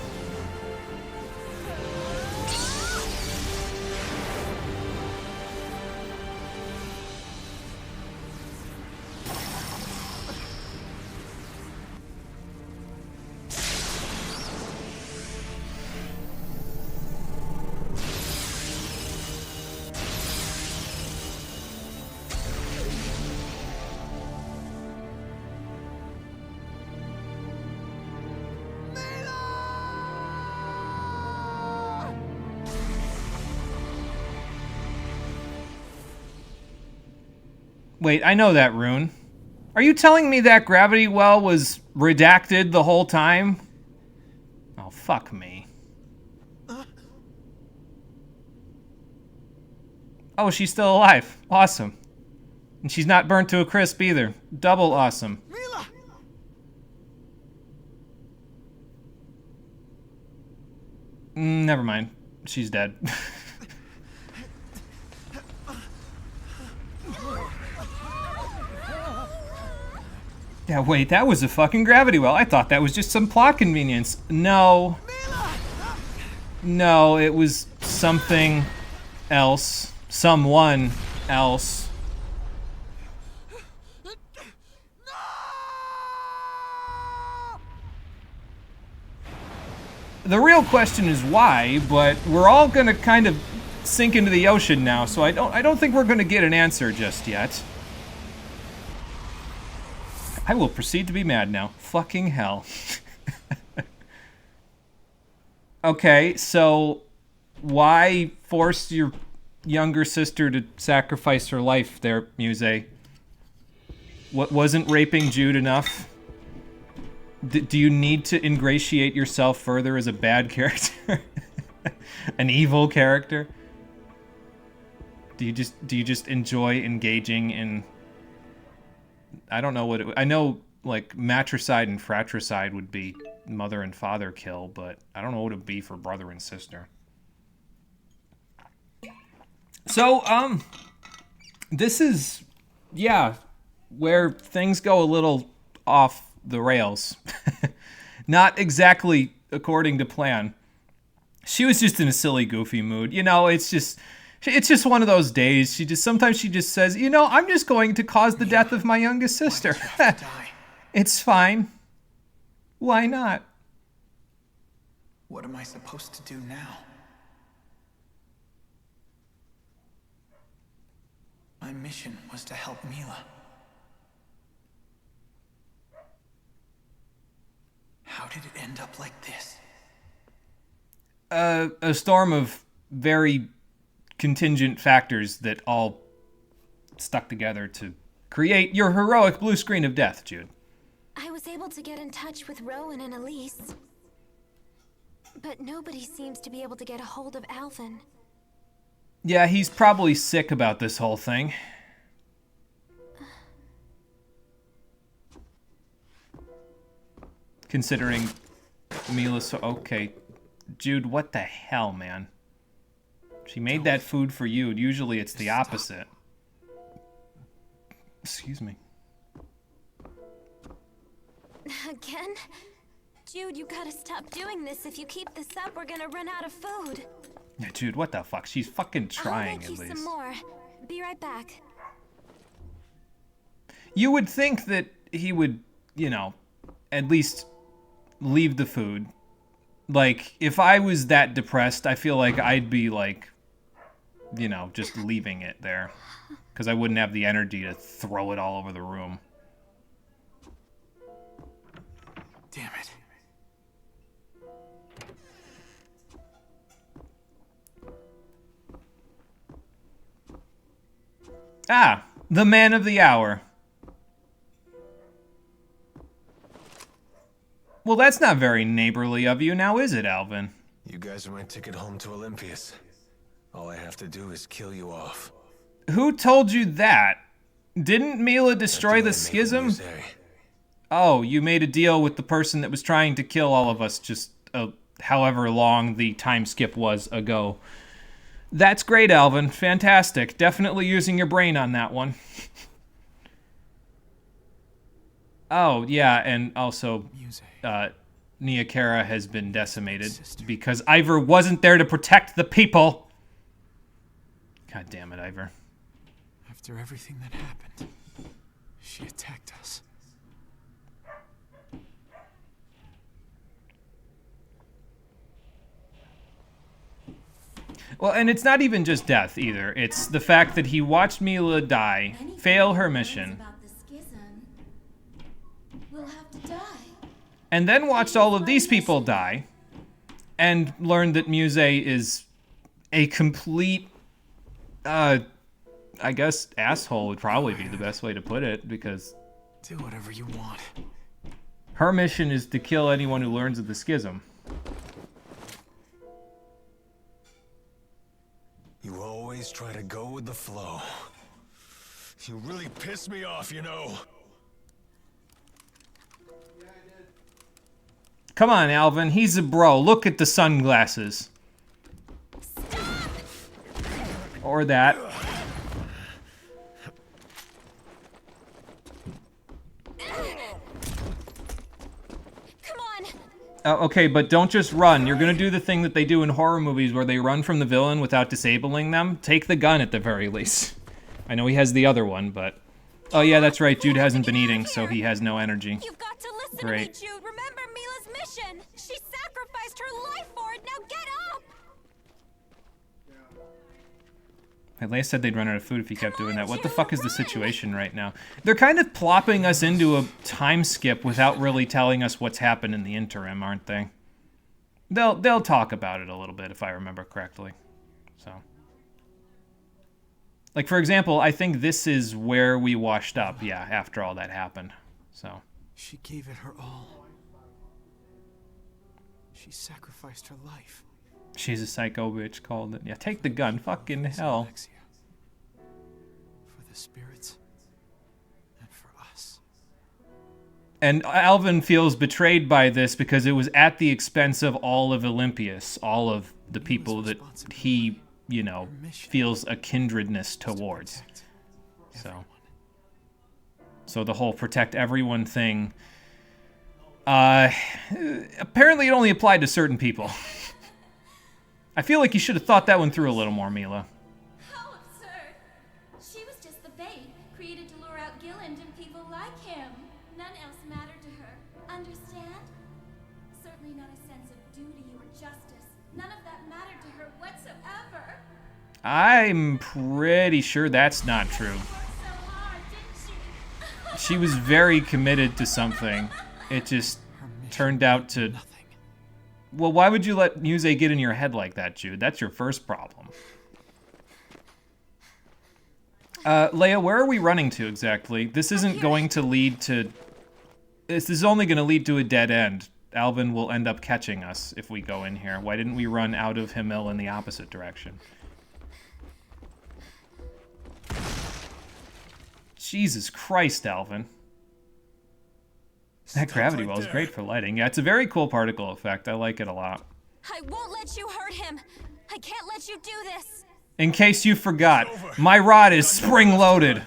Wait, I know that rune. Are you telling me that gravity well was redacted the whole time? Oh, fuck me. Oh, she's still alive. Awesome. And she's not burnt to a crisp either. Double awesome. Mila! Never mind. She's dead. Yeah, wait, that was a fucking gravity well. I thought that was just some plot convenience. No. No, it was something else. Someone else. The real question is why, but we're all gonna kind of sink into the ocean now, so I don't think we're gonna get an answer just yet. I will proceed to be mad now. Fucking hell. Okay, so why force your younger sister to sacrifice her life there, Muse? What, wasn't raping Jude enough? Do you need to ingratiate yourself further as a bad character? An evil character? Do you just enjoy engaging in... I don't know what it... I know, like, matricide and fratricide would be mother and father kill, but I don't know what it would be for brother and sister. So, this is, yeah, where things go a little off the rails. Not exactly according to plan. She was just in a silly, goofy mood. You know, it's just one of those days. Sometimes she just says, you know, I'm just going to cause the death of my youngest sister. It's fine. Why not? What am I supposed to do now? My mission was to help Mila. How did it end up like this? A storm of very contingent factors that all stuck together to create your heroic blue screen of death, Jude. I was able to get in touch with Rowan and Elise. But nobody seems to be able to get a hold of Alvin. Yeah, he's probably sick about this whole thing. Considering Mila's so... Okay. Jude, what the hell, man? She made that food for you. Usually it's the opposite. Excuse me. Again? Jude, you gotta stop doing this. If you keep this up, we're gonna run out of food. Yeah, Jude, what the fuck? She's fucking trying, I'll make you at least. some more. Be right back. You would think that he would, you know, at least leave the food. Like, if I was that depressed, I feel like I'd be, like, you know, just leaving it there. Because I wouldn't have the energy to throw it all over the room. Damn it. Ah, the man of the hour. Well, that's not very neighborly of you, now is it, Alvin? You guys are my ticket home to Olympias. All I have to do is kill you off. Who told you that? Didn't Mila destroy the schism? Oh, you made a deal with the person that was trying to kill all of us just however long the time skip was ago. That's great, Alvin. Fantastic. Definitely using your brain on that one. Oh, yeah, and also, Neokara has been decimated because Ivor wasn't there to protect the people. God damn it, Ivor. After everything that happened, she attacked us. Well, and it's not even just death, either. It's the fact that he watched Mila die, fail her mission, and then watched all of these people die, and learned that Muse is a complete, I guess asshole would probably be the best way to put it, because do whatever you want. Her mission is to kill anyone who learns of the schism. You always try to go with the flow. You really piss me off, you know. Come on, Alvin. He's a bro. Look at the sunglasses. Or that. Okay, but don't just run. You're gonna do the thing that they do in horror movies where they run from the villain without disabling them. Take the gun at the very least. I know he has the other one, but... Oh yeah, that's right. Jude hasn't been eating, so he has no energy. You've got to listen to me, Jude. Remember Mila's mission. She sacrificed her life for it. Now get up! Leia said they'd run out of food if he kept doing that. What the fuck is the situation right now? They're kind of plopping us into a time skip without really telling us what's happened in the interim, aren't they? They'll talk about it a little bit, if I remember correctly. So, like, for example, I think this is where we washed up, yeah, after all that happened. So. She gave it her all. She sacrificed her life. She's a psycho bitch, called it. Yeah, take the gun. Fucking hell. For the spirits. And for us. And Alvin feels betrayed by this because it was at the expense of all of Olympias. All of the people that he, you know, feels a kindredness towards. So the whole protect everyone thing. Apparently it only applied to certain people. I feel like you should have thought that one through a little more, Mila. How absurd. She was just the bait, created to lure out Gilland and people like him. None else mattered to her. Understand? Certainly not a sense of duty or justice. None of that mattered to her whatsoever. I'm pretty sure that's not true. She was very committed to something. It just turned out to... Well, why would you let Muse get in your head like that, Jude? That's your first problem. Leia, where are we running to exactly? This isn't going to lead to... This is only going to lead to a dead end. Alvin will end up catching us if we go in here. Why didn't we run out of Himmel in the opposite direction? Jesus Christ, Alvin. That gravity well is great for lighting. Yeah, it's a very cool particle effect. I like it a lot. I won't let you hurt him. I can't let you do this. In case you forgot, my rod is spring-loaded.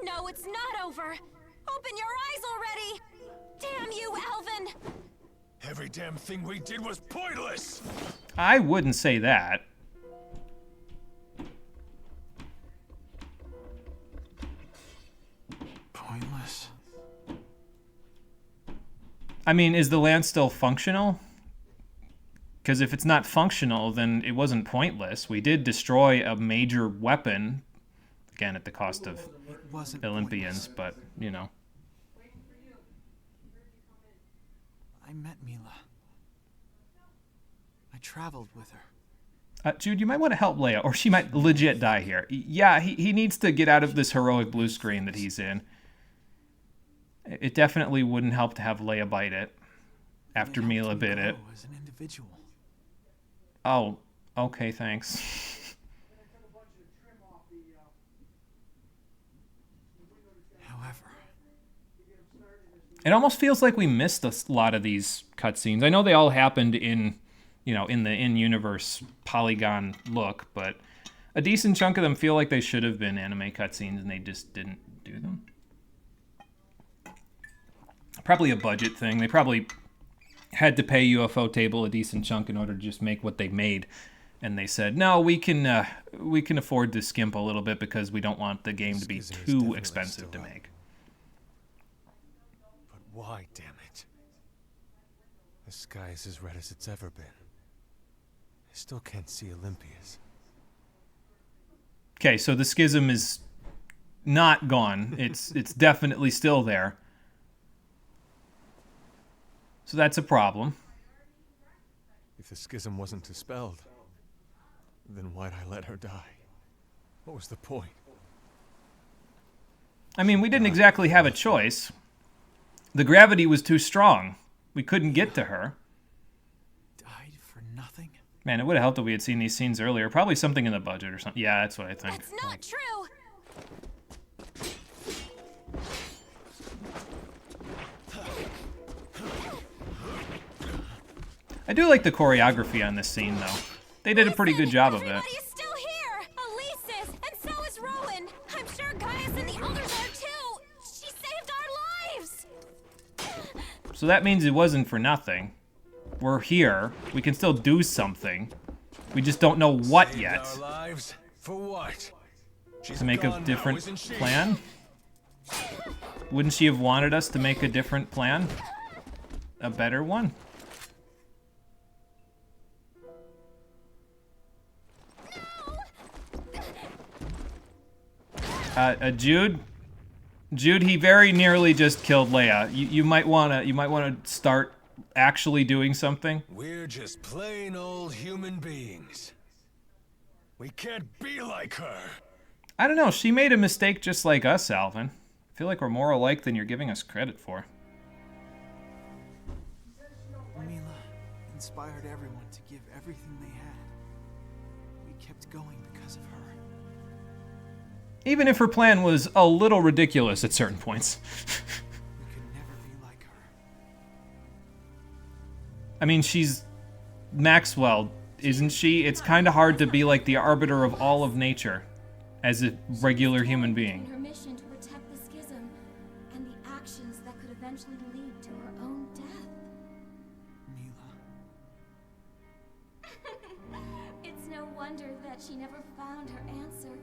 No, it's not over. Open your eyes already. Damn you, Every damn thing we did was pointless! I wouldn't say that. Pointless? I mean, is the land still functional? Because if it's not functional, then it wasn't pointless. We did destroy a major weapon, again at the cost of Olympians, but, you know. I met Mila. I traveled with her. Jude, you might want to help Leia, or she might legit die here. Yeah, he needs to get out of this heroic blue screen that he's in. It definitely wouldn't help to have Leia bite it after Mila bit it. As an individual. Oh, okay, thanks. However, it almost feels like we missed a lot of these cutscenes. I know they all happened in, you know, in the in-universe polygon look, but a decent chunk of them feel like they should have been anime cutscenes and they just didn't do them. Probably a budget thing. They probably had to pay UFO Table a decent chunk in order to just make what they made, and they said, no, we can afford to skimp a little bit because we don't want the game to be too expensive to make. But why, damn it? The sky is as red as it's ever been. I still can't see Olympias. Okay, so the schism is not gone. It's definitely still there. So that's a problem. If the schism wasn't dispelled, then why'd I let her die? What was the point? I mean, we didn't exactly have a choice. The gravity was too strong. We couldn't get to her. Died for nothing? Man, it would have helped if we had seen these scenes earlier. Probably something in the budget or something. Yeah, that's what I think. That's not true! I do like the choreography on this scene, though. They did a pretty good job of it. Everybody's still here! Elise is, and so is Rowan! I'm sure Gaius and the others are too! She saved our lives! So that means it wasn't for nothing. We're here. We can still do something. We just don't know what yet. Our lives? For what? To make a different plan? Wouldn't she have wanted us to make a different plan? A better one? Jude, he very nearly just killed Leia. You might wanna start actually doing something. We're just plain old human beings. We can't be like her. I don't know. She made a mistake just like us, Alvin. I feel like we're more alike than you're giving us credit for. Mila inspired everyone to give everything they had. We kept going because of her. Even if her plan was a little ridiculous at certain points. We could never be like her. I mean, she's Maxwell, isn't she? It's kind of hard to be like the arbiter of all of nature as a regular human being. Her mission to protect the schism and the actions that could eventually lead to her own death. Mila. It's no wonder that she never found her answer.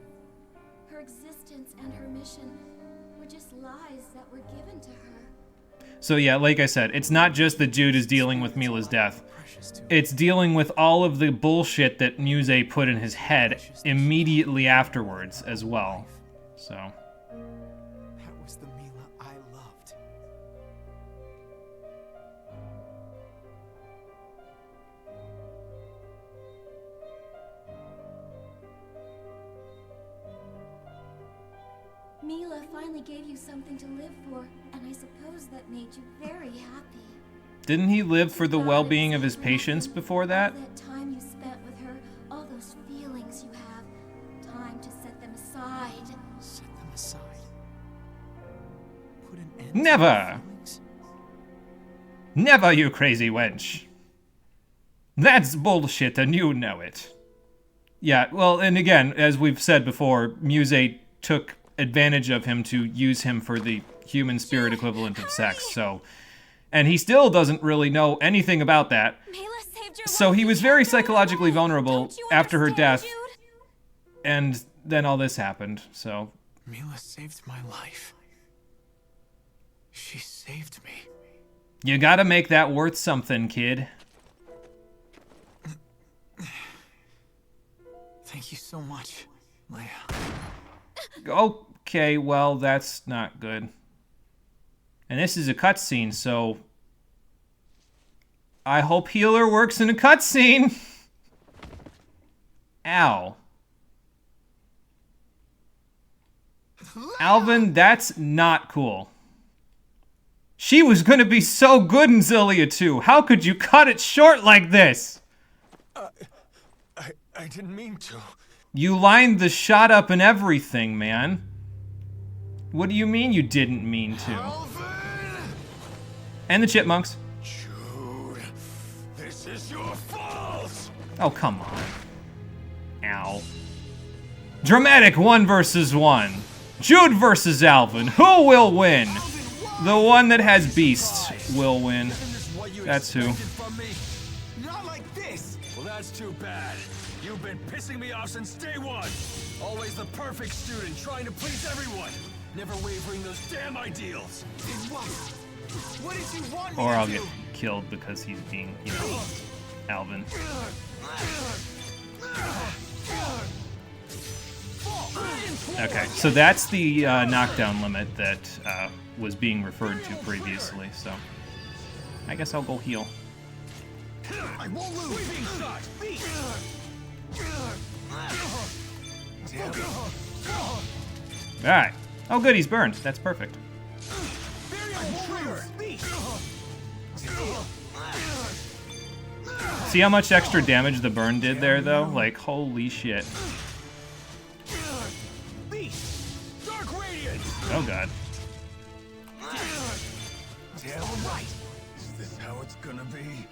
Her existence and her mission were just lies that were given to her. So yeah, like I said, it's not just that Jude is dealing with Mila's death. It's dealing with all of the bullshit that Muse put in his head immediately afterwards as well. So. That was the Mila I loved. Mila finally gave you something to live for, and I suppose that made you very happy. Didn't he live for the well-being of his patients before that? All that time you spent with her, all those feelings you have, time to set them aside. Set them aside. Put an end Never! to your feelings. Never, you crazy wench. That's bullshit and you know it. Yeah, well, and again, as we've said before, Muse took advantage of him to use him for the human spirit equivalent of sex, so And he still doesn't really know anything about that. So he was very psychologically vulnerable after her death. And then all this happened, so... Mila saved my life. She saved me. You gotta make that worth something, kid. Thank you so much, Leia. Okay, well, that's not good. And this is a cutscene, so... I hope healer works in a cutscene! Ow. Alvin, that's not cool. She was gonna be so good in Xillia 2. How could you cut it short like this? I didn't mean to. You lined the shot up and everything, man. What do you mean you didn't mean to? Alvin! And the chipmunks. Jude, this is your fault! Oh, come on. Ow. Dramatic 1 versus 1. Jude versus Alvin. Who will win? The one that has beasts will win. That's who. Not like this. Well, that's too bad. You've been pissing me off since day one. Always the perfect student, trying to please everyone. Never wavering those damn ideals. What did you want Or I'll get killed because he's being, you know, Alvin. Okay, so that's the knockdown limit that was being referred to previously, so I guess I'll go heal. I won't lose. Alright. Oh good, he's burned. That's perfect. See how much extra damage the burn did there, though? Like, holy shit. Oh god. Is this how it's gonna be?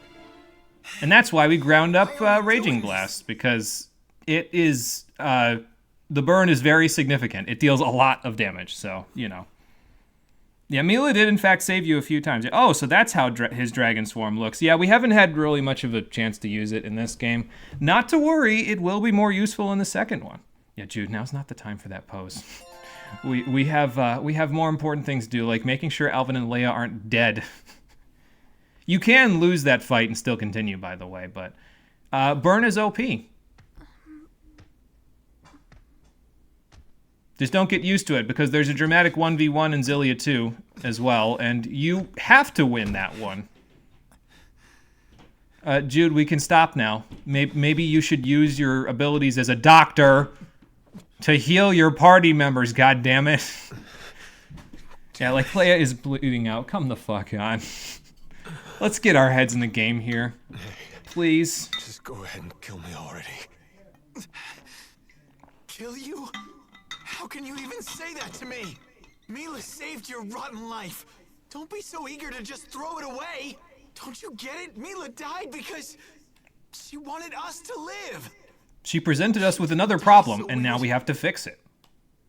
And that's why we ground up Raging Blast, because it is, the burn is very significant. It deals a lot of damage, so, you know. Yeah, Mila did in fact save you a few times. Oh, so that's how his Dragon Swarm looks. Yeah, we haven't had really much of a chance to use it in this game. Not to worry, it will be more useful in the second one. Yeah, Jude, now's not the time for that pose. We have more important things to do, like making sure Alvin and Leia aren't dead. You can lose that fight and still continue, by the way, but burn is OP. Just don't get used to it, because there's a dramatic 1v1 in Xillia 2 as well, and you have to win that one. Jude, we can stop now. Maybe you should use your abilities as a doctor to heal your party members, goddammit. Yeah, like, Leia is bleeding out. Come the fuck on. Let's get our heads in the game here. Please. Just go ahead and kill me already. Kill you? How can you even say that to me? Mila saved your rotten life. Don't be so eager to just throw it away. Don't you get it? Mila died because she wanted us to live. She presented us with another problem, and now we have to fix it.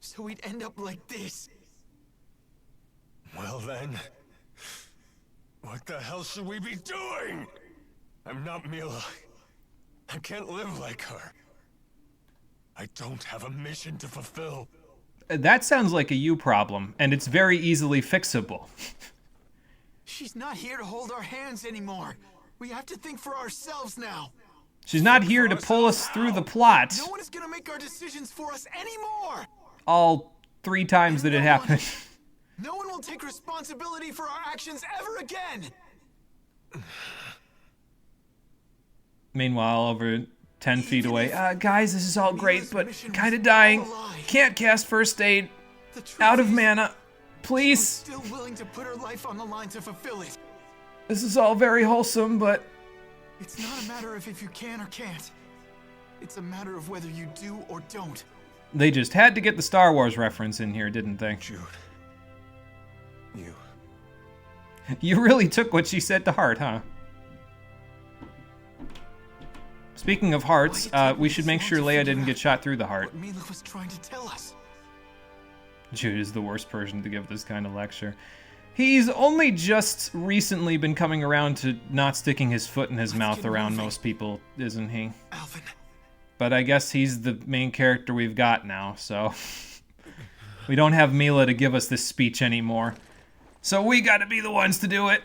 So we'd end up like this. Well then, what the hell should we be doing? I'm not Mila. I can't live like her. I don't have a mission to fulfill. That sounds like a you problem, and it's very easily fixable. She's not here to hold our hands anymore. We have to think for ourselves now. She's not here to pull us through the plot. No one is gonna make our decisions for us anymore. All 3 times that it happened. No one will take responsibility for our actions ever again. Meanwhile, over 10 feet away. Guys, this is all great, but kind of dying. Can't cast first aid. Out of mana. Please. Still willing to put her life on the line to fulfill it. This is all very wholesome, but... It's not a matter of if you can or can't. It's a matter of whether you do or don't. They just had to get the Star Wars reference in here, didn't they? Jude. You really took what she said to heart, huh? Speaking of hearts, we should make sure Leia didn't get shot through the heart. What Mila was trying to tell us. Jude is the worst person to give this kind of lecture. He's only just recently been coming around to not sticking his foot in his mouth around most people, isn't he? Alvin. But I guess he's the main character we've got now, so... we don't have Mila to give us this speech anymore. So we gotta be the ones to do it.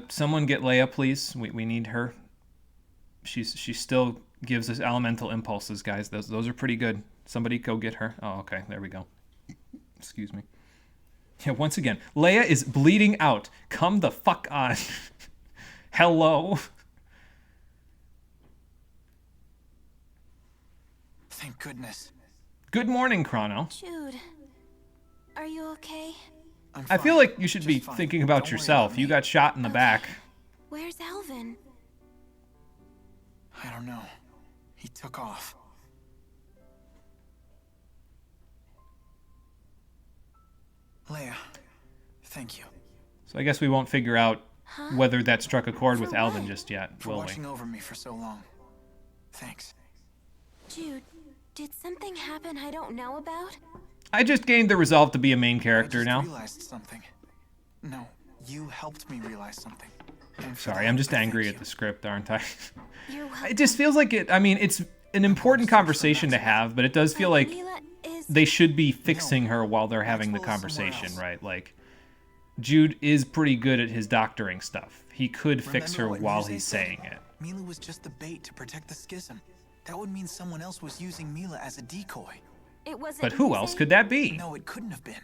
Someone get Leia, please. We need her. She still gives us elemental impulses, guys. Those are pretty good. Somebody go get her. Oh, okay. There we go. Excuse me. Yeah, once again, Leia is bleeding out. Come the fuck on. Hello. Thank goodness. Good morning, Chrono. Jude, are you okay? I feel like you should be thinking about yourself. You got shot in the back. Where's Alvin? I don't know. He took off. Leia, thank you. So I guess we won't figure out whether that struck a chord with Alvin just yet, For will we? watching over me for so long. Thanks. Jude, did something happen I don't know about? I just gained the resolve to be a main character now. I realized something. No, you helped me realize something. Sorry, I'm just angry at the script, aren't I? It just feels like it. I mean, it's an important conversation to have, but it does feel like they should be fixing her while they're having the conversation, right? Like, Jude is pretty good at his doctoring stuff. He could fix her while he's saying it. Mila was just the bait to protect the schism. That would mean someone else was using Mila as a decoy. It wasn't. But who else could that be? No, it couldn't have been.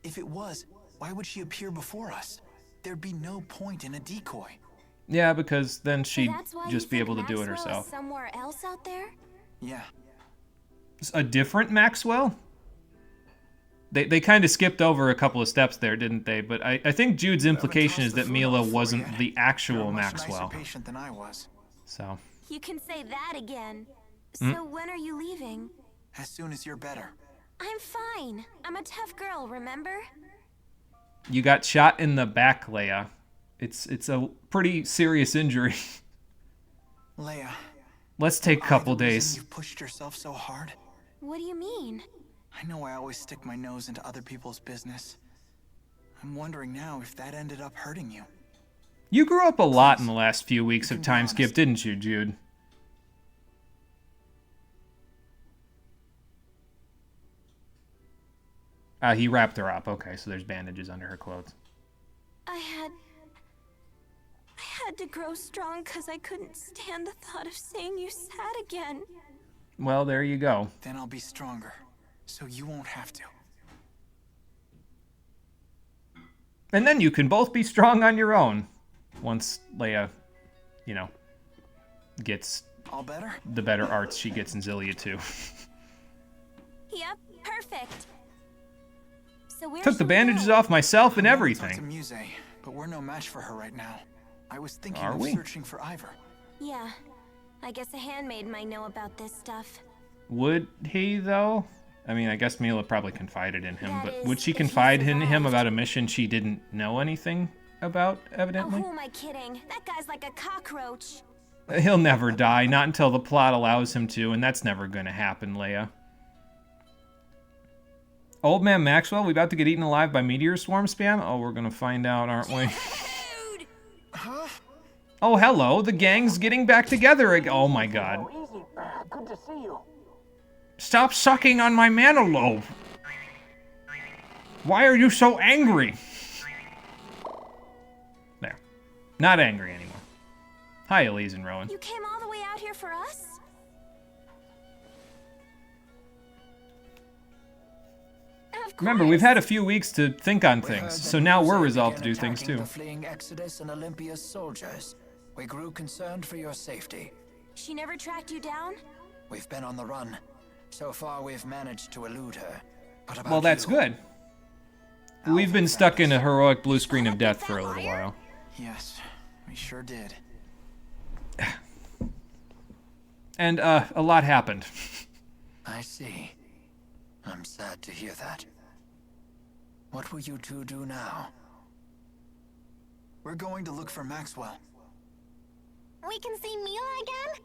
If it was, why would she appear before us? There'd be no point in a decoy. Yeah, because then she'd So just be able to do it herself. Somewhere else out there? Yeah. A different Maxwell? They kind of skipped over a couple of steps there, didn't they? But I think Jude's implication is that Mila wasn't the actual Maxwell. Patient than I was. So. You can say that again. So when are you leaving? As soon as you're better. I'm fine. I'm a tough girl, remember? You got shot in the back, Leia. It's a pretty serious injury. Leia. Let's take a couple days. You pushed yourself so hard. What do you mean? I know I always stick my nose into other people's business. I'm wondering now if that ended up hurting you. You grew up a lot in the last few weeks of time skip, didn't you, Jude? He wrapped her up. Okay, so there's bandages under her clothes. I had to grow strong because I couldn't stand the thought of seeing you sad again. Well, there you go. Then I'll be stronger, so you won't have to. And then you can both be strong on your own. Once Leia, gets all better. The better arts she gets in Xillia too. Yep, perfect. So where took the bandages off myself and everything. Talk to Muse, but we're no match for her right now. I was thinking of searching for Ivor. Yeah, I guess a handmaid might know about this stuff. Would he though? I mean, I guess Mila probably confided in him, but would she confide in him about a mission she didn't know anything about, evidently? Oh, who am I kidding? That guy's like a cockroach. He'll never die, not until the plot allows him to, and that's never gonna happen, Leia. Old man Maxwell, we about to get eaten alive by meteor swarm spam? Oh, we're gonna find out, aren't we? Huh? Oh, hello, the gang's getting back together again. Oh my god. Good to see you. Stop sucking on my manalobe. Why are you so angry? There. Not angry anymore. Hi, Elise and Rowan. You came all the way out here for us? Remember, we've had a few weeks to think on things, so now we're resolved to do things too. The fleeing Exodus and Olympia's soldiers. We grew concerned for your safety. She never tracked you down? We've been on the run. So far, we've managed to elude her. What about Well, that's good. We've been stuck in a heroic blue screen of death for a little while. Yes, we sure did. And, a lot happened. I see. I'm sad to hear that. What will you two do now? We're going to look for Maxwell. We can see Mila again?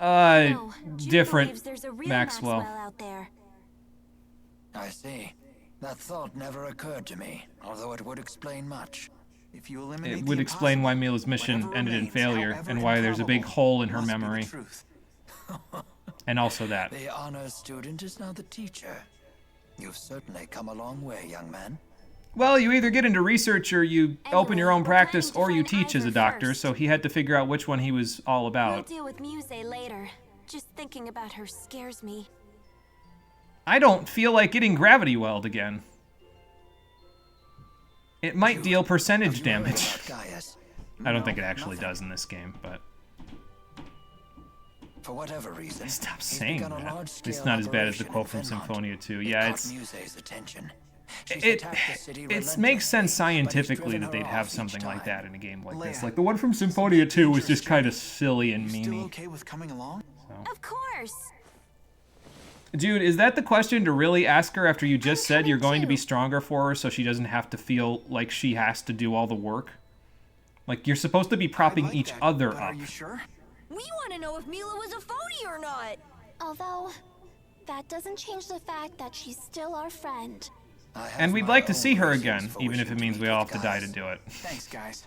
No, Jude different believes there's a real Maxwell. out there. I see. That thought never occurred to me, although it would explain much. If you eliminate It the would explain why Mila's mission whatever ended in remains, failure however and why there's a big improbable, hole in her must be the memory. truth. And also that. The honor student is now the teacher. You've certainly come a long way, young man. Well, you either get into research or you open your own practice or you teach as a doctor, so he had to figure out which one he was all We'll about. deal with Muse later. Just thinking about her scares me. I don't feel like getting gravity weld again. It might deal percentage damage. I don't think it actually does in this game, but... For whatever reason, stop saying that. It's not as bad as the quote from Symphonia 2. Yeah, it's... It makes sense scientifically that they'd have something like that in a game like this. Like, the one from Symphonia 2 was just kind of silly and Still memey. okay with coming along? Of course. Dude, is that the question to really ask her after you just said you're going to be stronger for her so she doesn't have to feel like she has to do all the work? Like, you're supposed to be propping each other up. Are you sure? We want to know if Mila was a phony or not. Although, that doesn't change the fact that she's still our friend. And we'd like to see her again, even if it means we all have to die to do it. Thanks, guys.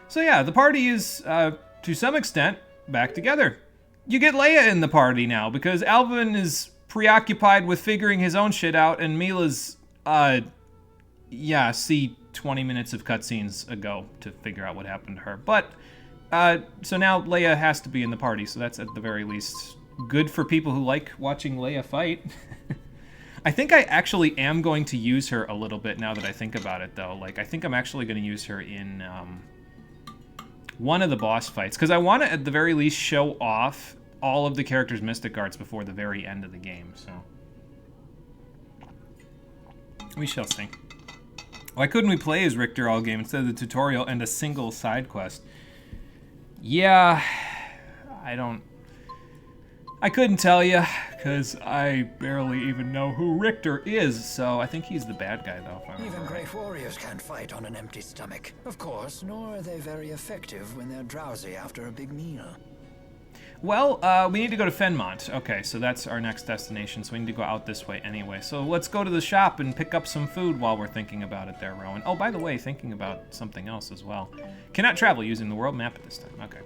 So yeah, the party is, to some extent, back together. You get Leia in the party now, because Alvin is preoccupied with figuring his own shit out, and Mila's, yeah, see 20 minutes of cutscenes ago to figure out what happened to her. But, so now Leia has to be in the party, so that's at the very least good for people who like watching Leia fight. I think I actually am going to use her a little bit now that I think about it, though. Like, I think I'm actually going to use her in, one of the boss fights, because I want to, at the very least, show off all of the characters' mystic arts before the very end of the game, so... We shall see. Why couldn't we play as Richter all game instead of the tutorial and a single side quest? Yeah... I couldn't tell you, because I barely even know who Richter is, so I think he's the bad guy, though. If I Even remember right. great warriors can't fight on an empty stomach. Of course, nor are they very effective when they're drowsy after a big meal. Well, we need to go to Fenmont. Okay, so that's our next destination, so we need to go out this way anyway. So let's go to the shop and pick up some food while we're thinking about it there, Rowan. Oh, by the way, thinking about something else as well. Cannot travel using the world map at this time. Okay.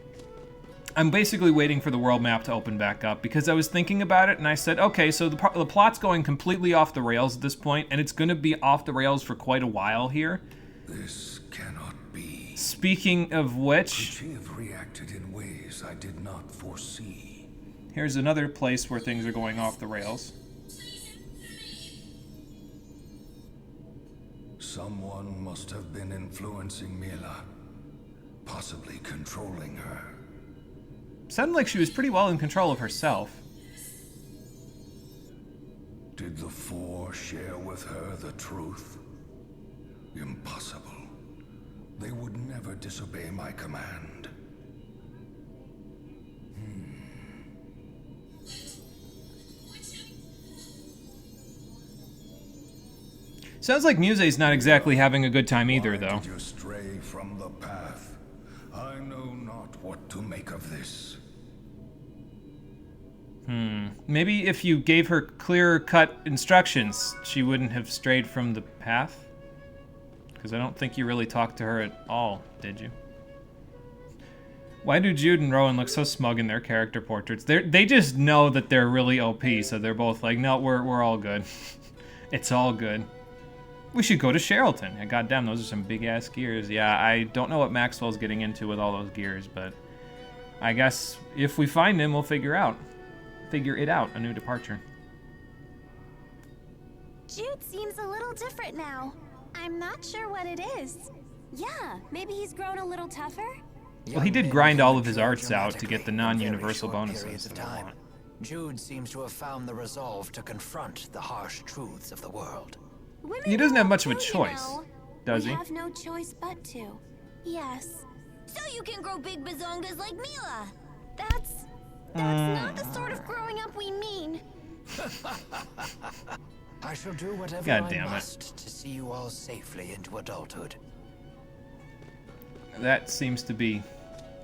I'm basically waiting for the world map to open back up because I was thinking about it and I said, okay, so the plot's going completely off the rails at this point, and it's going to be off the rails for quite a while here. This cannot be. Speaking of which... Could she have reacted in ways I did not foresee? Here's another place where things are going off the rails. Someone must have been influencing Mila, possibly controlling her. Sounded like she was pretty well in control of herself. Did the Four share with her the truth? Impossible. They would never disobey my command. Sounds like Muse's not exactly having a good time either, though. Why did you stray from the path? I know not what to make of this. Maybe if you gave her clear-cut instructions, she wouldn't have strayed from the path? Because I don't think you really talked to her at all, did you? Why do Jude and Rowan look so smug in their character portraits? They just know that they're really OP, so they're both like, no, we're all good. It's all good. We should go to Sherrilton. Yeah, goddamn, those are some big-ass gears. Yeah, I don't know what Maxwell's getting into with all those gears, but I guess if we find him, we'll figure it out, a new departure. Jude seems a little different now. I'm not sure what it is. Yeah, maybe he's grown a little tougher? Well, he did grind all of his arts out to get the non-universal bonuses that I want. Jude seems to have found the resolve to confront the harsh truths of the world. He doesn't have much of a choice, does he? We have no choice but to. Yes. So you can grow big bazongas like Mila. That's not the sort of growing up we mean. I shall do whatever God I damn it. must to see you all safely into adulthood. that seems to be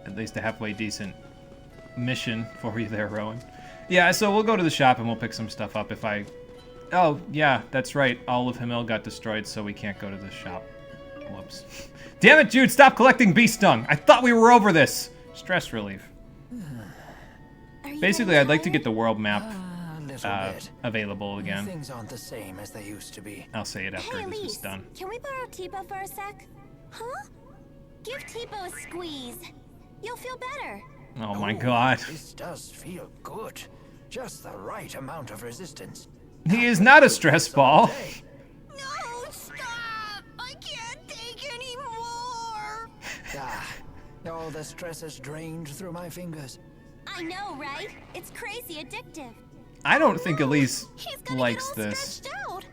at least a halfway decent mission for you there, Rowan. Yeah, so we'll go to the shop and we'll pick some stuff up if I... Oh, yeah, that's right. All of Himmel got destroyed, so we can't go to the shop. Whoops. Damn it, Jude, stop collecting bee stung. I thought we were over this. Stress relief. Basically, I'd like to get the world map available again. Things aren't the same as they used to be. I'll say it after Hey, this is Elise, done. can we borrow Tipo for a sec? Huh? Give Tipo a squeeze. You'll feel better. Oh my god. This does feel good. Just the right amount of resistance. He is not a stress ball. No, stop! I can't take anymore! All the stress is drained through my fingers. I know, right? It's crazy addictive. I don't think Elise likes this. Out.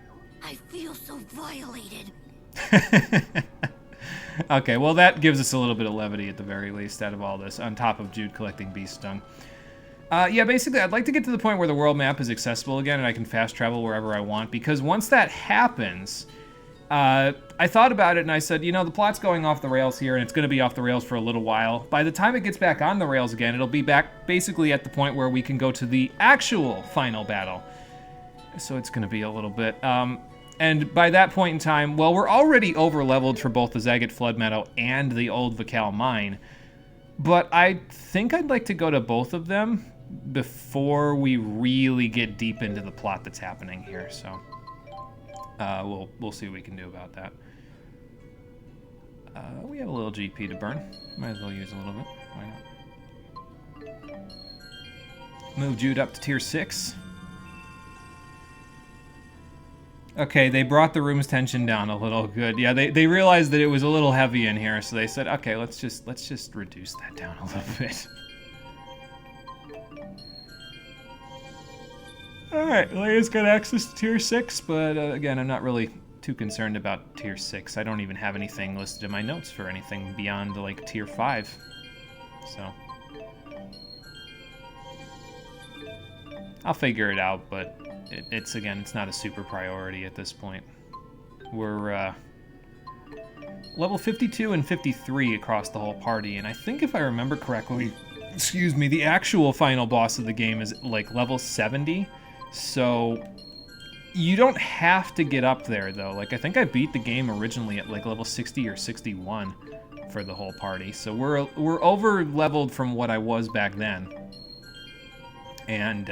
I feel so violated. Okay, well that gives us a little bit of levity at the very least out of all this, on top of Jude collecting bee stung. Yeah, basically I'd like to get to the point where the world map is accessible again and I can fast travel wherever I want, because once that happens, I thought about it and I said, you know, the plot's going off the rails here and it's going to be off the rails for a little while. By the time it gets back on the rails again, it'll be back basically at the point where we can go to the actual final battle. So it's going to be a little bit. And by that point in time, well, we're already over-leveled for both the Zagat Flood Meadow and the Old Vakal Mine. But I think I'd like to go to both of them before we really get deep into the plot that's happening here. So we'll see what we can do about that. We have a little GP to burn. Might as well use a little bit. Why not? Move Jude up to tier 6. Okay, they brought the room's tension down a little. Good. Yeah, they realized that it was a little heavy in here, so they said, okay, let's just reduce that down a little bit. Alright, Leia's got access to tier 6, but again, I'm not really too concerned about tier 6. I don't even have anything listed in my notes for anything beyond, like, tier 5. So I'll figure it out, but it's not a super priority at this point. We're level 52 and 53 across the whole party, and I think if I remember correctly, excuse me, the actual final boss of the game is like level 70, so you don't have to get up there though. Like, I think I beat the game originally at like level 60 or 61 for the whole party, so we're over leveled from what I was back then. And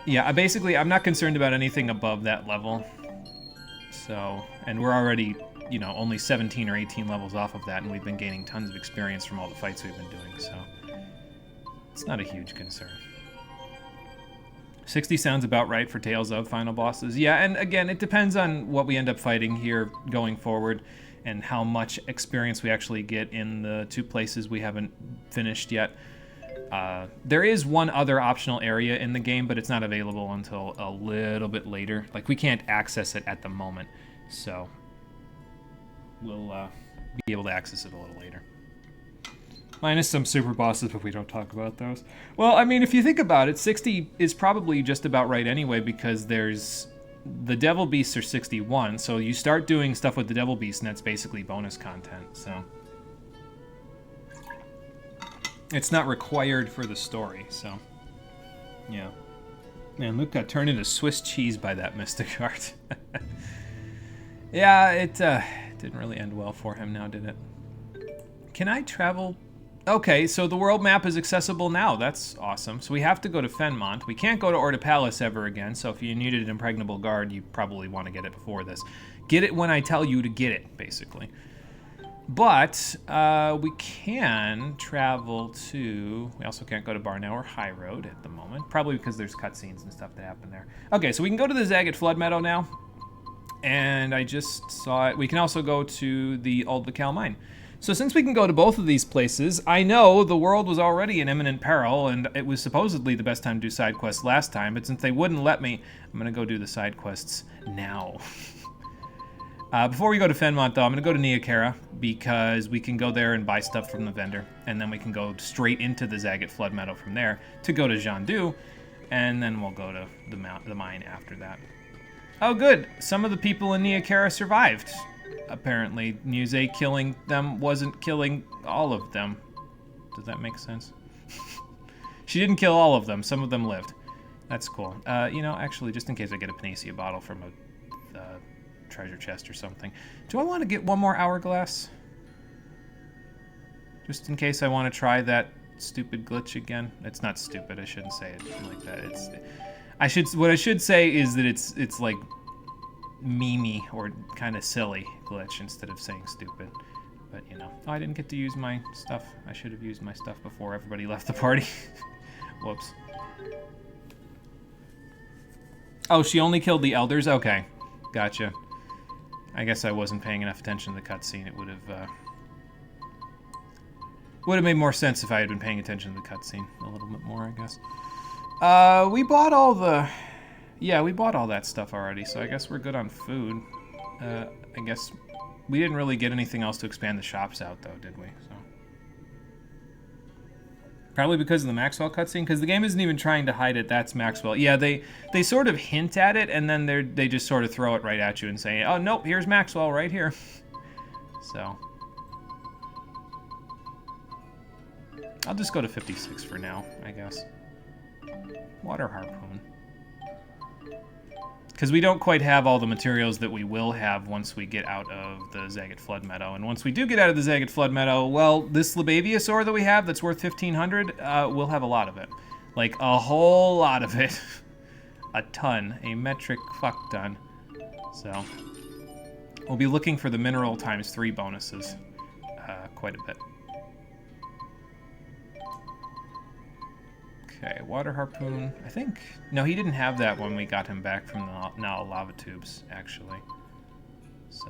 yeah, basically, I'm not concerned about anything above that level. So, and we're already, you know, only 17 or 18 levels off of that, and we've been gaining tons of experience from all the fights we've been doing, so it's not a huge concern. 60 sounds about right for Tales of final bosses. Yeah, and again, it depends on what we end up fighting here going forward and how much experience we actually get in the 2 places we haven't finished yet. There is one other optional area in the game, but it's not available until a little bit later. Like, we can't access it at the moment, so we'll be able to access it a little later. Minus some super bosses, but we don't talk about those. Well, I mean, if you think about it, 60 is probably just about right anyway, because there's... the Devil Beasts are 61, so you start doing stuff with the Devil Beasts, and that's basically bonus content, so... it's not required for the story, so... yeah. Man, Luke got turned into Swiss cheese by that Mystic Art. Yeah, it didn't really end well for him now, did it? Can I travel? Okay, so the world map is accessible now. That's awesome. So we have to go to Fenmont. We can't go to Orda Palace ever again, so if you needed an impregnable guard, you probably want to get it before this. Get it when I tell you to get it, basically. But we can travel to... we also can't go to Barnauer High Road at the moment, probably because there's cutscenes and stuff that happen there. Okay, so we can go to the Zagat Flood Meadow now, and I just saw it. We can also go to the Old Vakal Mine. So since we can go to both of these places, I know the world was already in imminent peril, and it was supposedly the best time to do side quests last time, but since they wouldn't let me, I'm going to go do the side quests now. Before we go to Fenmont, though, I'm going to go to Neokara, because we can go there and buy stuff from the vendor, and then we can go straight into the Zagat Flood Meadow from there to go to Jandu, and then we'll go to the mine after that. Oh, good. Some of the people in Neokara survived. apparently Muse killing them wasn't killing all of them. Does that make sense? She didn't kill all of them. Some of them lived. That's cool. You know, actually, just in case I get a Panacea bottle from a treasure chest or something. Do I want to get one more hourglass? Just in case I want to try that stupid glitch again. It's not stupid. I shouldn't say it like that. What I should say is that it's like memey or kind of silly glitch instead of saying stupid. But you know, I didn't get to use my stuff. I should have used my stuff before everybody left the party. Whoops. Oh, she only killed the elders? Okay, gotcha. I guess I wasn't paying enough attention to the cutscene. It would have made more sense if I had been paying attention to the cutscene a little bit more, I guess. We bought all the... Yeah, we bought all that stuff already, so I guess we're good on food. I guess we didn't really get anything else to expand the shops out, though, did we? So probably because of the Maxwell cutscene, because the game isn't even trying to hide it. That's Maxwell. Yeah, they sort of hint at it, and then they just sort of throw it right at you and say, oh, nope, here's Maxwell right here. So I'll just go to 56 for now, I guess. Water harpoon. Because we don't quite have all the materials that we will have once we get out of the Zagat Flood Meadow. And once we do get out of the Zagat Flood Meadow, well, this Libavius ore that we have that's worth 1,500, we'll have a lot of it. Like, a whole lot of it. A ton. A metric fuck ton. So, we'll be looking for the mineral ×3 bonuses quite a bit. Okay, water harpoon. I think... No, he didn't have that when we got him back from the Nile lava tubes, actually. So...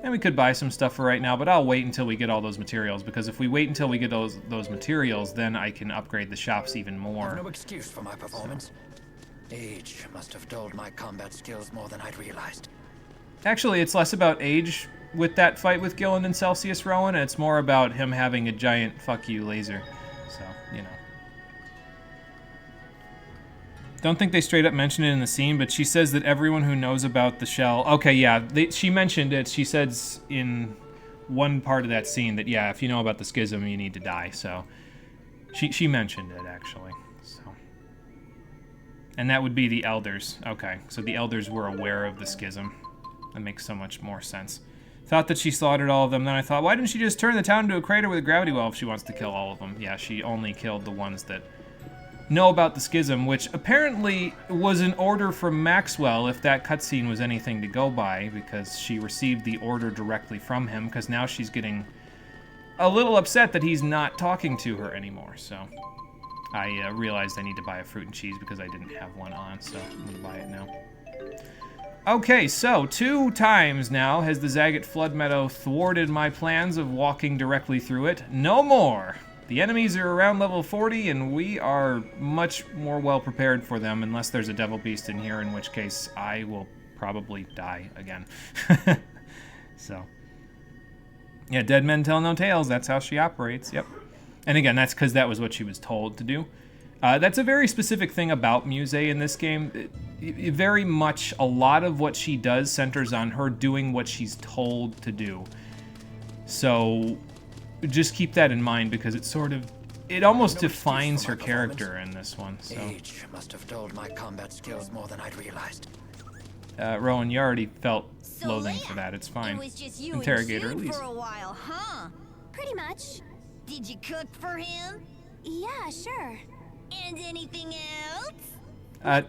And we could buy some stuff for right now, but I'll wait until we get all those materials, because if we wait until we get those materials, then I can upgrade the shops even more. No excuse for my performance. Age must have dulled my combat skills more than I'd realized. Actually, it's less about age with that fight with Gillen and Celsius Rowan, and it's more about him having a giant fuck you laser. So, you know. Don't think they straight up mention it in the scene, but she says that everyone who knows about the shell... Okay, yeah, she mentioned it. She says in one part of that scene that, yeah, if you know about the schism, you need to die. So she mentioned it, actually. So, and that would be the elders. Okay, so the elders were aware of the schism. That makes so much more sense. Thought that she slaughtered all of them. Then I thought, why didn't she just turn the town into a crater with a gravity well if she wants to kill all of them? Yeah, she only killed the ones that know about the schism, which apparently was an order from Maxwell, if that cutscene was anything to go by, because she received the order directly from him, because now she's getting a little upset that he's not talking to her anymore. So I realized I need to buy a fruit and cheese because I didn't have one on, so I'm going to buy it now. Okay, so 2 times now has the Zagat Flood Meadow thwarted my plans of walking directly through it. No more! The enemies are around level 40, and we are much more well prepared for them, unless there's a Devil Beast in here, in which case I will probably die again. So, yeah, dead men tell no tales. That's how she operates, yep. And again, that's because that was what she was told to do. That's a very specific thing about Muse in this game. Very much, a lot of what she does centers on her doing what she's told to do. So just keep that in mind, because it almost defines her character in this one. So. Age must have dulled my combat skills more than I'd realized. Rowan, you already felt loathing for that. It's fine. It was just you Interrogator, and at Jude least. for a while, huh? Pretty much. Did you cook for him? Yeah, sure. And anything else?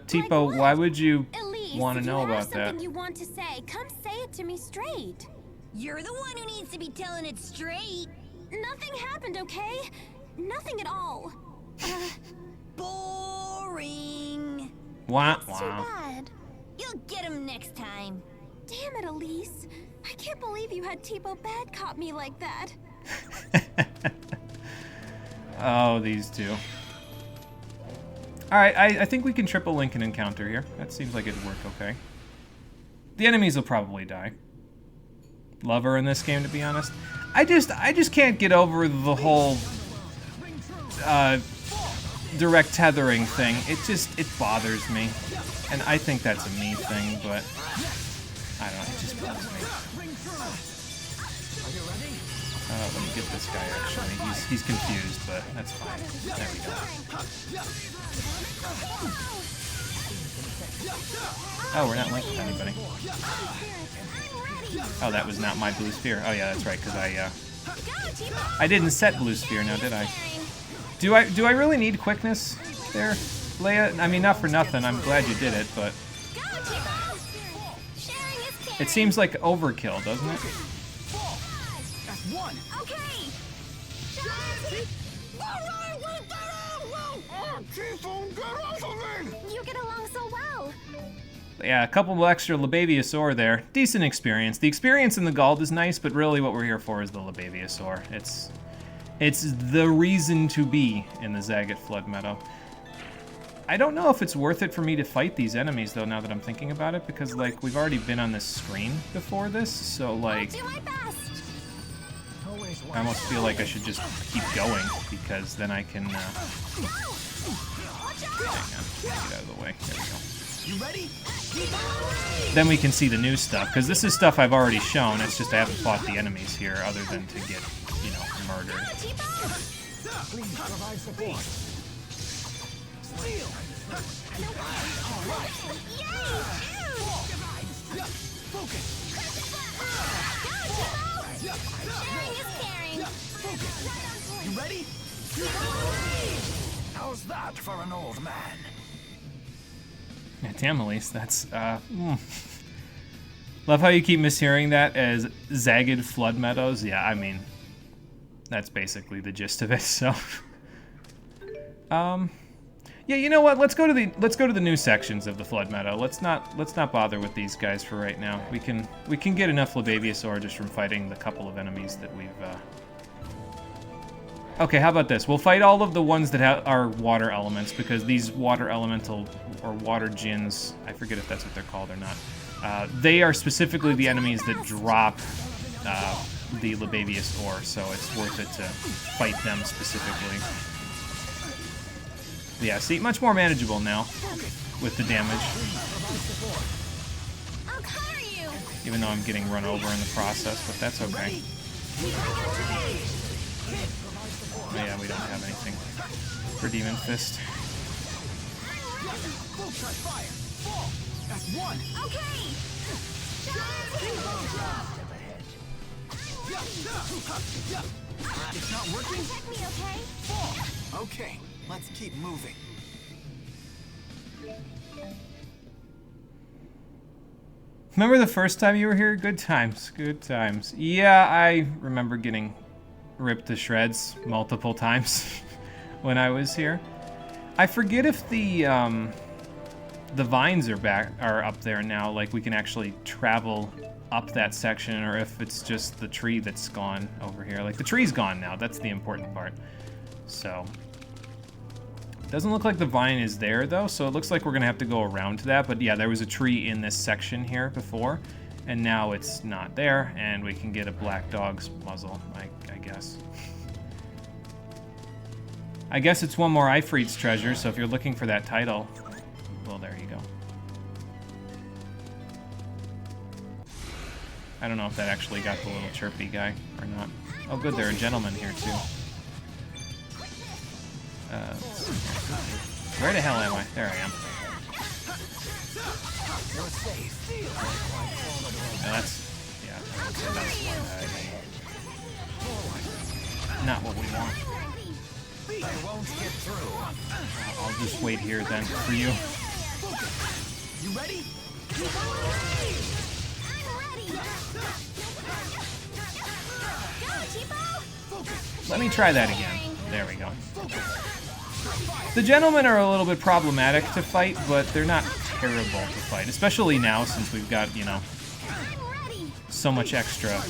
Tipo, why would you Elise, want to know if you have about that? something you want to say, come say it to me straight. You're the one who needs to be telling it straight. Nothing happened, okay? Nothing at all. Boring. Wah, That's too bad. You'll get him next time. Damn it, Elise. I can't believe you had Tipo bad cop me like that. Oh, these two. Alright, I think we can triple link an encounter here. That seems like it'd work okay. The enemies will probably die. Love her in this game, to be honest. I just can't get over the whole direct tethering thing. It bothers me. And I think that's a me thing, but I don't know, it just bugs me. Are you ready? Let me get this guy, actually. He's confused, but that's fine. There we go. Oh, we're not linked with anybody. Oh, that was not my blue sphere. Oh yeah, that's right, because I didn't set blue sphere now, did I? Do I really need quickness there, Leia? I mean, not for nothing. I'm glad you did it, but it seems like overkill, doesn't it? You get along so well. Yeah, a couple of extra Labaviasaur there. Decent experience. The experience in the Gald is nice, but really what we're here for is the Labaviasaur. It's the reason to be in the Zagat Flood Meadow. I don't know if it's worth it for me to fight these enemies, though, now that I'm thinking about it, because, like, we've already been on this screen before this, so, like, I almost feel like I should just keep going, because then I can, hang on, get out of the way, there we go. You ready? Then we can see the new stuff, because this is stuff I've already shown, it's just I haven't fought the enemies here, other than to get, you know, murdered. Please provide support. Steal! You ready? How's that for an old man? Yeah, damn, Elise, that's, Love how you keep mishearing that as Zagged Flood Meadows. Yeah, I mean, that's basically the gist of it, so. Yeah, you know what? Let's go to the new sections of the Flood Meadow. Let's not bother with these guys for right now. We can get enough Labaviasaur just from fighting the couple of enemies that we've Okay, how about this? We'll fight all of the ones that are water elements, because these water elemental or water djinns, I forget if that's what they're called or not. They are specifically the enemies that drop the Labaviasaur, so it's worth it to fight them specifically. Yeah, see, much more manageable now with the damage. Even though I'm getting run over in the process, but that's okay. Oh yeah, we don't have anything for Demon Fist. That's one. It's not working? Okay, let's keep moving. Remember the first time you were here? Good times, good times. Yeah, I remember getting ripped to shreds multiple times when I was here. I forget if the vines are up there now, like we can actually travel up that section, or if it's just the tree that's gone over here. Like, the tree's gone now, that's the important part. So, doesn't look like the vine is there though, so it looks like we're gonna have to go around to that. But yeah, there was a tree in this section here before, and now it's not there, and we can get a black dog's muzzle, I guess. I guess it's one more Ifrit's treasure, so if you're looking for that title, well, there you go. I don't know if that actually got the little chirpy guy or not. Oh good, there are gentlemen here too. Where the hell am I? There I am. That's not what we want. I'll just wait here then for you. You ready? Let me try that again. There we go. The gentlemen are a little bit problematic to fight, but they're not terrible to fight, especially now since we've got, you know, so much extra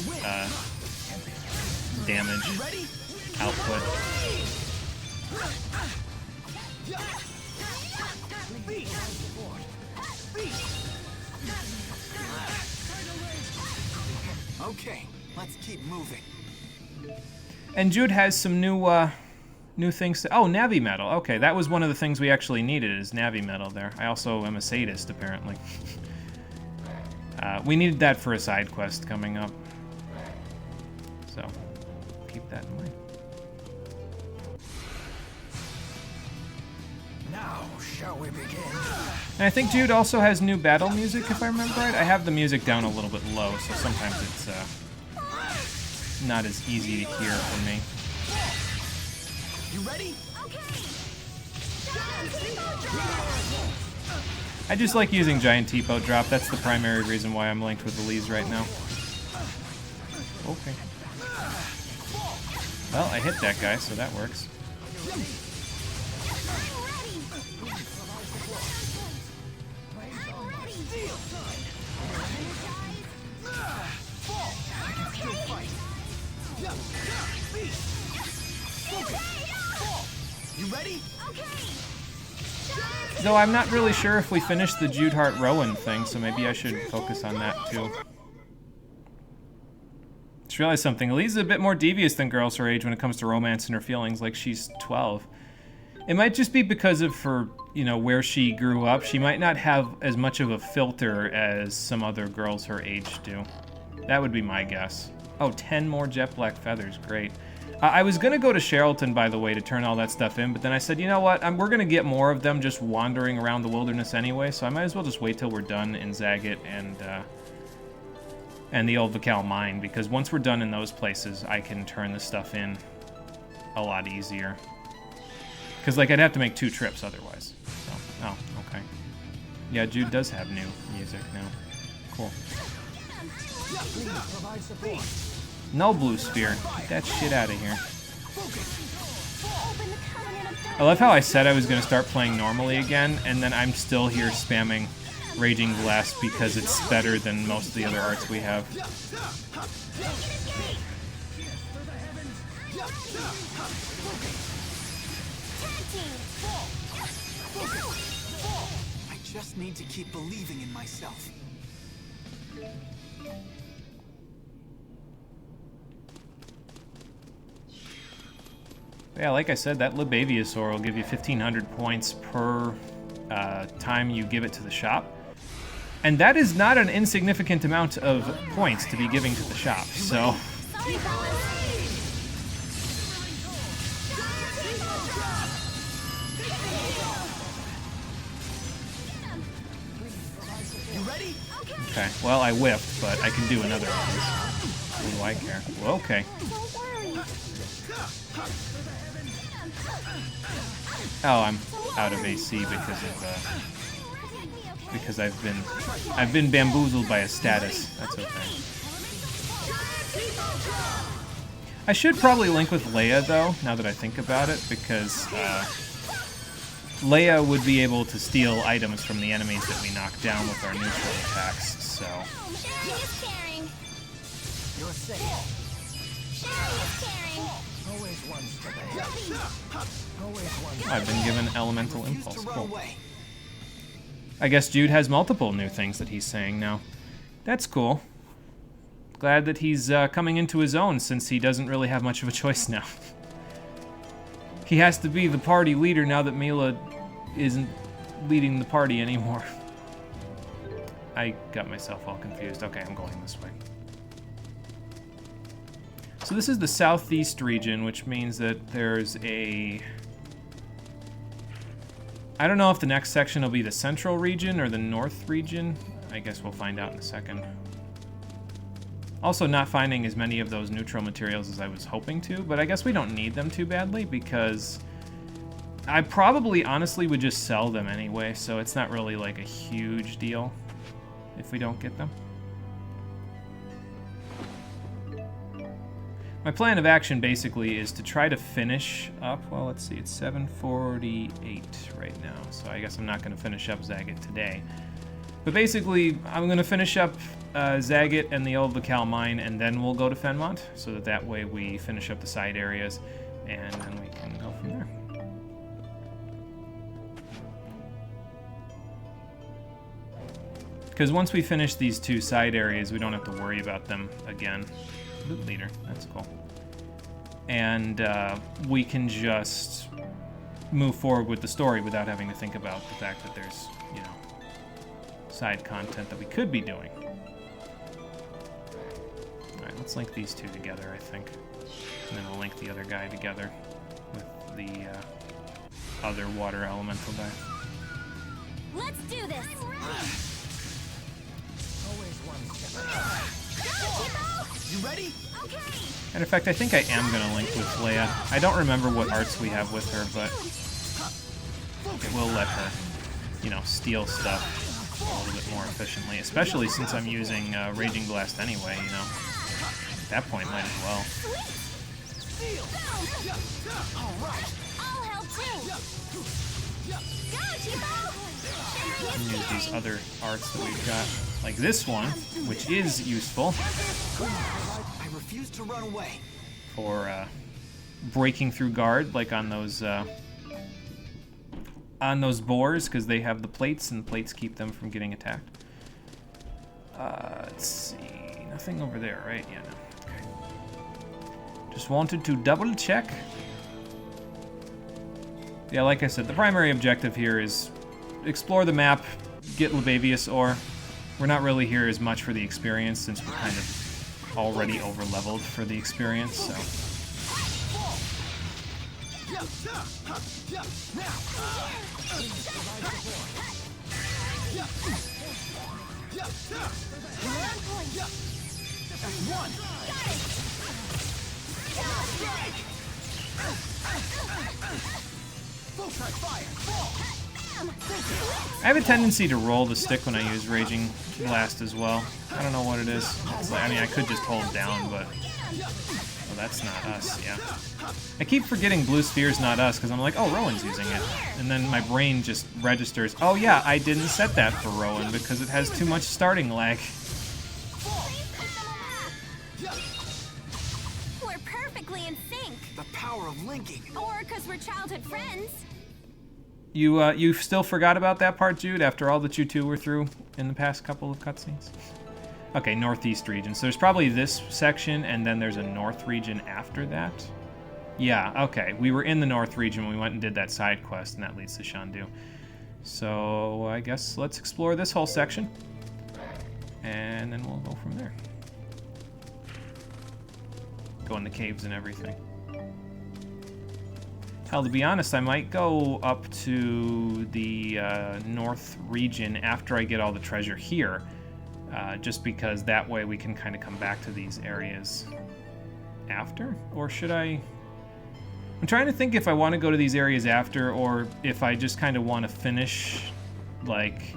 damage output. Okay, let's keep moving. And Jude has some new things to... Oh, Navi Metal. Okay, that was one of the things we actually needed, is Navi Metal there. I also am a sadist, apparently. We needed that for a side quest coming up. So, keep that in mind. Now, shall we begin? And I think Jude also has new battle music, if I remember right. I have the music down a little bit low, so sometimes it's not as easy to hear for me. You ready? I just like using Giant T-Boat Drop. That's the primary reason why I'm linked with Elise right now. Okay. Well, I hit that guy, so that works. You ready? Though I'm not really sure if we finished the Jude Hart Rowan thing, so maybe I should focus on that too. Just realized something. Elise is a bit more devious than girls her age when it comes to romance and her feelings, like she's 12. It might just be because of her, you know, where she grew up. She might not have as much of a filter as some other girls her age do. That would be my guess. Oh, 10 more jet black feathers. Great. I was going to go to Sherrilton, by the way, to turn all that stuff in, but then I said, you know what? We're going to get more of them just wandering around the wilderness anyway, so I might as well just wait till we're done in Zagat and the Old Vakal Mine, because once we're done in those places, I can turn the stuff in a lot easier. Because, like, I'd have to make 2 trips otherwise. So, oh, okay. Yeah, Jude does have new music now. Cool. No blue sphere. Get that shit out of here. I love how I said I was going to start playing normally again, and then I'm still here spamming Raging Blast because it's better than most of the other arts we have. I just need to keep believing in myself. Yeah, like I said, that Libaviasaur will give you 1,500 points per time you give it to the shop. And that is not an insignificant amount of points to be giving to the shop, so... Okay, well, I whiffed, but I can do another one. What do I care? Well, okay. Oh, I'm out of AC because I've been bamboozled by a status. That's okay. I should probably link with Leia though, now that I think about it, because Leia would be able to steal items from the enemies that we knock down with our neutral attacks. So. You're safe. Always one step ahead. I've been given Elemental Impulse. Cool. I guess Jude has multiple new things that he's saying now. That's cool. Glad that he's coming into his own, since he doesn't really have much of a choice now. He has to be the party leader now that Mila isn't leading the party anymore. I got myself all confused. Okay, I'm going this way. So this is the southeast region, which means that there's a... I don't know if the next section will be the central region or the north region. I guess we'll find out in a second. Also not finding as many of those neutral materials as I was hoping to, but I guess we don't need them too badly because I probably honestly would just sell them anyway, so it's not really like a huge deal if we don't get them. My plan of action basically is to try to finish up, well, let's see, it's 7:48 right now, so I guess I'm not going to finish up Zagat today. But basically, I'm going to finish up Zagat and the Old Vakal Mine, and then we'll go to Fenmont, so that way we finish up the side areas, and then we can go from there. Because once we finish these 2 side areas, we don't have to worry about them again. Loot leader, that's cool. And we can just move forward with the story without having to think about the fact that there's, you know, side content that we could be doing. Alright, let's link these two together, I think. And then we'll link the other guy together with the other water elemental guy. Let's do this! Always one step You ready? Okay! And in fact, I think I am going to link with Leia. I don't remember what arts we have with her, but it will let her, you know, steal stuff a little bit more efficiently, especially since I'm using Raging Blast anyway, you know. At that point, might as well. I'll help too! Go, Tipo! And use these other arts that we've got, like this one, which is useful I refuse to run away. for breaking through guard, like on those boars, because they have the plates, and the plates keep them from getting attacked. Let's see, nothing over there, right? Yeah, no. Okay. Just wanted to double check. Yeah, like I said, the primary objective here is explore the map, get Libavius ore. We're not really here as much for the experience, since we're kind of already over-leveled for the experience, so... I have a tendency to roll the stick when I use Raging Blast as well. I don't know what it is. It's like, I mean, I could just hold down, but... Oh, that's not us, yeah. I keep forgetting Blue Sphere's not us, because I'm like, oh, Rowan's using it. And then my brain just registers, oh yeah, I didn't set that for Rowan, because it has too much starting lag. We're perfectly in sync! The power of linking. Or because we're childhood friends. You still forgot about that part, Jude, after all that you two were through in the past couple of cutscenes? Okay, Northeast region. So there's probably this section, and then there's a North region after that? Yeah, okay. We were in the North region when we went and did that side quest, and that leads to Shandu. So I guess let's explore this whole section, and then we'll go from there. Go in the caves and everything. Hell, to be honest, I might go up to the North region after I get all the treasure here, just because that way we can kind of come back to these areas after? Or should I... I'm trying to think if I want to go to these areas after, or if I just kind of want to finish, like,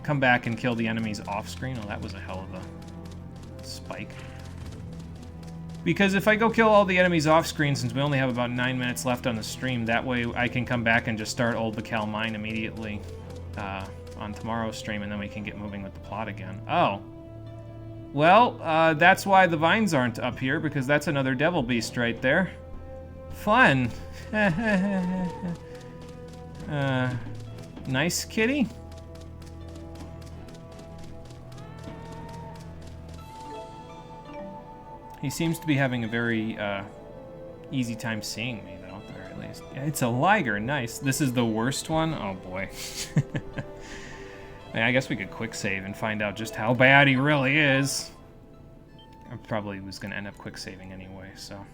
come back and kill the enemies off-screen. Oh, that was a hell of a spike. Because if I go kill all the enemies off-screen, since we only have about 9 minutes left on the stream, that way I can come back and just start Old Bacal Mine immediately on tomorrow's stream, and then we can get moving with the plot again. Oh. Well, that's why the vines aren't up here, because that's another devil beast right there. Fun. Nice kitty. He seems to be having a very easy time seeing me, though, at the very least. Yeah, it's a liger, nice. This is the worst one? Oh, boy. I guess we could quick save and find out just how bad he really is. I probably was going to end up quick saving anyway, so...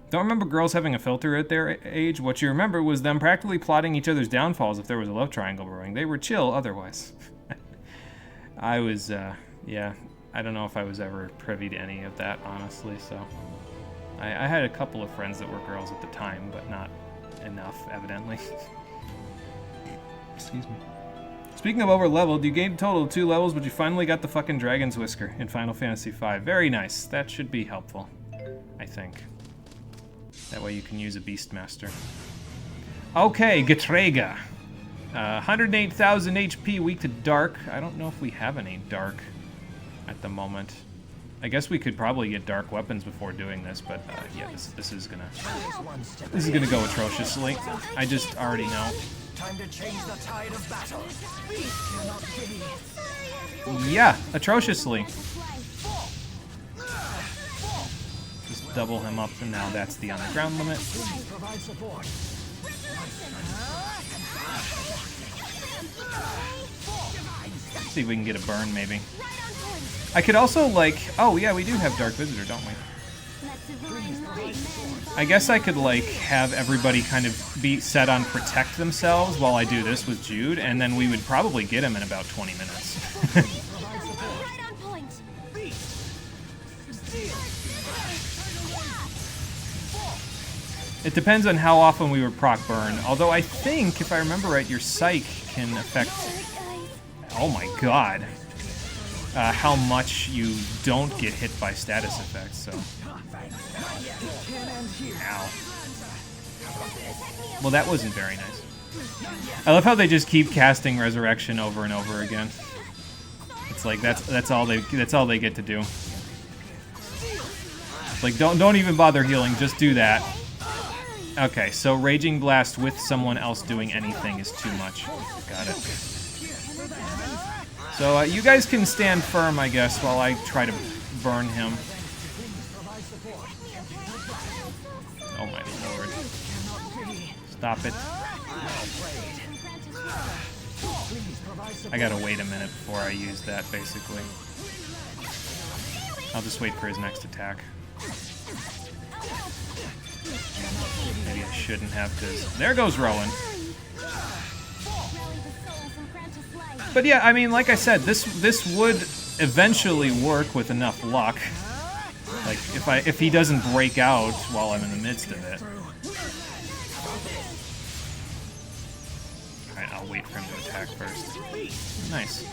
Don't remember girls having a filter at their age. What you remember was them practically plotting each other's downfalls if there was a love triangle brewing. They were chill otherwise. I was, yeah... I don't know if I was ever privy to any of that, honestly, so... I had a couple of friends that were girls at the time, but not enough, evidently. Excuse me. Speaking of over-leveled, you gained a total of 2 levels, but you finally got the fucking Dragon's Whisker in Final Fantasy V. Very nice. That should be helpful, I think. That way you can use a Beastmaster. Okay, Getrega. 108,000 HP, weak to dark. I don't know if we have any dark at the moment. I guess we could probably get dark weapons before doing this, but yeah, this is gonna go atrociously. I just already know. Time to change the tide of battle. Yeah, atrociously. Just double him up, and now that's the underground limit. Provide support. See if we can get a burn, maybe. I could also, like... Oh, yeah, we do have Dark Visitor, don't we? I guess I could, like, have everybody kind of be set on protect themselves while I do this with Jude, and then we would probably get him in about 20 minutes. It depends on how often we would proc burn, although I think, if I remember right, your Psych can affect... Oh my god. How much you don't get hit by status effects, so... Ow. Well, that wasn't very nice. I love how they just keep casting Resurrection over and over again. It's like that's all they get to do. Like don't even bother healing, just do that. Okay, so Raging Blast with someone else doing anything is too much. Got it. So you guys can stand firm, I guess, while I try to burn him. Oh my lord. Stop it. I gotta wait a minute before I use that, basically. I'll just wait for his next attack. Maybe I shouldn't have, because... There goes Rowan. But yeah, I mean, like I said, this would eventually work with enough luck. Like, if he doesn't break out while I'm in the midst of it. Alright, I'll wait for him to attack first. Nice.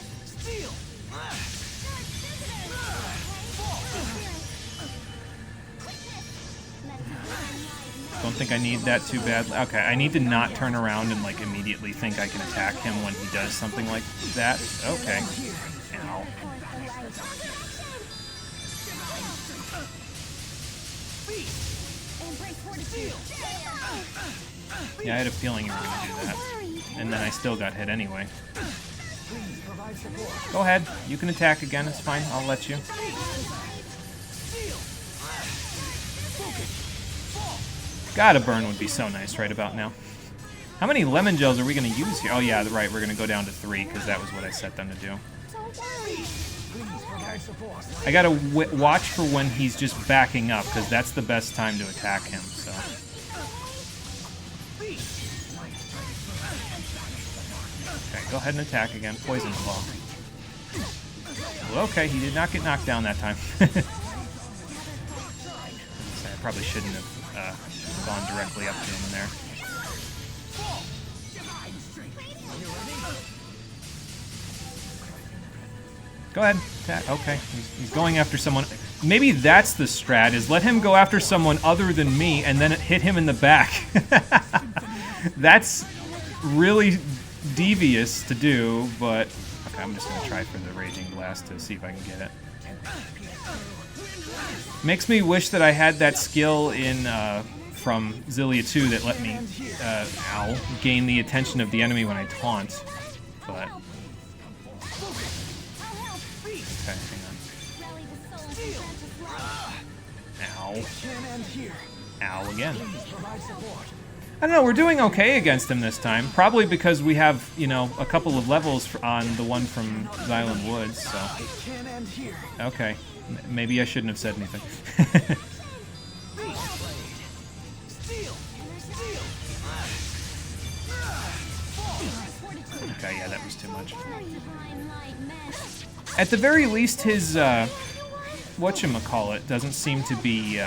Don't think I need that too badly. Okay, I need to not turn around and, like, immediately think I can attack him when he does something like that. Okay. Ow. Yeah, I had a feeling you were going to do that. And then I still got hit anyway. Go ahead. You can attack again. It's fine. I'll let you. God, a burn would be so nice right about now. How many lemon gels are we going to use here? Oh, yeah, right. We're going to go down to 3 because that was what I set them to do. I got to watch for when he's just backing up because that's the best time to attack him, so... Okay, go ahead and attack again. Poison Claw. Well, okay, he did not get knocked down that time. I probably shouldn't have gone directly up to him in there. Go ahead, attack. Okay, he's going after someone. Maybe that's the strat, is let him go after someone other than me and then hit him in the back. That's really devious to do, but... Okay, I'm just going to try for the Raging Blast to see if I can get it. Makes me wish that I had that skill in from Xillia 2 that let me gain the attention of the enemy when I taunt, but... Okay, hang on. Ow. Ow again. I don't know, we're doing okay against him this time. Probably because we have, you know, a couple of levels on the one from Xillia Woods, so... Okay. Maybe I shouldn't have said anything. Okay, yeah, that was too much. At the very least, his, whatchamacallit doesn't seem to be,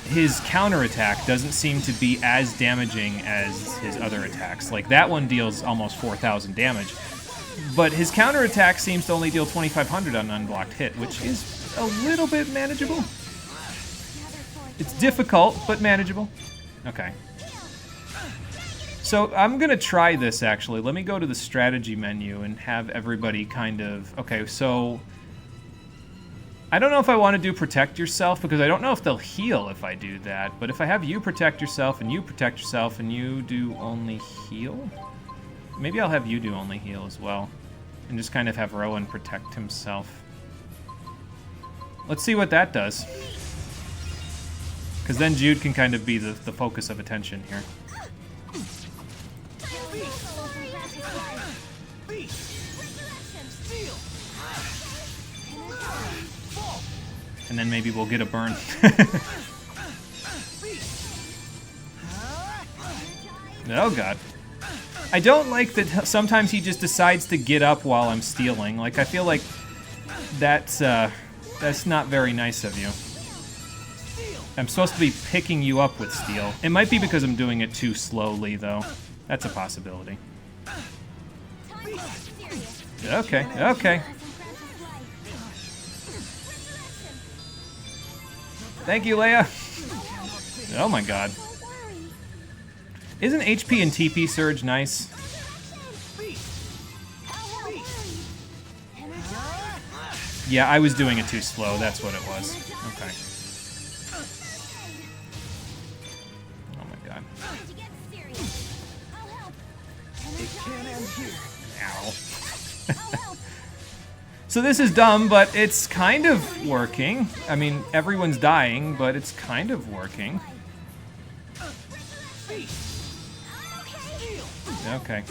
his counterattack doesn't seem to be as damaging as his other attacks. Like, that one deals almost 4,000 damage. But his counterattack seems to only deal 2,500 on an unblocked hit, which is a little bit manageable. It's difficult, but manageable. Okay. So I'm going to try this, actually. Let me go to the strategy menu and have everybody kind of... Okay, so... I don't know if I want to do protect yourself, because I don't know if they'll heal if I do that. But if I have you protect yourself, and you protect yourself, and you do only heal? Maybe I'll have you do only heal as well. And just kind of have Rowan protect himself. Let's see what that does. Because then Jude can kind of be the focus of attention here. And then maybe we'll get a burn. Oh god. I don't like that sometimes he just decides to get up while I'm stealing. Like, I feel like that's not very nice of you. I'm supposed to be picking you up with steal. It might be because I'm doing it too slowly, though. That's a possibility. Okay, okay. Thank you, Leia. Oh my god. Isn't HP and TP surge nice? Yeah, I was doing it too slow. That's what it was. Okay. Oh my god. Ow. So this is dumb, but it's kind of working. I mean, everyone's dying, but it's kind of working. Okay.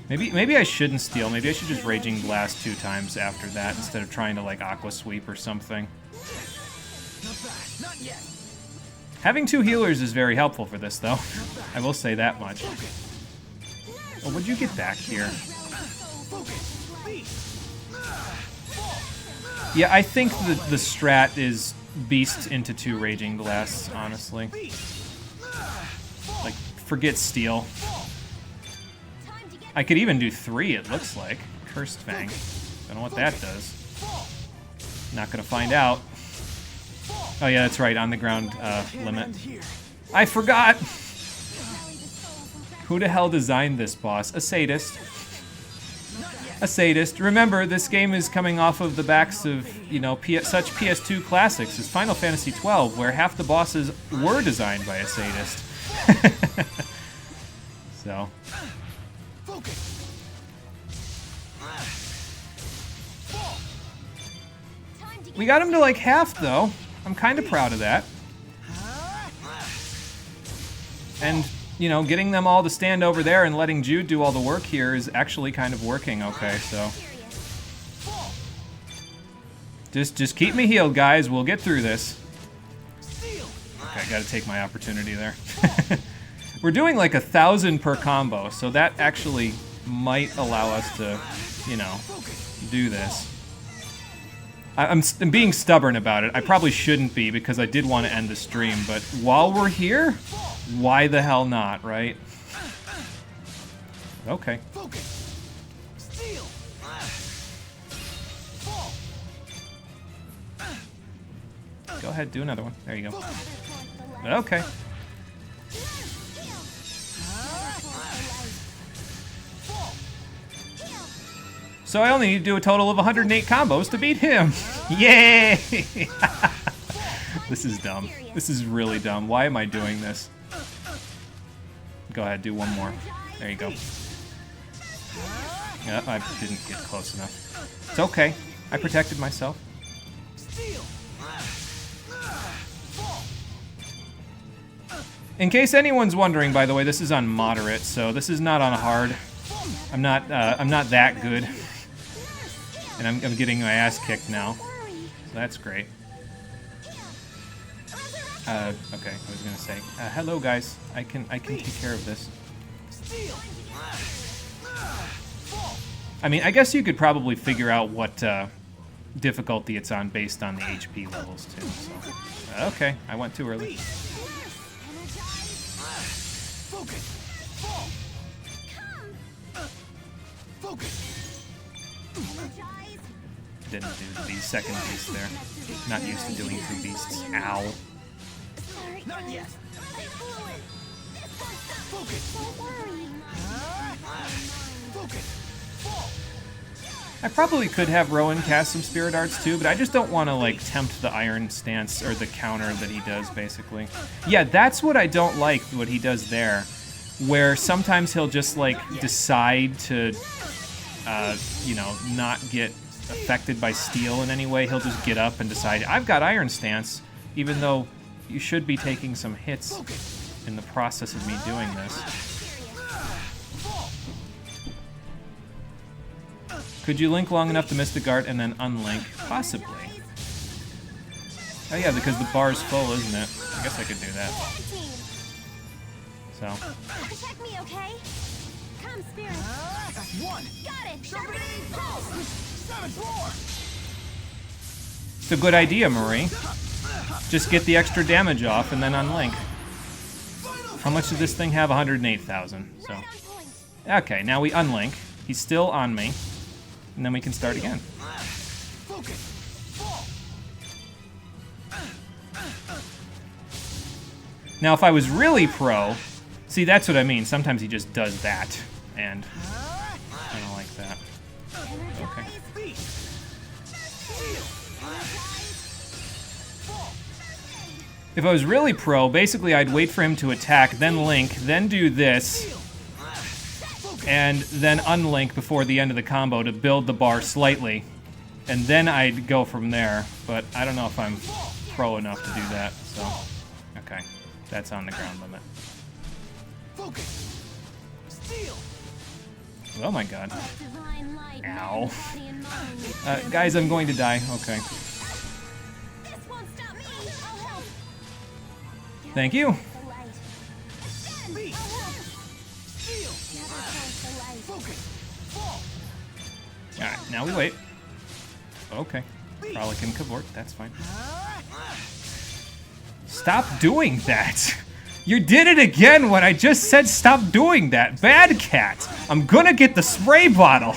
Maybe I shouldn't steal. Maybe I should just Raging Blast 2 times after that instead of trying to, like, Aqua Sweep or something. Having 2 healers is very helpful for this, though. I will say that much. Oh, would you get back here? Yeah, I think the strat is Beast into 2 Raging Blasts, honestly. Like, forget Steal. I could even do 3, it looks like. Cursed Fang. Don't know what that does. Not gonna find out. Oh yeah, that's right, on the ground limit. I forgot! Who the hell designed this boss? A sadist. A sadist. Remember, this game is coming off of the backs of, you know, such PS2 classics as Final Fantasy XII, where half the bosses were designed by a sadist. So... We got him to like half, though. I'm kind of proud of that. And, you know, getting them all to stand over there and letting Jude do all the work here is actually kind of working okay, so... Just keep me healed, guys. We'll get through this. Okay, I gotta take my opportunity there. We're doing like 1,000 per combo, so that actually might allow us to, you know, do this. I'm being stubborn about it. I probably shouldn't be because I did want to end the stream, but while we're here, why the hell not, right? Okay. Go ahead, do another one. There you go. Okay. So I only need to do a total of 108 combos to beat him. Yay! This is dumb. This is really dumb. Why am I doing this? Go ahead, do one more. There you go. Yeah, I didn't get close enough. It's okay. I protected myself. In case anyone's wondering, by the way, this is on moderate, so this is not on hard. I'm not that good. And I'm getting my ass kicked now. So that's great. Okay, I was gonna say, hello guys. I can take care of this. I mean, I guess you could probably figure out what difficulty it's on based on the HP levels too. So. Okay, I went too early. Didn't do the second beast there. Not used to doing 2 beasts. Ow. Not yet. I probably could have Rowan cast some Spirit Arts too, but I just don't want to like tempt the Iron Stance or the counter that he does basically. Yeah, that's what I don't like, what he does there, where sometimes he'll just like decide to, you know, not get affected by steel in any way. He'll just get up and decide, I've got Iron Stance, even though you should be taking some hits in the process of me doing this. Could you link long enough to miss the guard and then unlink? Possibly. Oh yeah, because the bar's full, isn't it? I guess I could do that. So. Protect me, okay? Come, Spirit. That's one. Got it. It's a good idea, Marie. Just get the extra damage off and then unlink. How much did this thing have? 108,000. So. Okay, now we unlink. He's still on me. And then we can start again. Now, if I was really pro, see, that's what I mean. Sometimes he just does that, and I don't like that. Okay. If I was really pro, basically I'd wait for him to attack, then link, then do this, and then unlink before the end of the combo to build the bar slightly, and then I'd go from there, but I don't know if I'm pro enough to do that, so, okay, that's on the ground limit. Oh my god. Ow. Guys, I'm going to die, okay. Thank you. Alright, now we wait. Okay. Frolic and Cavort, that's fine. Stop doing that! You did it again when I just said stop doing that! Bad cat! I'm gonna get the spray bottle!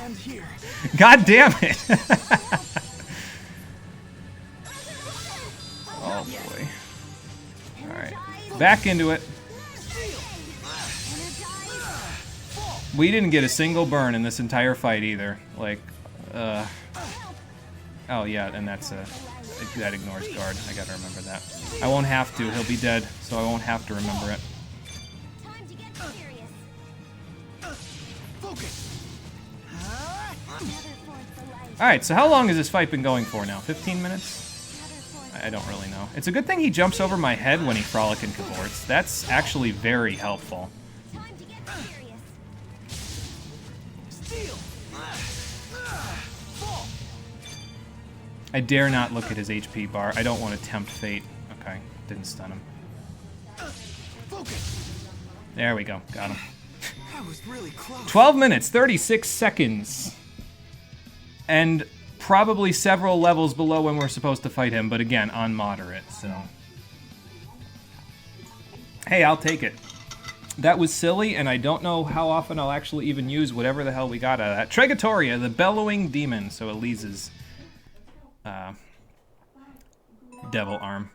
God damn it! Oh boy. Alright. Back into it. We didn't get a single burn in this entire fight either. Like, oh yeah, and that's that ignores guard. I gotta remember that. I won't have to. He'll be dead, so I won't have to remember it. Alright, so how long has this fight been going for now? 15 minutes? I don't really know. It's a good thing he jumps over my head when he Frolic and Cavorts. That's actually very helpful. I dare not look at his HP bar. I don't want to tempt fate. Okay, didn't stun him. There we go, got him. That was really close. 12 minutes, 36 seconds. And probably several levels below when we're supposed to fight him, but again, on moderate, so. Hey, I'll take it. That was silly, and I don't know how often I'll actually even use whatever the hell we got out of that. Tregatoria, the bellowing demon, so Elise's devil arm.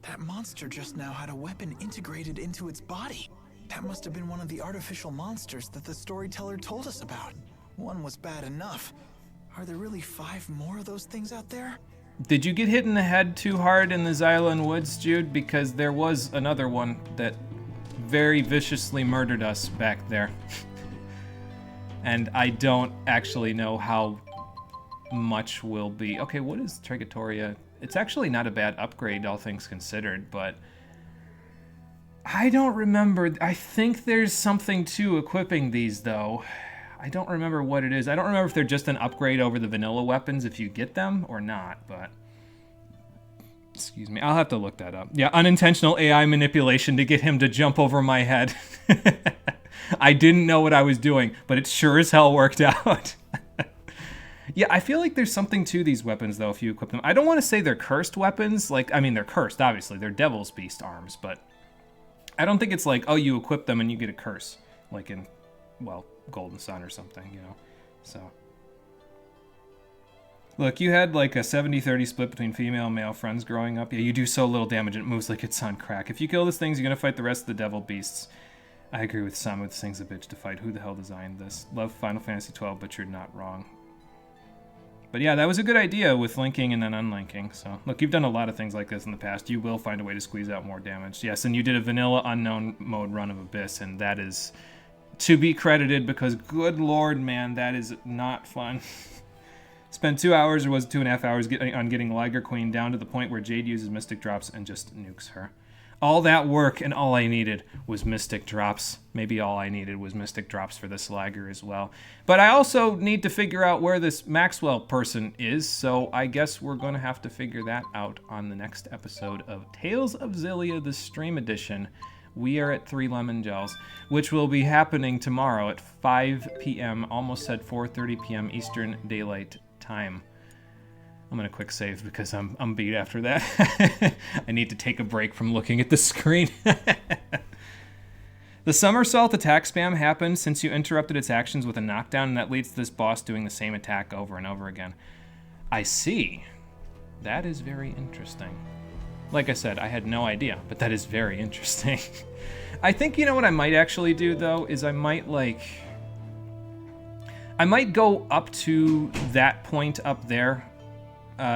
That monster just now had a weapon integrated into its body. That must have been one of the artificial monsters that the storyteller told us about. One was bad enough. Are there really 5 more of those things out there? Did you get hit in the head too hard in the Xillia Woods, Jude? Because there was another one that very viciously murdered us back there. And I don't actually know how much will be. Okay, what is Tregatoria? It's actually not a bad upgrade, all things considered, but I don't remember. I think there's something to equipping these, though. I don't remember what it is. I don't remember if they're just an upgrade over the vanilla weapons if you get them or not, but excuse me, I'll have to look that up. Yeah, unintentional AI manipulation to get him to jump over my head. I didn't know what I was doing, but it sure as hell worked out. Yeah, I feel like there's something to these weapons, though, if you equip them. I don't want to say they're cursed weapons. Like, I mean, they're cursed, obviously. They're Devil's Beast arms, but I don't think it's like, oh, you equip them and you get a curse. Like in, well, Golden Sun or something, you know? So. Look, you had like a 70-30 split between female and male friends growing up. Yeah, you do so little damage, it moves like it's on crack. If you kill this thing, you're going to fight the rest of the Devil Beasts. I agree with Sam, this thing's a bitch to fight. Who the hell designed this? Love Final Fantasy 12, but you're not wrong. But yeah, that was a good idea with linking and then unlinking. So, look, you've done a lot of things like this in the past. You will find a way to squeeze out more damage. Yes, and you did a vanilla unknown mode run of Abyss, and that is to be credited because, good lord, man, that is not fun. Spent 2 hours, or was it 2.5 hours, on getting Liger Queen down to the point where Jade uses Mystic Drops and just nukes her. All that work, and all I needed was Mystic Drops. Maybe all I needed was Mystic Drops for this Liger as well. But I also need to figure out where this Maxwell person is, so I guess we're going to have to figure that out on the next episode of Tales of Xillia, the Stream Edition. We are at 3 Lemon Gels, which will be happening tomorrow at 5 p.m., almost said 4:30 p.m. Eastern Daylight Time. I'm going to quick save because I'm beat after that. I need to take a break from looking at the screen. The somersault attack spam happens since you interrupted its actions with a knockdown, and that leads to this boss doing the same attack over and over again. I see. That is very interesting. Like I said, I had no idea, but that is very interesting. I think, you know what I might actually do, though, is I might go up to that point up there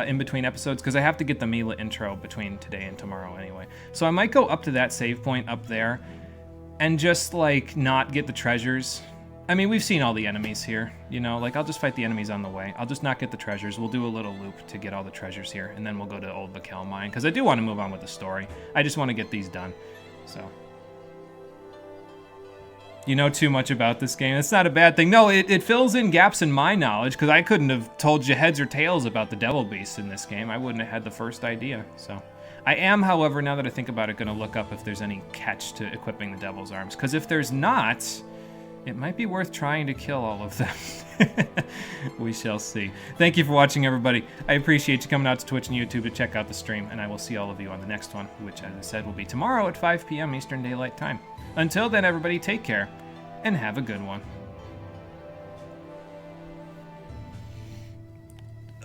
in between episodes, because I have to get the Mila intro between today and tomorrow anyway. So I might go up to that save point up there and just, like, not get the treasures. I mean, we've seen all the enemies here, you know? Like, I'll just fight the enemies on the way. I'll just not get the treasures. We'll do a little loop to get all the treasures here, and then we'll go to Old Bakel Mine, because I do want to move on with the story. I just want to get these done, so... You know too much about this game. It's not a bad thing. No, it fills in gaps in my knowledge, because I couldn't have told you heads or tails about the Devil Beast in this game. I wouldn't have had the first idea, so... I am, however, now that I think about it, going to look up if there's any catch to equipping the Devil's Arms, because if there's not... it might be worth trying to kill all of them. We shall see. Thank you for watching, everybody. I appreciate you coming out to Twitch and YouTube to check out the stream, and I will see all of you on the next one, which, as I said, will be tomorrow at 5 p.m. Eastern Daylight Time. Until then, everybody, take care, and have a good one.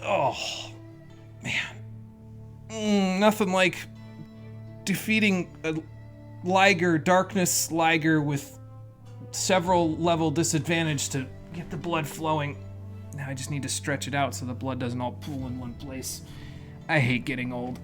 Oh, man. Nothing like defeating a Liger, Darkness Liger, with several level disadvantage to get the blood flowing. Now I just need to stretch it out so the blood doesn't all pool in one place. I hate getting old.